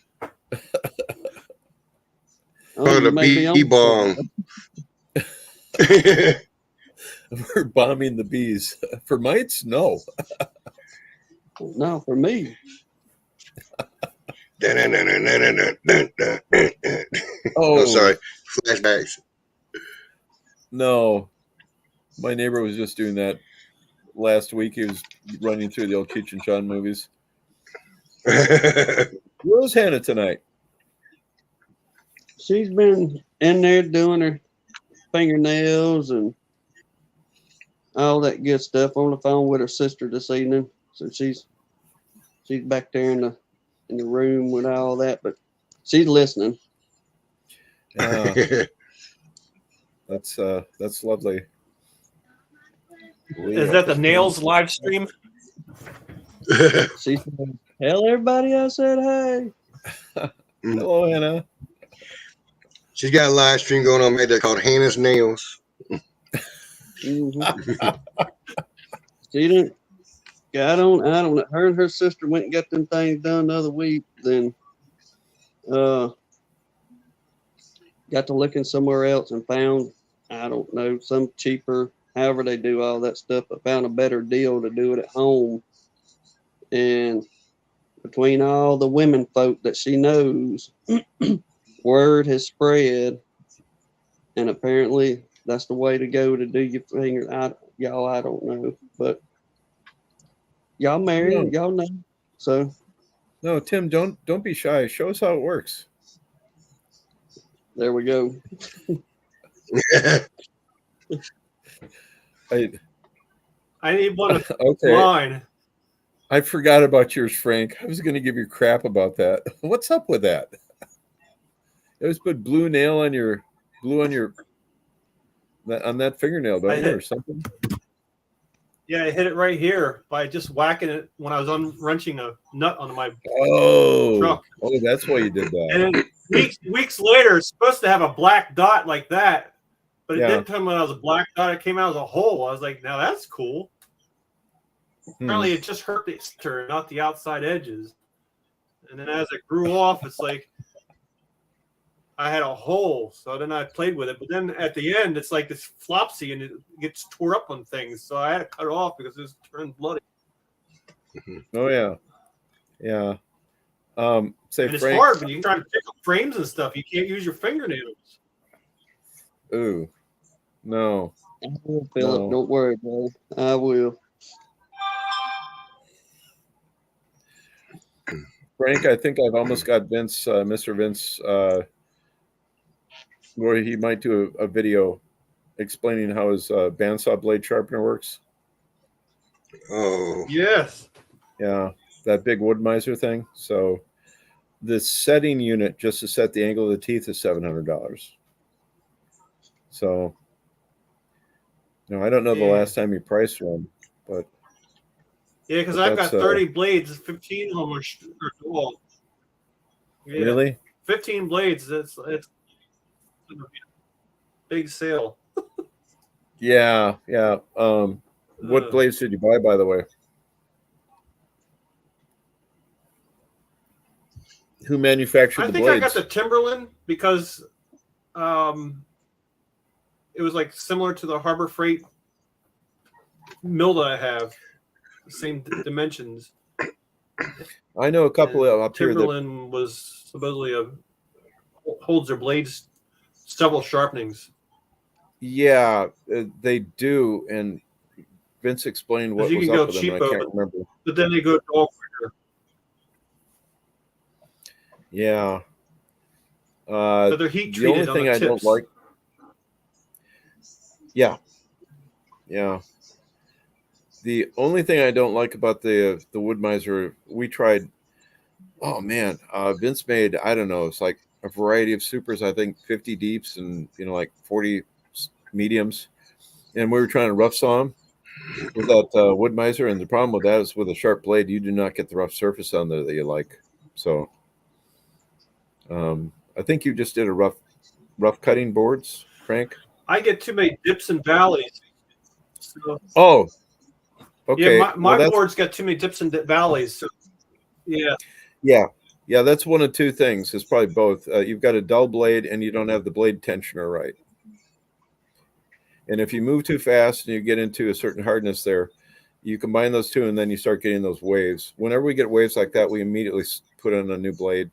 The bee bomb. We're bombing the bees. For mites? No. No, for me. Oh, sorry. Flashbacks. No. My neighbor was just doing that last week. He was running through the old Cheech and Chong movies. Where's Hannah tonight? She's been in there doing her fingernails and all that good stuff on the phone with her sister this evening. So she's back there in the room with all that, but she's listening. That's lovely. Is that the nails live stream? She said, "Tell everybody I said hey." Hello, Hannah. She's got a live stream going on, made that called Hannah's Nails. Mhm. She didn't. I don't know. Her and her sister went and got them things done the other week. Then, got to looking somewhere else and found, I don't know, some cheaper. However they do all that stuff, but found a better deal to do it at home. And between all the women folk that she knows, word has spread, and apparently that's the way to go to do your finger. Y'all, I don't know, but y'all married, y'all know. So No, Tim, don't be shy. Show us how it works. there we go. I need one of Okay. mine. I forgot about yours, Frank. I was going to give you crap about that. What's up with that? It was put blue on that fingernail, don't you, or something? Yeah, I hit it right here by just whacking it when I was wrenching a nut on my truck. Oh, that's why you did that. And then weeks later, it's supposed to have a black dot like that, but it didn't come out as a black dot. It came out as a hole. I was like, now that's cool. Apparently, it just hurt the center, not the outside edges. And then as it grew off, it's like I had a hole. So then I played with it. But then at the end, it's like this flopsy and it gets tore up on things. So I had to cut it off because it was turned bloody. Oh, yeah. Yeah. Say, And it's Frank. hard when you're trying to pick up frames and stuff. You can't use your fingernails. Ooh. No. I will, Philip. Don't worry, bro. I will. Frank, I think I've almost got Vince, Mr. Vince, where he might do a video explaining how his bandsaw blade sharpener works. Oh. Yes. Yeah, that big wood miser thing. So the setting unit just to set the angle of the teeth is $700. So, I don't know the last time he priced one, but yeah, because I've got 30 blades, 15 of them are dual. Yeah. Really? 15 blades. It's a big sale. Yeah. What blades did you buy, by the way? Who manufactured the blades? I got the Timberland because it was like similar to the Harbor Freight mill that I have, the same dimensions. I know a couple of up here. Timberland was supposedly holds their blades several sharpenings. Yeah, they do, and Vince explained what was up with them. And I can't remember. But then they go all quicker. Yeah. So they're heat treated. The only thing I don't like. Yeah. The only thing I don't like about the wood miser, we tried. Oh man, Vince made, I don't know, it's like a variety of supers. I think 50 deeps and like 40 mediums, and we were trying to rough saw them with that wood miser. And the problem with that is with a sharp blade, you do not get the rough surface on there that you like. So, I think you just did a rough cutting boards, Frank. I get too many dips and valleys. So, okay. Yeah, my board's got too many dips and valleys. So, yeah. That's one of two things. It's probably both. You've got a dull blade and you don't have the blade tensioner right. And if you move too fast and you get into a certain hardness there, you combine those two and then you start getting those waves. Whenever we get waves like that, we immediately put in a new blade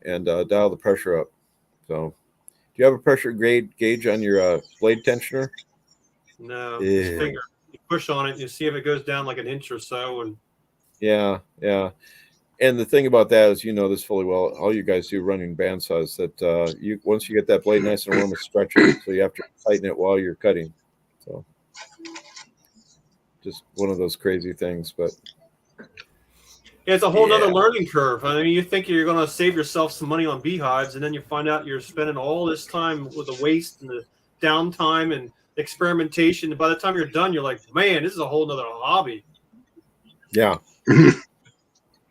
and dial the pressure up. So, do you have a pressure gauge on your blade tensioner? No, Yeah. just finger. You push on it, and you see if it goes down like an inch or so, and Yeah. And the thing about that is, you know this fully well. All you guys do running bandsaws that you once you get that blade nice and warm, it's stretching, so you have to tighten it while you're cutting. So, just one of those crazy things. But yeah, it's a whole Yeah. nother learning curve. I mean, you think you're going to save yourself some money on beehives, and then you find out you're spending all this time with the waste and the downtime and experimentation. And by the time you're done, you're like, man, this is a whole nother hobby. yeah,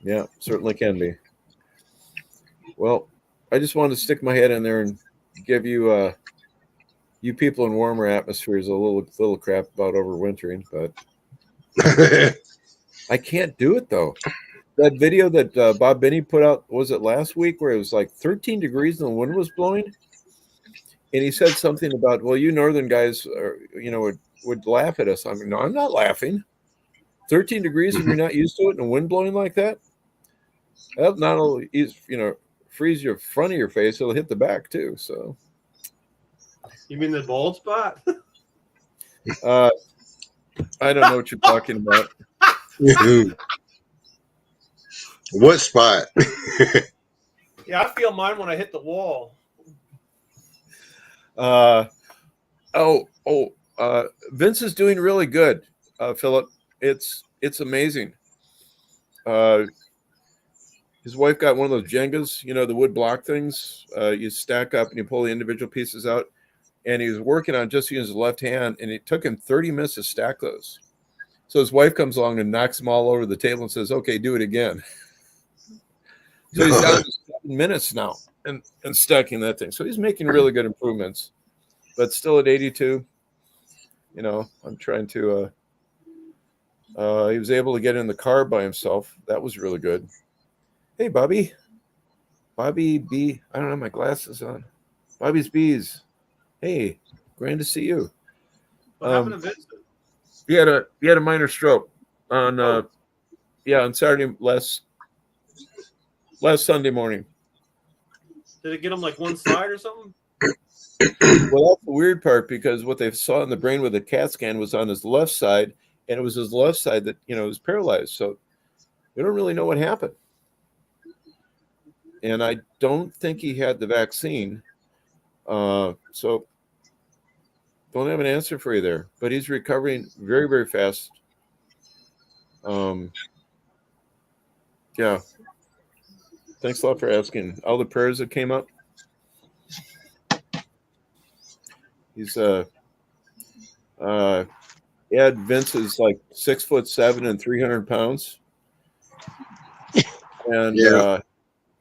yeah, certainly can be. Well, I just wanted to stick my head in there and give you you people in warmer atmospheres a little crap about overwintering, but I can't do it though. That video that Bob Binney put out, was it last week, where it was like 13 degrees and the wind was blowing, and he said something about, well, you northern guys would laugh at us. I mean, no, I'm not laughing. 13 degrees and you're not used to it, and the wind blowing like that, that not only is freeze your front of your face, it'll hit the back too. So You mean the bald spot? I don't know what you're talking about. What spot? Yeah, I feel mine when I hit the wall. Vince is doing really good, Philip. It's amazing. His wife got one of those Jengas, the wood block things. You stack up and you pull the individual pieces out. And he was working on just using his left hand, and it took him 30 minutes to stack those. So his wife comes along and knocks them all over the table and says, "Okay, do it again." So he's down to 7 minutes now and stacking that thing. So he's making really good improvements, but still at 82, I'm trying to. He was able to get in the car by himself. That was really good. Hey, Bobby B. I don't have my glasses on. Bobby's Bees. Hey, grand to see you. What happened to Vincent? He had a minor stroke on on Saturday last Sunday morning. Did it get him like one side or something? Well, that's the weird part, because what they saw in the brain with the CAT scan was on his left side, and it was his left side that was paralyzed. So we don't really know what happened, and I don't think he had the vaccine. So don't have an answer for you there, but he's recovering very, very fast. Yeah. Thanks a lot for asking. All the prayers that came up. He's Ed Vince is like 6'7" and 300 pounds. And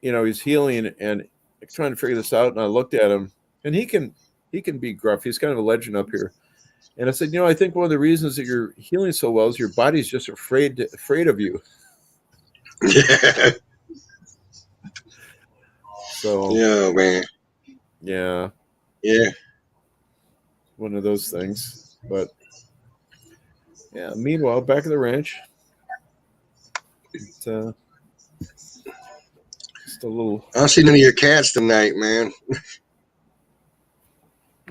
he's healing and trying to figure this out. And I looked at him, and he can be gruff. He's kind of a legend up here. And I said, I think one of the reasons that you're healing so well is your body's just afraid of you. So Yeah, man. Yeah. One of those things. But yeah, meanwhile, back at the ranch, it's just a little. I don't see none of your cats tonight, man.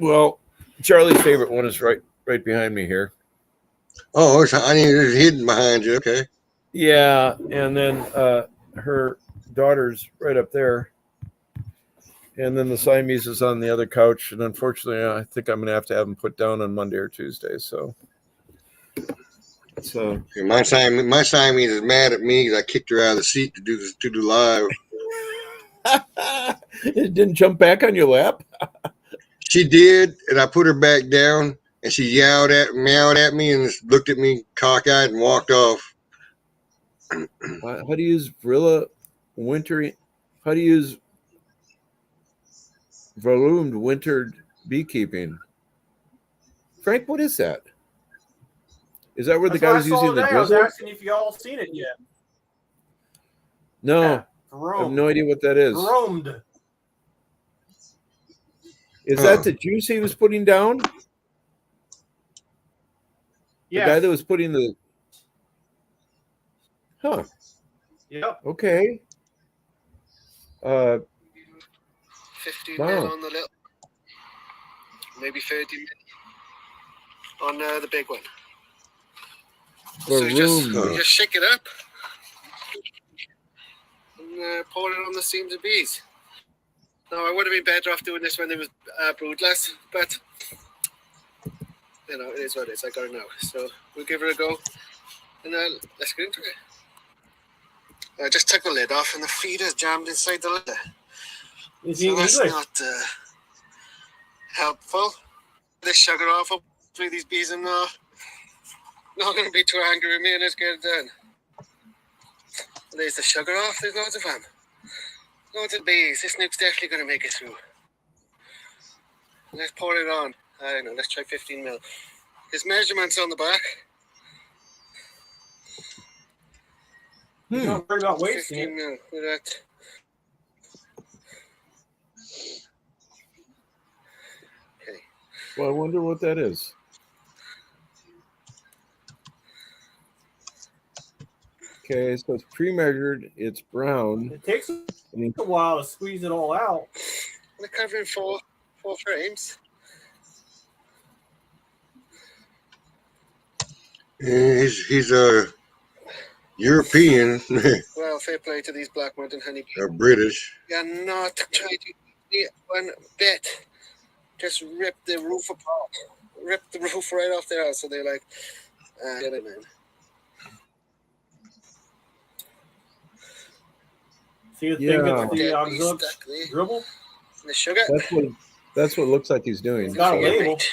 Well, Charlie's favorite one is right behind me here. Oh, it's hidden behind you. Okay. Yeah, and then her daughter's right up there. And then the Siamese is on the other couch. And unfortunately, I think I'm going to have them put down on Monday or Tuesday. So my Siamese is mad at me because I kicked her out of the seat to do live. It didn't jump back on your lap? She did, and I put her back down, and she meowed at me, and just looked at me cockeyed and walked off. How do you use Vrilla wintering? How do you use volumed wintered beekeeping? Frank, what is that? Is that where the guy was using the I was drizzle? asking if y'all seen it yet. No, Yeah, I have no idea what that is. Roamed. Is that the juice he was putting down? Yeah. The guy that was putting the. Huh. Yep. Okay. 15 Wow. minutes on the little, maybe 30 minutes. on the big one. Or So you just, room. you just shake it up and pour it on the seams of bees. No, I would have been better off doing this when there was broodless, but you know, it is what it is. I got it now. So we'll give it a go and let's get into it. I just took the lid off and the feeder's jammed inside the lid. Is So that's not helpful. The sugar off. Hopefully these bees are not going to be too angry with me and let's get it done. There's the sugar off. There's loads of them. Loads of bees. This nuke's definitely going to make it through. Let's pour it on. I don't know. Let's try 15 mil. His measurements on the back. Don't worry about wasting 15 it. mil. Look at that. Okay. Well, I wonder what that is. Okay, so it's pre-measured. It's brown. It takes a while to squeeze it all out. We're covering four frames. He's a European Well, fair play to these Black Mountain honeybees. or British. You're not trying to eat one bit. Just rip the roof apart. Rip the roof right off their house. So they're like, get it, man. See the Yeah. thing that's the Dead auxiliary bees stuck there. dribble? And the sugar. That's what it looks like he's doing. It's got a Yeah, label. right.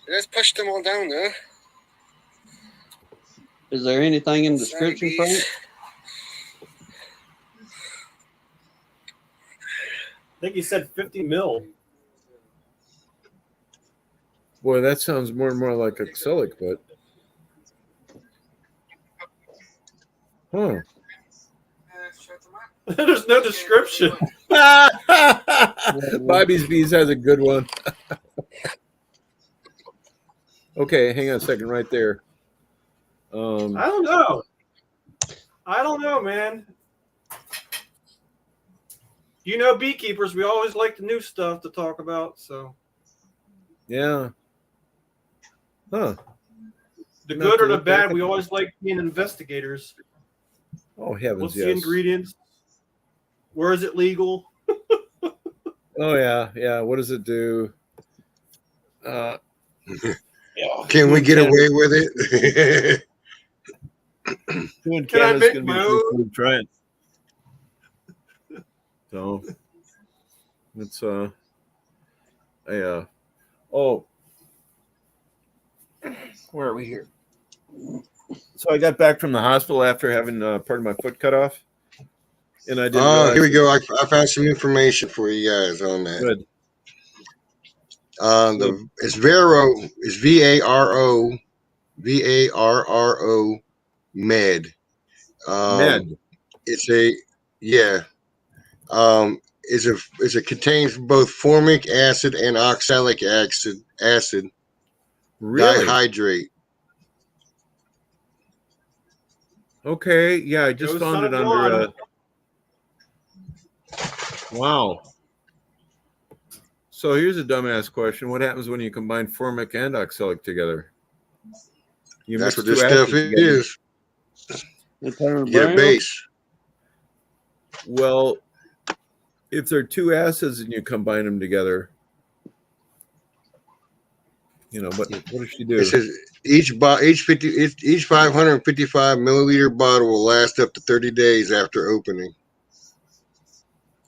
Let's push them all down there. Is there anything in the description, Sorry, Frank? bees. I think he said 50 mil. Boy, that sounds more and more like acrylic, but huh. There's no description. Bobby's Bees has a good one. Okay, hang on a second right there. I don't know, man. You know, beekeepers, we always like the new stuff to talk about. So Yeah. Huh. the Not good to or the look back bad, at we the- always like being investigators. Oh heavens, What's yes. the ingredients? Where is it legal? Oh yeah. What does it do? Can we get away with it? Can I make my own? Try it. So it's where are we here? So I got back from the hospital after having part of my foot cut off, and I didn't. Oh, realize- here we go. I found some information for you guys on that. Good. It's Varo. It's VARO Med. Med. It's a contains both formic acid and oxalic acid Really? dihydrate. Okay. Yeah, I just Goes found it son of under. John. Wow. So here's a dumbass question: what happens when you combine formic and oxalic together? You That's mix what this two stuff acids together. is. It turned You get a brown? base. Well, if there are two acids and you combine them together, what does she do? It says each 555 milliliter bottle will last up to 30 days after opening.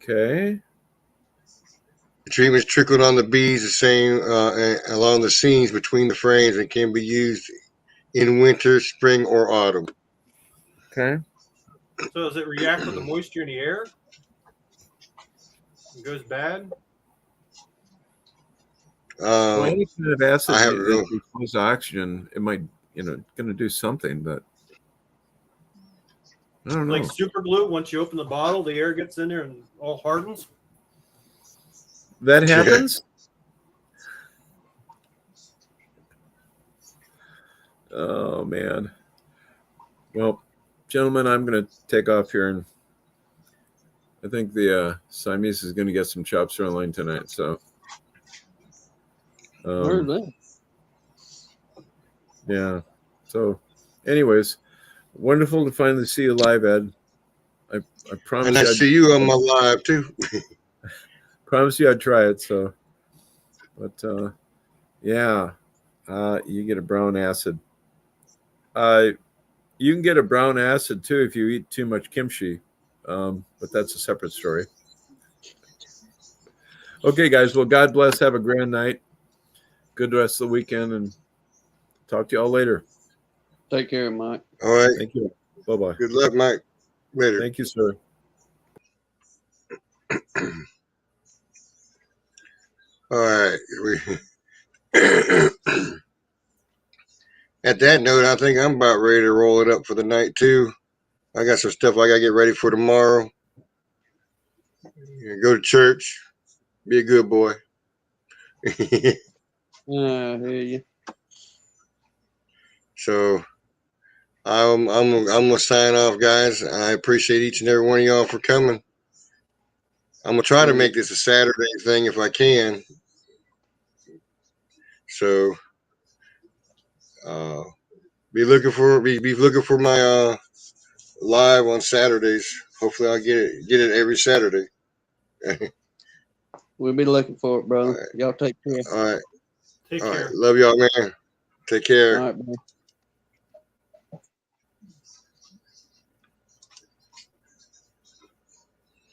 Okay. The treatment's trickled on the bees the same along the seams between the frames and can be used in winter, spring, or autumn. Okay. So does it react with the moisture in the air? It goes bad? Well, any kind of acid I have that real- exposed to oxygen, it might, going to do something, but I don't know. Like super glue, once you open the bottle, the air gets in there and all hardens? That happens? Oh, man. Well, gentlemen, I'm going to take off here, and I think the Siamese is going to get some chops thrown line tonight. So Heard that. Yeah. So, anyways, wonderful to finally see you live, Ed. I promise And I you, see you on my live too. I'd try it. So, but yeah, you get a brown acid. You can get a brown acid too if you eat too much kimchi, but that's a separate story. Okay, guys. Well, God bless. Have a grand night. Good rest of the weekend, and talk to you all later. Take care, Mike. All right. Thank you. Bye-bye. Good luck, Mike. Later. Thank you, sir. All right. At that note, I think I'm about ready to roll it up for the night too. I got some stuff I gotta get ready for tomorrow. Go to church. Be a good boy. I hear you. So I'm gonna sign off, guys. I appreciate each and every one of y'all for coming. I'm gonna try to make this a Saturday thing if I can. So be looking for my live on Saturdays. Hopefully I'll get it every Saturday. We'll be looking for it, brother. All right. Y'all take care. All right. Take All care. right. Love y'all, man. Take care. All right, man.